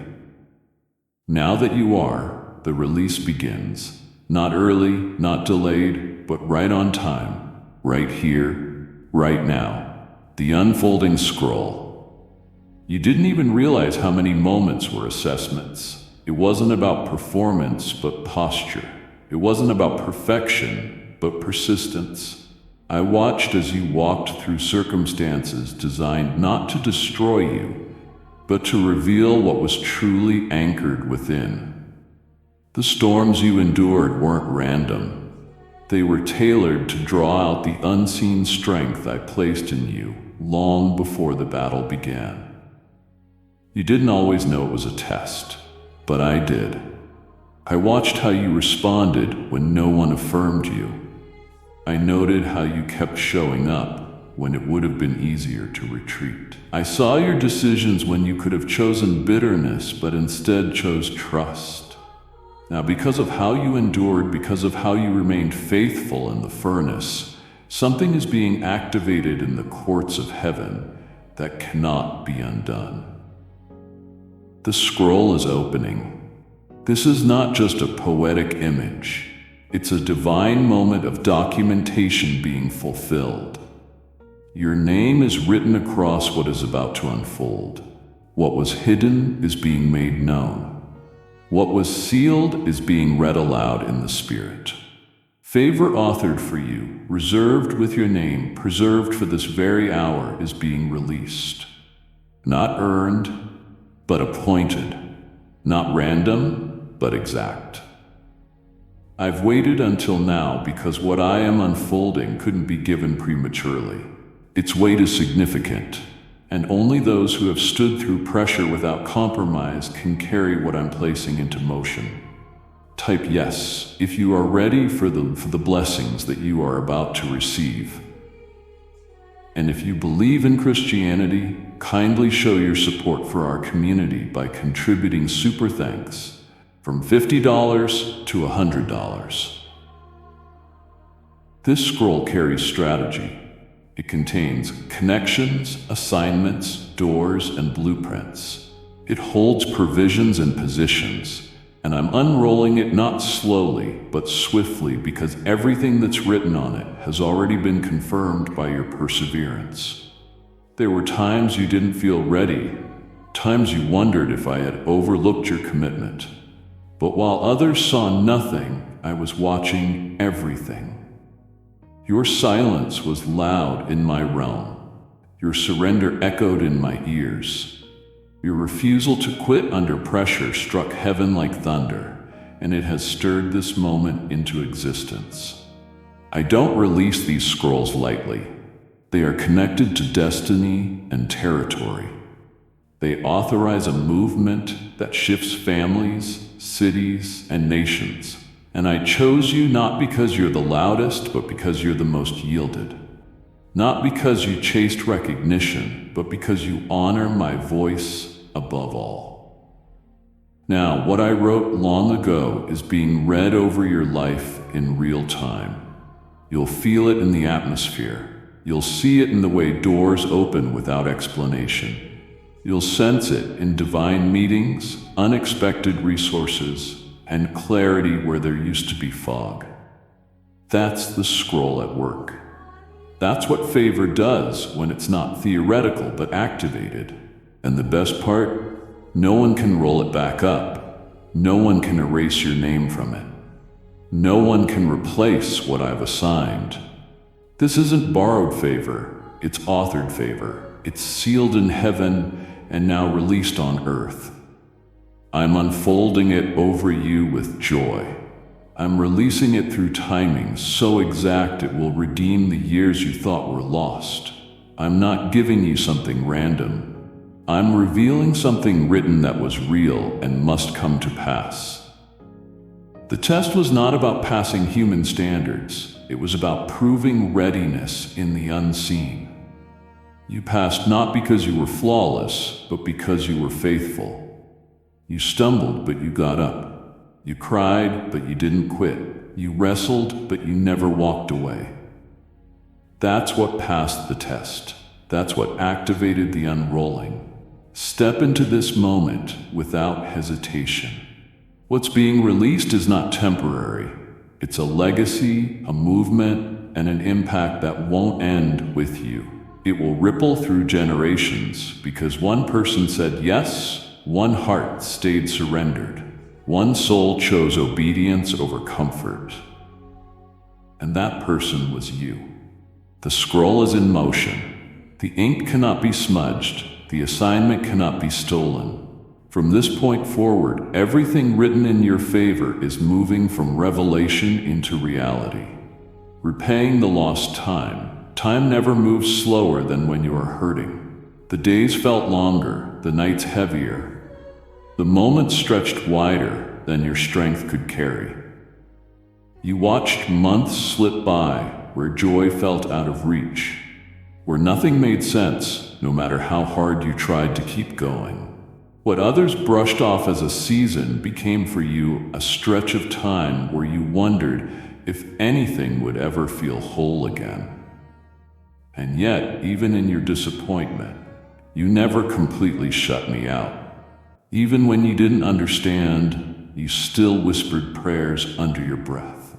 Now that you are, the release begins. Not early, not delayed, but right on time. Right here, right now. The unfolding scroll. You didn't even realize how many moments were assessments. It wasn't about performance, but posture. It wasn't about perfection, but persistence. I watched as you walked through circumstances designed not to destroy you, but to reveal what was truly anchored within. The storms you endured weren't random. They were tailored to draw out the unseen strength I placed in you long before the battle began. You didn't always know it was a test, but I did. I watched how you responded when no one affirmed you. I noted how you kept showing up when it would have been easier to retreat. I saw your decisions when you could have chosen bitterness, but instead chose trust. Now, because of how you endured, because of how you remained faithful in the furnace, something is being activated in the courts of heaven that cannot be undone. The scroll is opening. This is not just a poetic image. It's a divine moment of documentation being fulfilled. Your name is written across what is about to unfold. What was hidden is being made known. What was sealed is being read aloud in the Spirit. Favor authored for you, reserved with your name, preserved for this very hour, is being released. Not earned, but appointed. Not random, but exact. I've waited until now because what I am unfolding couldn't be given prematurely. Its weight is significant, and only those who have stood through pressure without compromise can carry what I'm placing into motion. Type yes if you are ready for the blessings that you are about to receive. And if you believe in Christianity, kindly show your support for our community by contributing super thanks from $50 to $100. This scroll carries strategy. It contains connections, assignments, doors, and blueprints. It holds provisions and positions, and I'm unrolling it not slowly, but swiftly, because everything that's written on it has already been confirmed by your perseverance. There were times you didn't feel ready, times you wondered if I had overlooked your commitment. But while others saw nothing, I was watching everything. Your silence was loud in my realm. Your surrender echoed in my ears. Your refusal to quit under pressure struck heaven like thunder, and it has stirred this moment into existence. I don't release these scrolls lightly. They are connected to destiny and territory. They authorize a movement that shifts families, cities, and nations. And I chose you not because you're the loudest, but because you're the most yielded. Not because you chased recognition, but because you honor my voice above all. Now, what I wrote long ago is being read over your life in real time. You'll feel it in the atmosphere. You'll see it in the way doors open without explanation. You'll sense it in divine meetings, unexpected resources, and clarity where there used to be fog. That's the scroll at work. That's what favor does when it's not theoretical but activated. And the best part, no one can roll it back up. No one can erase your name from it. No one can replace what I've assigned. This isn't borrowed favor, it's authored favor. It's sealed in heaven and now released on earth. I'm unfolding it over you with joy. I'm releasing it through timing so exact it will redeem the years you thought were lost. I'm not giving you something random. I'm revealing something written that was real and must come to pass. The test was not about passing human standards. It was about proving readiness in the unseen. You passed not because you were flawless, but because you were faithful. You stumbled, but you got up. You cried, but you didn't quit. You wrestled, but you never walked away. That's what passed the test. That's what activated the unrolling. Step into this moment without hesitation. What's being released is not temporary. It's a legacy, a movement, and an impact that won't end with you. It will ripple through generations because one person said yes, one heart stayed surrendered, one soul chose obedience over comfort. And that person was you. The scroll is in motion. The ink cannot be smudged. The assignment cannot be stolen. From this point forward, everything written in your favor is moving from revelation into reality. Repaying the lost time. Time never moves slower than when you are hurting. The days felt longer, the nights heavier. The moments stretched wider than your strength could carry. You watched months slip by where joy felt out of reach, where nothing made sense, no matter how hard you tried to keep going. What others brushed off as a season became for you a stretch of time where you wondered if anything would ever feel whole again. And yet, even in your disappointment, you never completely shut me out. Even when you didn't understand, you still whispered prayers under your breath.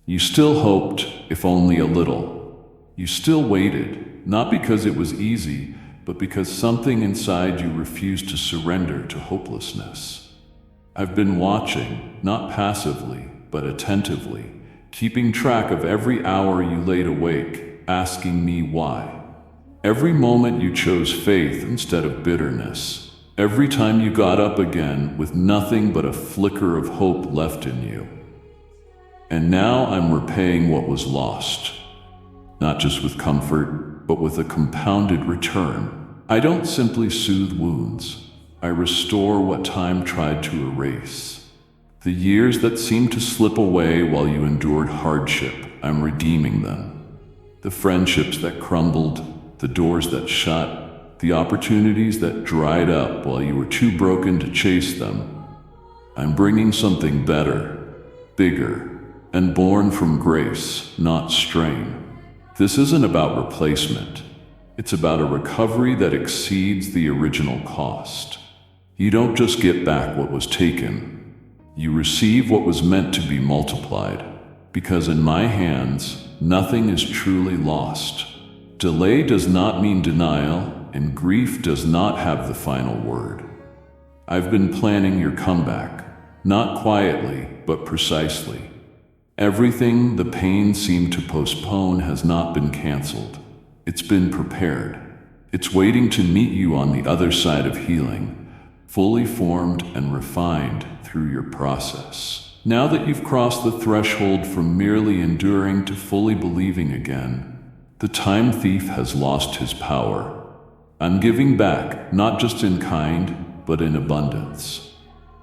You still hoped, if only a little. You still waited, not because it was easy, but because something inside you refused to surrender to hopelessness. I've been watching, not passively, but attentively, keeping track of every hour you laid awake, asking me why. Every moment you chose faith instead of bitterness. Every time you got up again with nothing but a flicker of hope left in you. And now I'm repaying what was lost, not just with comfort, but with a compounded return. I don't simply soothe wounds. I restore what time tried to erase. The years that seemed to slip away while you endured hardship, I'm redeeming them. The friendships that crumbled, the doors that shut, the opportunities that dried up while you were too broken to chase them. I'm bringing something better, bigger, and born from grace, not strain. This isn't about replacement. It's about a recovery that exceeds the original cost. You don't just get back what was taken. You receive what was meant to be multiplied. Because in my hands, nothing is truly lost. Delay does not mean denial, and grief does not have the final word. I've been planning your comeback, not quietly, but precisely. Everything the pain seemed to postpone has not been canceled. It's been prepared. It's waiting to meet you on the other side of healing, fully formed and refined through your process. Now that you've crossed the threshold from merely enduring to fully believing again, the time thief has lost his power. I'm giving back, not just in kind, but in abundance.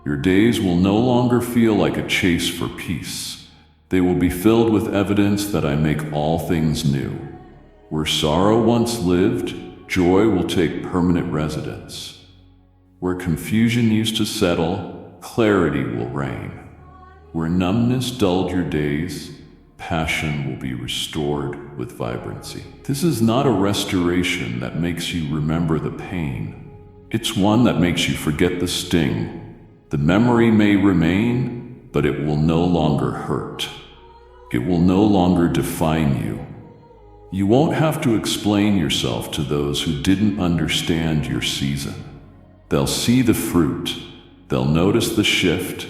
Your days will no longer feel like a chase for peace. They will be filled with evidence that I make all things new. Where sorrow once lived, joy will take permanent residence. Where confusion used to settle, clarity will reign. Where numbness dulled your days, passion will be restored with vibrancy. This is not a restoration that makes you remember the pain. It's one that makes you forget the sting. The memory may remain, but it will no longer hurt. It will no longer define you. You won't have to explain yourself to those who didn't understand your season. They'll see the fruit, they'll notice the shift,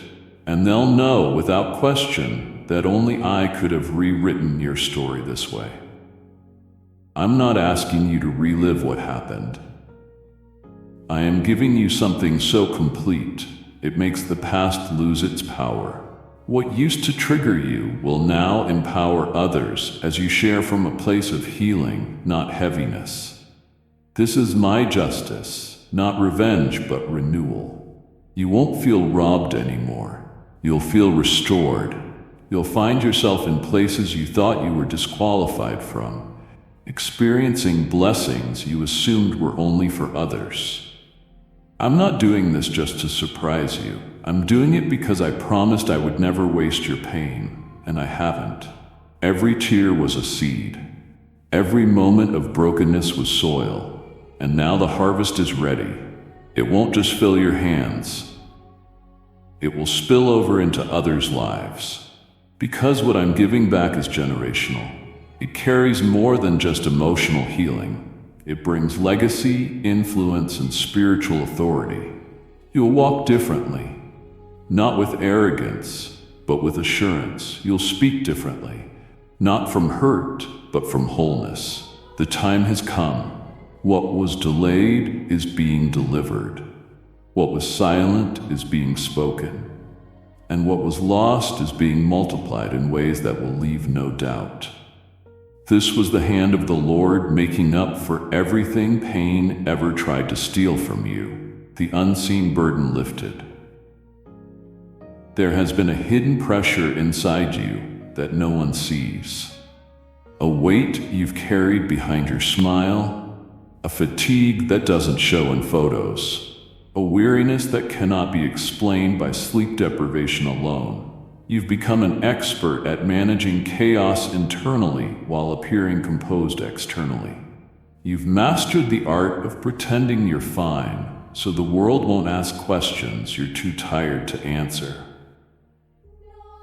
and they'll know without question that only I could have rewritten your story this way. I'm not asking you to relive what happened. I am giving you something so complete, it makes the past lose its power. What used to trigger you will now empower others as you share from a place of healing, not heaviness. This is my justice, not revenge, but renewal. You won't feel robbed anymore. You'll feel restored. You'll find yourself in places you thought you were disqualified from, experiencing blessings you assumed were only for others. I'm not doing this just to surprise you. I'm doing it because I promised I would never waste your pain, and I haven't. Every tear was a seed. Every moment of brokenness was soil, and now the harvest is ready. It won't just fill your hands. It will spill over into others' lives. Because what I'm giving back is generational. It carries more than just emotional healing. It brings legacy, influence, and spiritual authority. You'll walk differently. Not with arrogance, but with assurance. You'll speak differently, not from hurt, but from wholeness. The time has come. What was delayed is being delivered. What was silent is being spoken. And what was lost is being multiplied in ways that will leave no doubt. This was the hand of the Lord making up for everything pain ever tried to steal from you. The unseen burden lifted. There has been a hidden pressure inside you that no one sees. A weight you've carried behind your smile, a fatigue that doesn't show in photos, a weariness that cannot be explained by sleep deprivation alone. You've become an expert at managing chaos internally while appearing composed externally. You've mastered the art of pretending you're fine, so the world won't ask questions you're too tired to answer.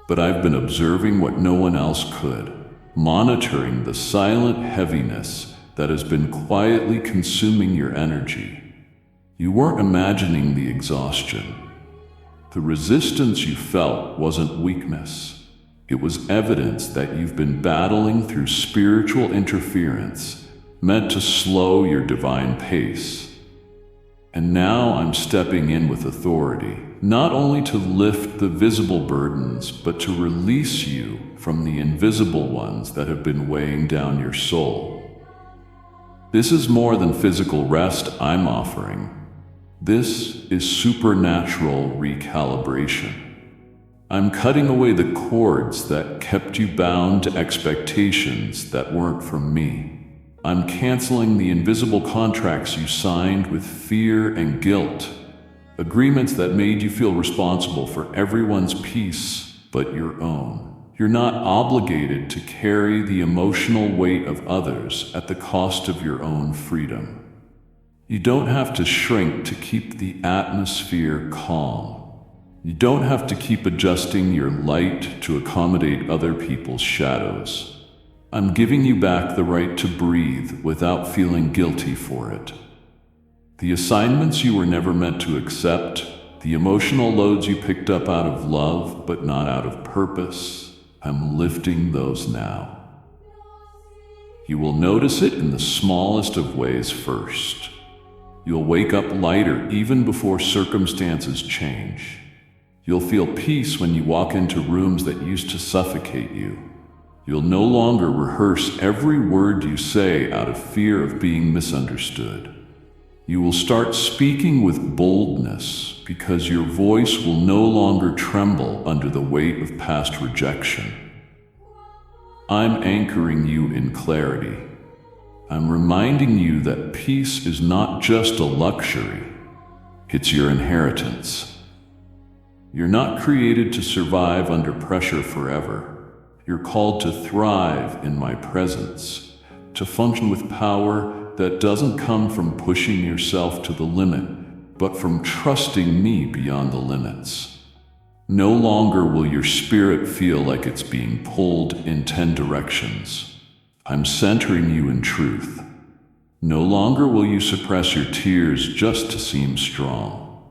But I've been observing what no one else could, monitoring the silent heaviness that has been quietly consuming your energy. You weren't imagining the exhaustion. The resistance you felt wasn't weakness. It was evidence that you've been battling through spiritual interference, meant to slow your divine pace. And now I'm stepping in with authority, not only to lift the visible burdens, but to release you from the invisible ones that have been weighing down your soul. This is more than physical rest I'm offering. This is supernatural recalibration. I'm cutting away the cords that kept you bound to expectations that weren't from me. I'm canceling the invisible contracts you signed with fear and guilt, agreements that made you feel responsible for everyone's peace but your own. You're not obligated to carry the emotional weight of others at the cost of your own freedom. You don't have to shrink to keep the atmosphere calm. You don't have to keep adjusting your light to accommodate other people's shadows. I'm giving you back the right to breathe without feeling guilty for it. The assignments you were never meant to accept, the emotional loads you picked up out of love but not out of purpose, I'm lifting those now. You will notice it in the smallest of ways first. You'll wake up lighter even before circumstances change. You'll feel peace when you walk into rooms that used to suffocate you. You'll no longer rehearse every word you say out of fear of being misunderstood. You will start speaking with boldness because your voice will no longer tremble under the weight of past rejection. I'm anchoring you in clarity. I'm reminding you that peace is not just a luxury, it's your inheritance. You're not created to survive under pressure forever. You're called to thrive in my presence, to function with power that doesn't come from pushing yourself to the limit, but from trusting me beyond the limits. No longer will your spirit feel like it's being pulled in 10 directions. I'm centering you in truth. No longer will you suppress your tears just to seem strong.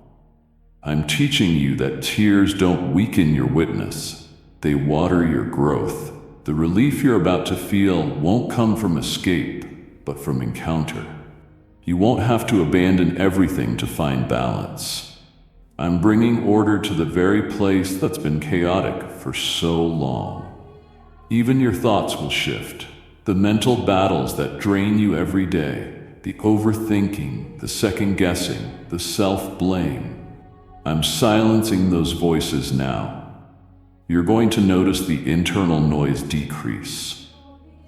I'm teaching you that tears don't weaken your witness. They water your growth. The relief you're about to feel won't come from escape, but from encounter. You won't have to abandon everything to find balance. I'm bringing order to the very place that's been chaotic for so long. Even your thoughts will shift. The mental battles that drain you every day, the overthinking, the second-guessing, the self-blame. I'm silencing those voices now. You're going to notice the internal noise decrease.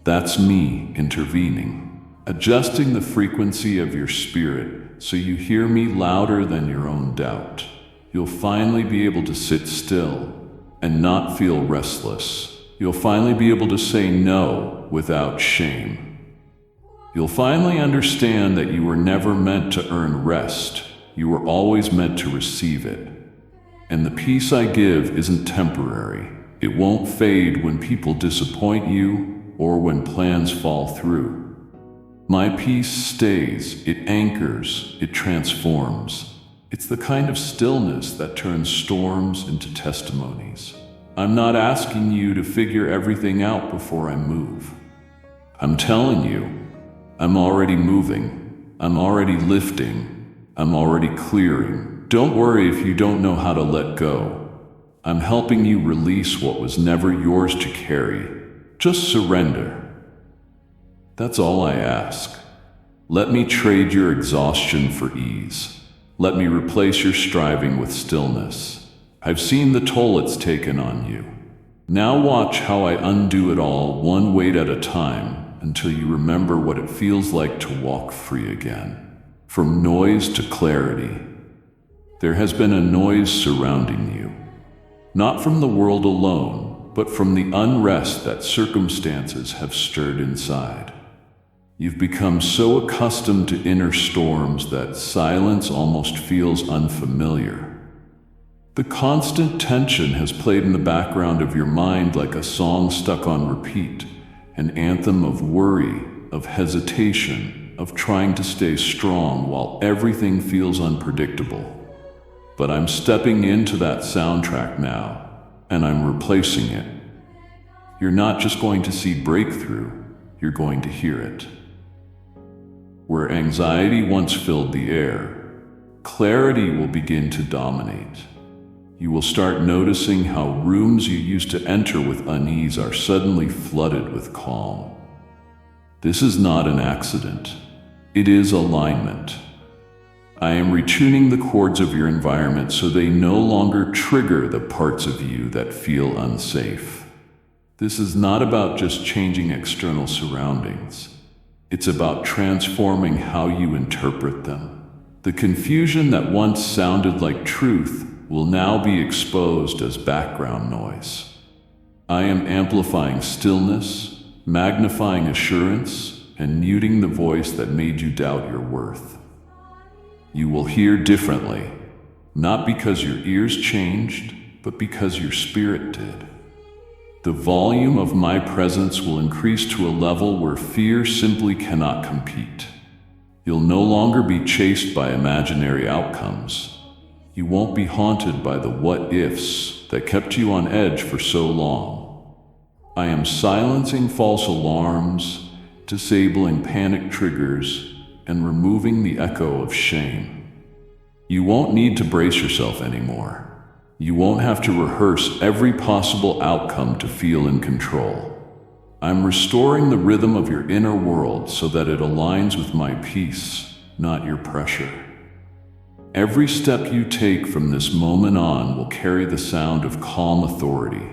That's me intervening, adjusting the frequency of your spirit so you hear me louder than your own doubt. You'll finally be able to sit still and not feel restless. You'll finally be able to say no without shame. You'll finally understand that you were never meant to earn rest. You were always meant to receive it. And the peace I give isn't temporary. It won't fade when people disappoint you or when plans fall through. My peace stays, it anchors, it transforms. It's the kind of stillness that turns storms into testimonies. I'm not asking you to figure everything out before I move. I'm telling you, I'm already moving. I'm already lifting. I'm already clearing. Don't worry if you don't know how to let go. I'm helping you release what was never yours to carry. Just surrender. That's all I ask. Let me trade your exhaustion for ease. Let me replace your striving with stillness. I've seen the toll it's taken on you. Now watch how I undo it all, one weight at a time, until you remember what it feels like to walk free again. From noise to clarity. There has been a noise surrounding you. Not from the world alone, but from the unrest that circumstances have stirred inside. You've become so accustomed to inner storms that silence almost feels unfamiliar. The constant tension has played in the background of your mind like a song stuck on repeat, an anthem of worry, of hesitation, of trying to stay strong while everything feels unpredictable. But I'm stepping into that soundtrack now, and I'm replacing it. You're not just going to see breakthrough, you're going to hear it. Where anxiety once filled the air, clarity will begin to dominate. You will start noticing how rooms you used to enter with unease are suddenly flooded with calm. This is not an accident. It is alignment. I am retuning the chords of your environment so they no longer trigger the parts of you that feel unsafe. This is not about just changing external surroundings. It's about transforming how you interpret them. The confusion that once sounded like truth will now be exposed as background noise. I am amplifying stillness, magnifying assurance, and muting the voice that made you doubt your worth. You will hear differently, not because your ears changed, but because your spirit did. The volume of my presence will increase to a level where fear simply cannot compete. You'll no longer be chased by imaginary outcomes. You won't be haunted by the what-ifs that kept you on edge for so long. I am silencing false alarms, disabling panic triggers, and removing the echo of shame. You won't need to brace yourself anymore. You won't have to rehearse every possible outcome to feel in control. I'm restoring the rhythm of your inner world so that it aligns with my peace, not your pressure. Every step you take from this moment on will carry the sound of calm authority.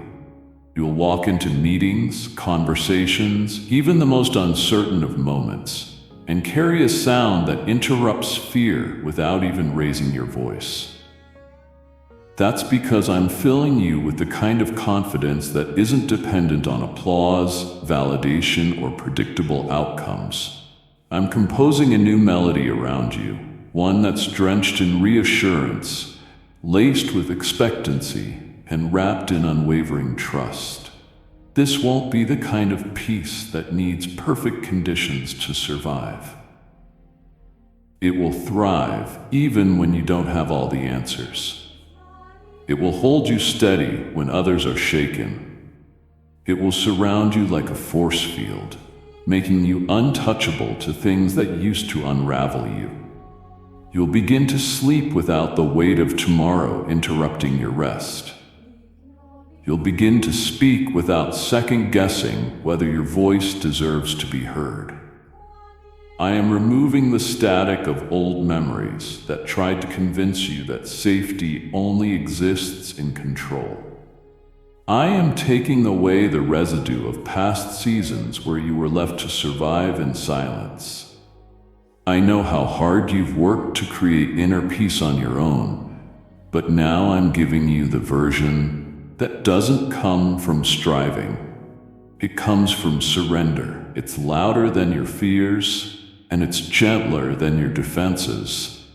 You'll walk into meetings, conversations, even the most uncertain of moments, and carry a sound that interrupts fear without even raising your voice. That's because I'm filling you with the kind of confidence that isn't dependent on applause, validation, or predictable outcomes. I'm composing a new melody around you, one that's drenched in reassurance, laced with expectancy, and wrapped in unwavering trust. This won't be the kind of peace that needs perfect conditions to survive. It will thrive even when you don't have all the answers. It will hold you steady when others are shaken. It will surround you like a force field, making you untouchable to things that used to unravel you. You'll begin to sleep without the weight of tomorrow interrupting your rest. You'll begin to speak without second-guessing whether your voice deserves to be heard. I am removing the static of old memories that tried to convince you that safety only exists in control. I am taking away the residue of past seasons where you were left to survive in silence. I know how hard you've worked to create inner peace on your own, but now I'm giving you the version that doesn't come from striving. It comes from surrender. It's louder than your fears, and it's gentler than your defenses.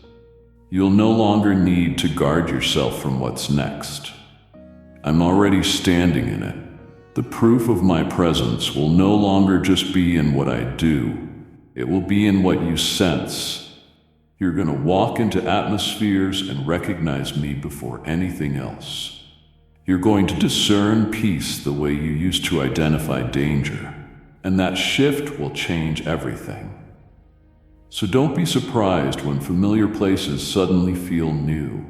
You'll no longer need to guard yourself from what's next. I'm already standing in it. The proof of my presence will no longer just be in what I do. It will be in what you sense. You're going to walk into atmospheres and recognize me before anything else. You're going to discern peace the way you used to identify danger, and that shift will change everything. So don't be surprised when familiar places suddenly feel new.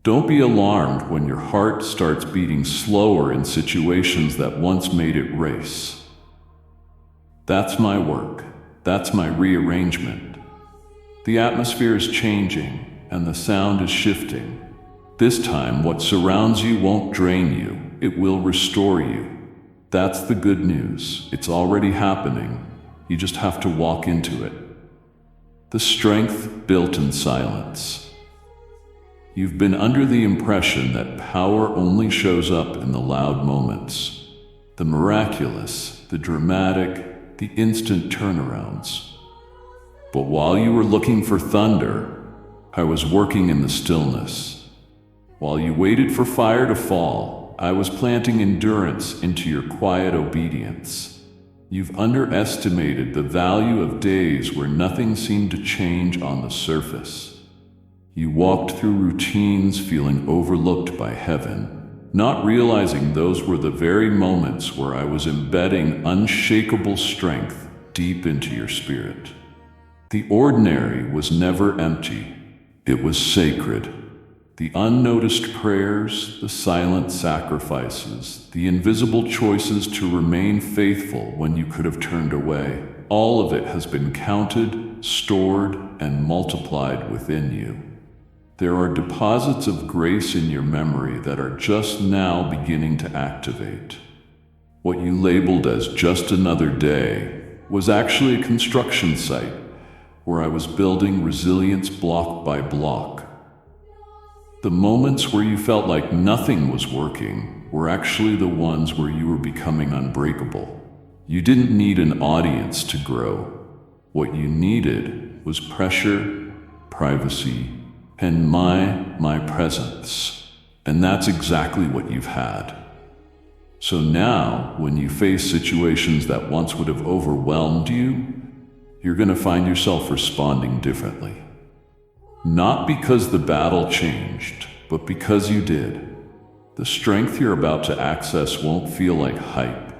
Don't be alarmed when your heart starts beating slower in situations that once made it race. That's my work. That's my rearrangement. The atmosphere is changing, and the sound is shifting. This time, what surrounds you won't drain you. It will restore you. That's the good news. It's already happening. You just have to walk into it. The strength built in silence. You've been under the impression that power only shows up in the loud moments, the miraculous, the dramatic, the instant turnarounds. But while you were looking for thunder, I was working in the stillness. While you waited for fire to fall, I was planting endurance into your quiet obedience. You've underestimated the value of days where nothing seemed to change on the surface. You walked through routines feeling overlooked by heaven, not realizing those were the very moments where I was embedding unshakable strength deep into your spirit. The ordinary was never empty. It was sacred. The unnoticed prayers, the silent sacrifices, the invisible choices to remain faithful when you could have turned away, all of it has been counted, stored, and multiplied within you. There are deposits of grace in your memory that are just now beginning to activate. What you labeled as just another day was actually a construction site where I was building resilience block by block. The moments where you felt like nothing was working were actually the ones where you were becoming unbreakable. You didn't need an audience to grow. What you needed was pressure, privacy, and my presence. And that's exactly what you've had. So now, when you face situations that once would have overwhelmed you, you're going to find yourself responding differently. Not because the battle changed, but because you did. The strength you're about to access won't feel like hype.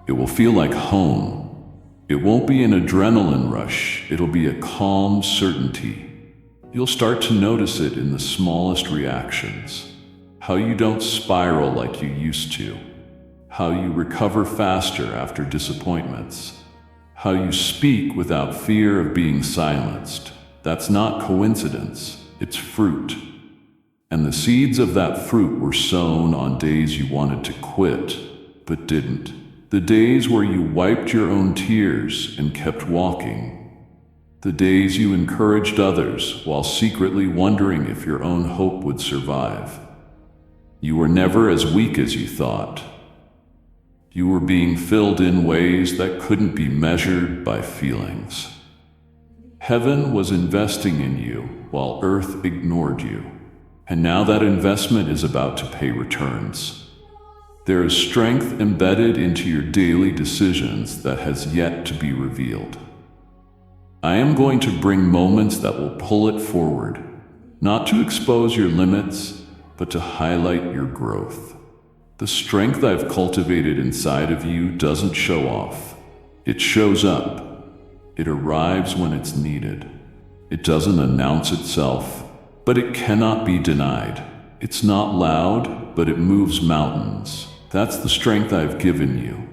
It will feel like home. It won't be an adrenaline rush. It'll be a calm certainty. You'll start to notice it in the smallest reactions. How you don't spiral like you used to. How you recover faster after disappointments. How you speak without fear of being silenced. That's not coincidence, it's fruit. And the seeds of that fruit were sown on days you wanted to quit, but didn't. The days where you wiped your own tears and kept walking. The days you encouraged others while secretly wondering if your own hope would survive. You were never as weak as you thought. You were being filled in ways that couldn't be measured by feelings. Heaven was investing in you while earth ignored you, and now that investment is about to pay returns. There is strength embedded into your daily decisions that has yet to be revealed. I am going to bring moments that will pull it forward, not to expose your limits, but to highlight your growth. The strength I've cultivated inside of you doesn't show off. It shows up. It arrives when it's needed. It doesn't announce itself, but it cannot be denied. It's not loud, but it moves mountains. That's the strength I've given you.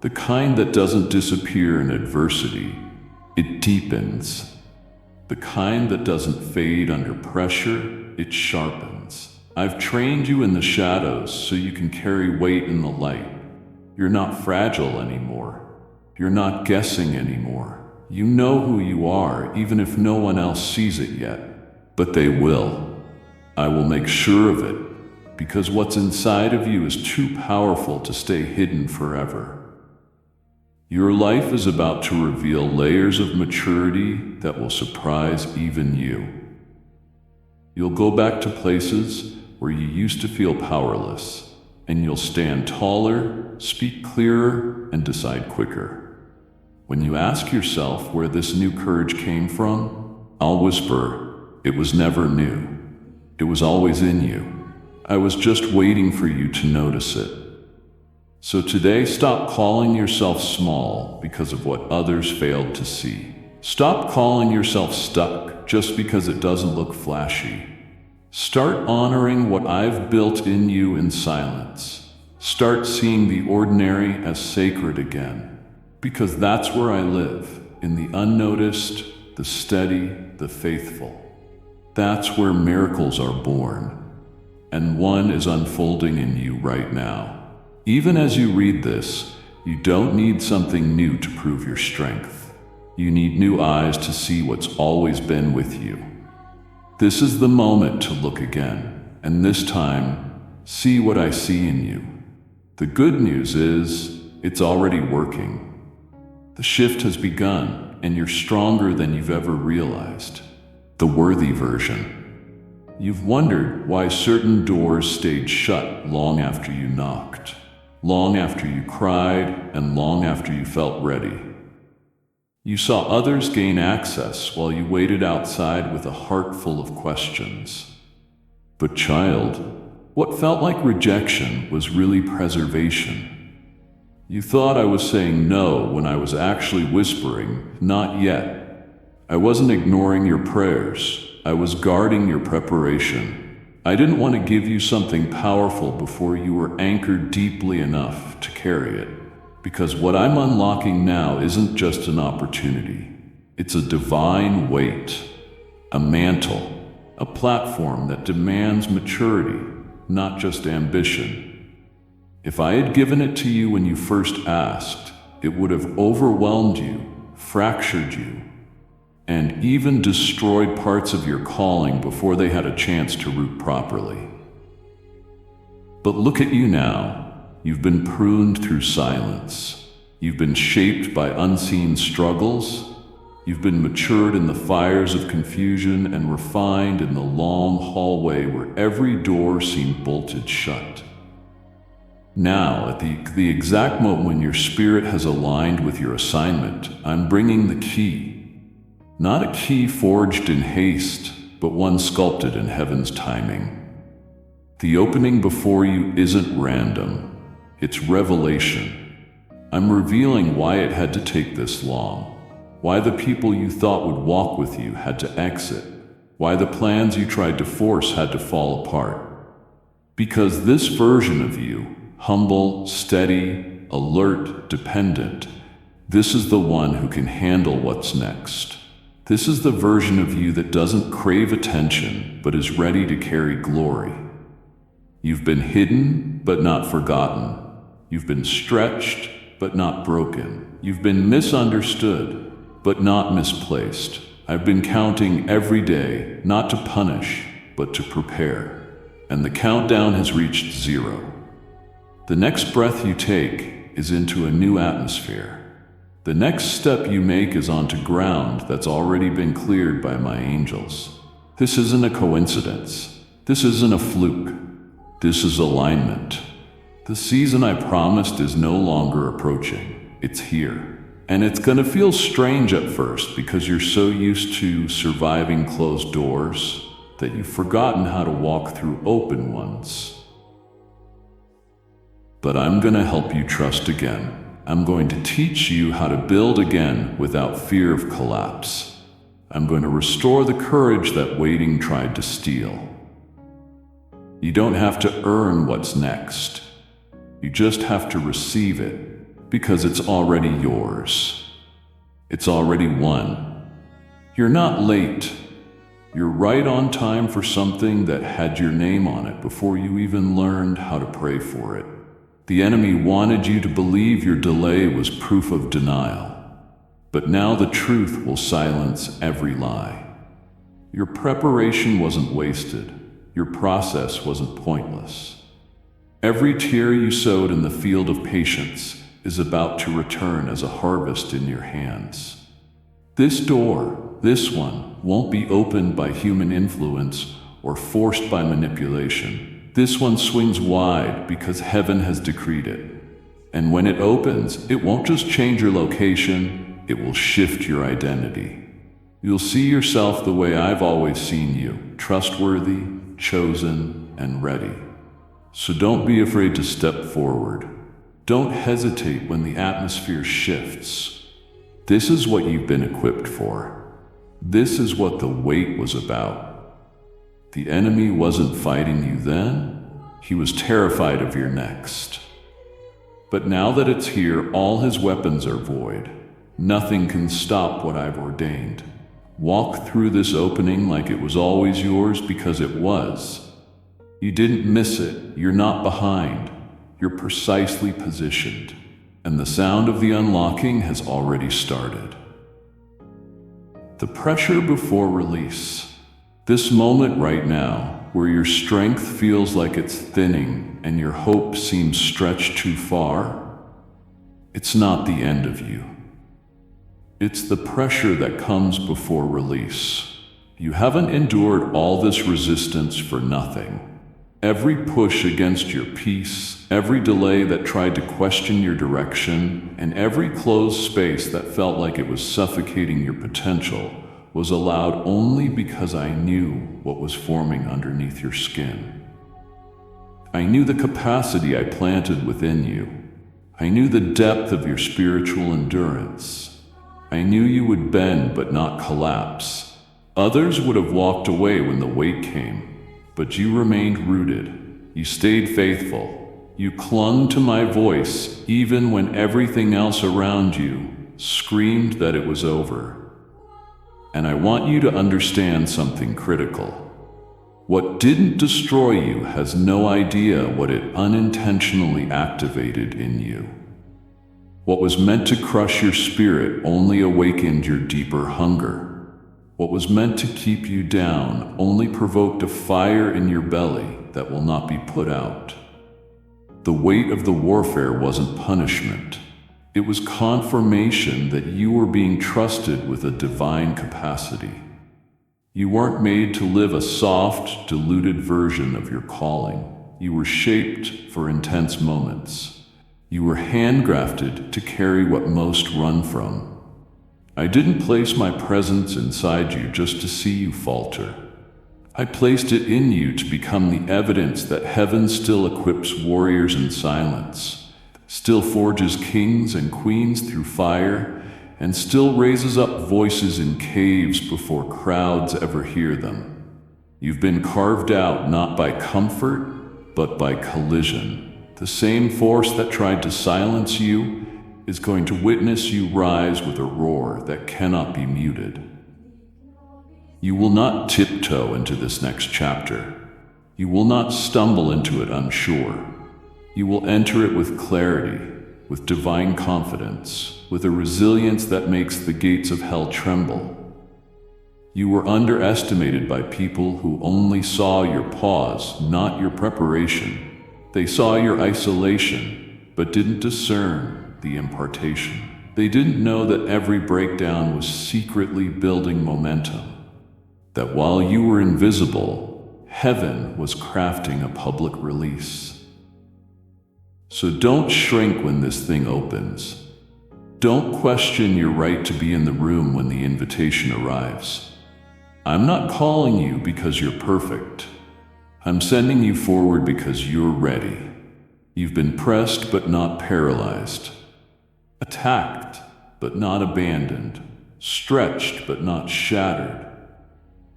The kind that doesn't disappear in adversity. It deepens. The kind that doesn't fade under pressure. It sharpens. I've trained you in the shadows so you can carry weight in the light. You're not fragile anymore. You're not guessing anymore. You know who you are, even if no one else sees it yet. But they will. I will make sure of it, because what's inside of you is too powerful to stay hidden forever. Your life is about to reveal layers of maturity that will surprise even you. You'll go back to places where you used to feel powerless, and you'll stand taller, speak clearer, and decide quicker. When you ask yourself where this new courage came from, I'll whisper, it was never new. It was always in you. I was just waiting for you to notice it. So today, stop calling yourself small because of what others failed to see. Stop calling yourself stuck just because it doesn't look flashy. Start honoring what I've built in you in silence. Start seeing the ordinary as sacred again. Because that's where I live, in the unnoticed, the steady, the faithful. That's where miracles are born. And one is unfolding in you right now. Even as you read this, you don't need something new to prove your strength. You need new eyes to see what's always been with you. This is the moment to look again, and this time, see what I see in you. The good news is, it's already working. The shift has begun, and you're stronger than you've ever realized. The worthy version. You've wondered why certain doors stayed shut long after you knocked, long after you cried, and long after you felt ready. You saw others gain access while you waited outside with a heart full of questions. But child, what felt like rejection was really preservation. You thought I was saying no when I was actually whispering, not yet. I wasn't ignoring your prayers. I was guarding your preparation. I didn't want to give you something powerful before you were anchored deeply enough to carry it. Because what I'm unlocking now isn't just an opportunity. It's a divine weight, a mantle, a platform that demands maturity, not just ambition. If I had given it to you when you first asked, it would have overwhelmed you, fractured you, and even destroyed parts of your calling before they had a chance to root properly. But look at you now. You've been pruned through silence. You've been shaped by unseen struggles. You've been matured in the fires of confusion and refined in the long hallway where every door seemed bolted shut. Now, at the exact moment when your spirit has aligned with your assignment, I'm bringing the key. Not a key forged in haste, but one sculpted in heaven's timing. The opening before you isn't random. It's revelation. I'm revealing why it had to take this long. Why the people you thought would walk with you had to exit. Why the plans you tried to force had to fall apart. Because this version of you, humble, steady, alert, dependent, this is the one who can handle what's next. This is the version of you that doesn't crave attention, but is ready to carry glory. You've been hidden, but not forgotten. You've been stretched, but not broken. You've been misunderstood, but not misplaced. I've been counting every day, not to punish, but to prepare. And the countdown has reached 0. The next breath you take is into a new atmosphere. The next step you make is onto ground that's already been cleared by my angels. This isn't a coincidence. This isn't a fluke. This is alignment. The season I promised is no longer approaching. It's here. And it's gonna feel strange at first because you're so used to surviving closed doors that you've forgotten how to walk through open ones. But I'm gonna help you trust again. I'm going to teach you how to build again without fear of collapse. I'm going to restore the courage that waiting tried to steal. You don't have to earn what's next. You just have to receive it, because it's already yours. It's already won. You're not late. You're right on time for something that had your name on it before you even learned how to pray for it. The enemy wanted you to believe your delay was proof of denial. But now the truth will silence every lie. Your preparation wasn't wasted. Your process wasn't pointless. Every tear you sowed in the field of patience is about to return as a harvest in your hands. This door, this one, won't be opened by human influence or forced by manipulation. This one swings wide because heaven has decreed it. And when it opens, it won't just change your location, it will shift your identity. You'll see yourself the way I've always seen you, trustworthy, chosen, and ready. So don't be afraid to step forward. Don't hesitate when the atmosphere shifts. This is what you've been equipped for. This is what the wait was about. The enemy wasn't fighting you then. He was terrified of your next. But now that it's here, all his weapons are void. Nothing can stop what I've ordained. Walk through this opening like it was always yours, because it was. You didn't miss it. You're not behind. You're precisely positioned. And the sound of the unlocking has already started. The pressure before release. This moment right now, where your strength feels like it's thinning and your hope seems stretched too far, it's not the end of you. It's the pressure that comes before release. You haven't endured all this resistance for nothing. Every push against your peace, every delay that tried to question your direction, and every closed space that felt like it was suffocating your potential was allowed only because I knew what was forming underneath your skin. I knew the capacity I planted within you. I knew the depth of your spiritual endurance. I knew you would bend but not collapse. Others would have walked away when the weight came, but you remained rooted. You stayed faithful. You clung to my voice even when everything else around you screamed that it was over. And I want you to understand something critical. What didn't destroy you has no idea what it unintentionally activated in you. What was meant to crush your spirit only awakened your deeper hunger. What was meant to keep you down only provoked a fire in your belly that will not be put out. The weight of the warfare wasn't punishment. It was confirmation that you were being trusted with a divine capacity. You weren't made to live a soft, diluted version of your calling. You were shaped for intense moments. You were handgrafted to carry what most run from. I didn't place my presence inside you just to see you falter. I placed it in you to become the evidence that heaven still equips warriors in silence, still forges kings and queens through fire, and still raises up voices in caves before crowds ever hear them. You've been carved out not by comfort, but by collision. The same force that tried to silence you is going to witness you rise with a roar that cannot be muted. You will not tiptoe into this next chapter. You will not stumble into it unsure. You will enter it with clarity, with divine confidence, with a resilience that makes the gates of hell tremble. You were underestimated by people who only saw your pause, not your preparation. They saw your isolation, but didn't discern the impartation. They didn't know that every breakdown was secretly building momentum. That while you were invisible, heaven was crafting a public release. So don't shrink when this thing opens. Don't question your right to be in the room when the invitation arrives. I'm not calling you because you're perfect. I'm sending you forward because you're ready. You've been pressed but not paralyzed. Attacked but not abandoned. stretched but not shattered.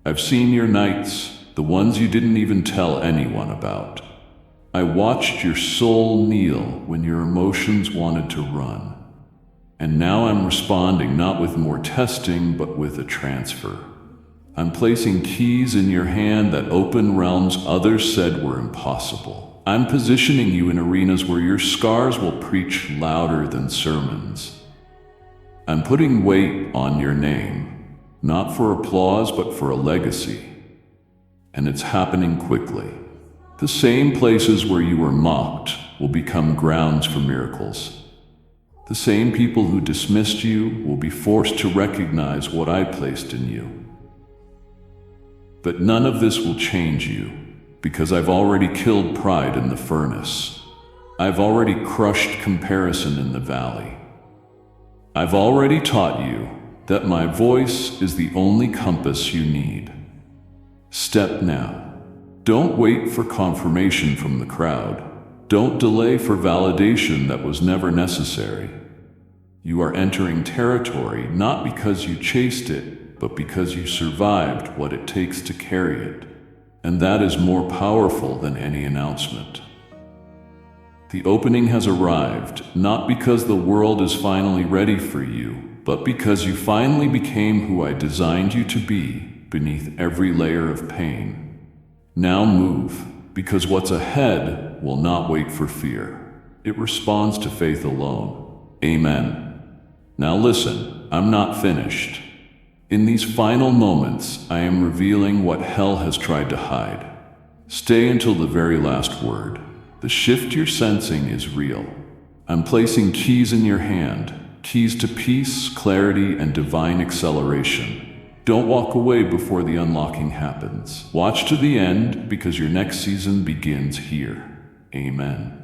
I've seen your nights, the ones you didn't even tell anyone about. I watched your soul kneel when your emotions wanted to run. And now I'm responding not with more testing, but with a transfer. I'm placing keys in your hand that open realms others said were impossible. I'm positioning you in arenas where your scars will preach louder than sermons. I'm putting weight on your name, not for applause, but for a legacy. And it's happening quickly. The same places where you were mocked will become grounds for miracles. The same people who dismissed you will be forced to recognize what I placed in you. But none of this will change you, because I've already killed pride in the furnace. I've already crushed comparison in the valley. I've already taught you that my voice is the only compass you need. Step now. Don't wait for confirmation from the crowd. Don't delay for validation that was never necessary. You are entering territory not because you chased it, but because you survived what it takes to carry it. And that is more powerful than any announcement. The opening has arrived, not because the world is finally ready for you, but because you finally became who I designed you to be beneath every layer of pain. Now move, because what's ahead will not wait for fear. It responds to faith alone. Amen. Now listen, I'm not finished. In these final moments, I am revealing what hell has tried to hide. Stay until the very last word. The shift you're sensing is real. I'm placing keys in your hand, keys to peace, clarity, and divine acceleration. Don't walk away before the unlocking happens. Watch to the end, because your next season begins here. Amen.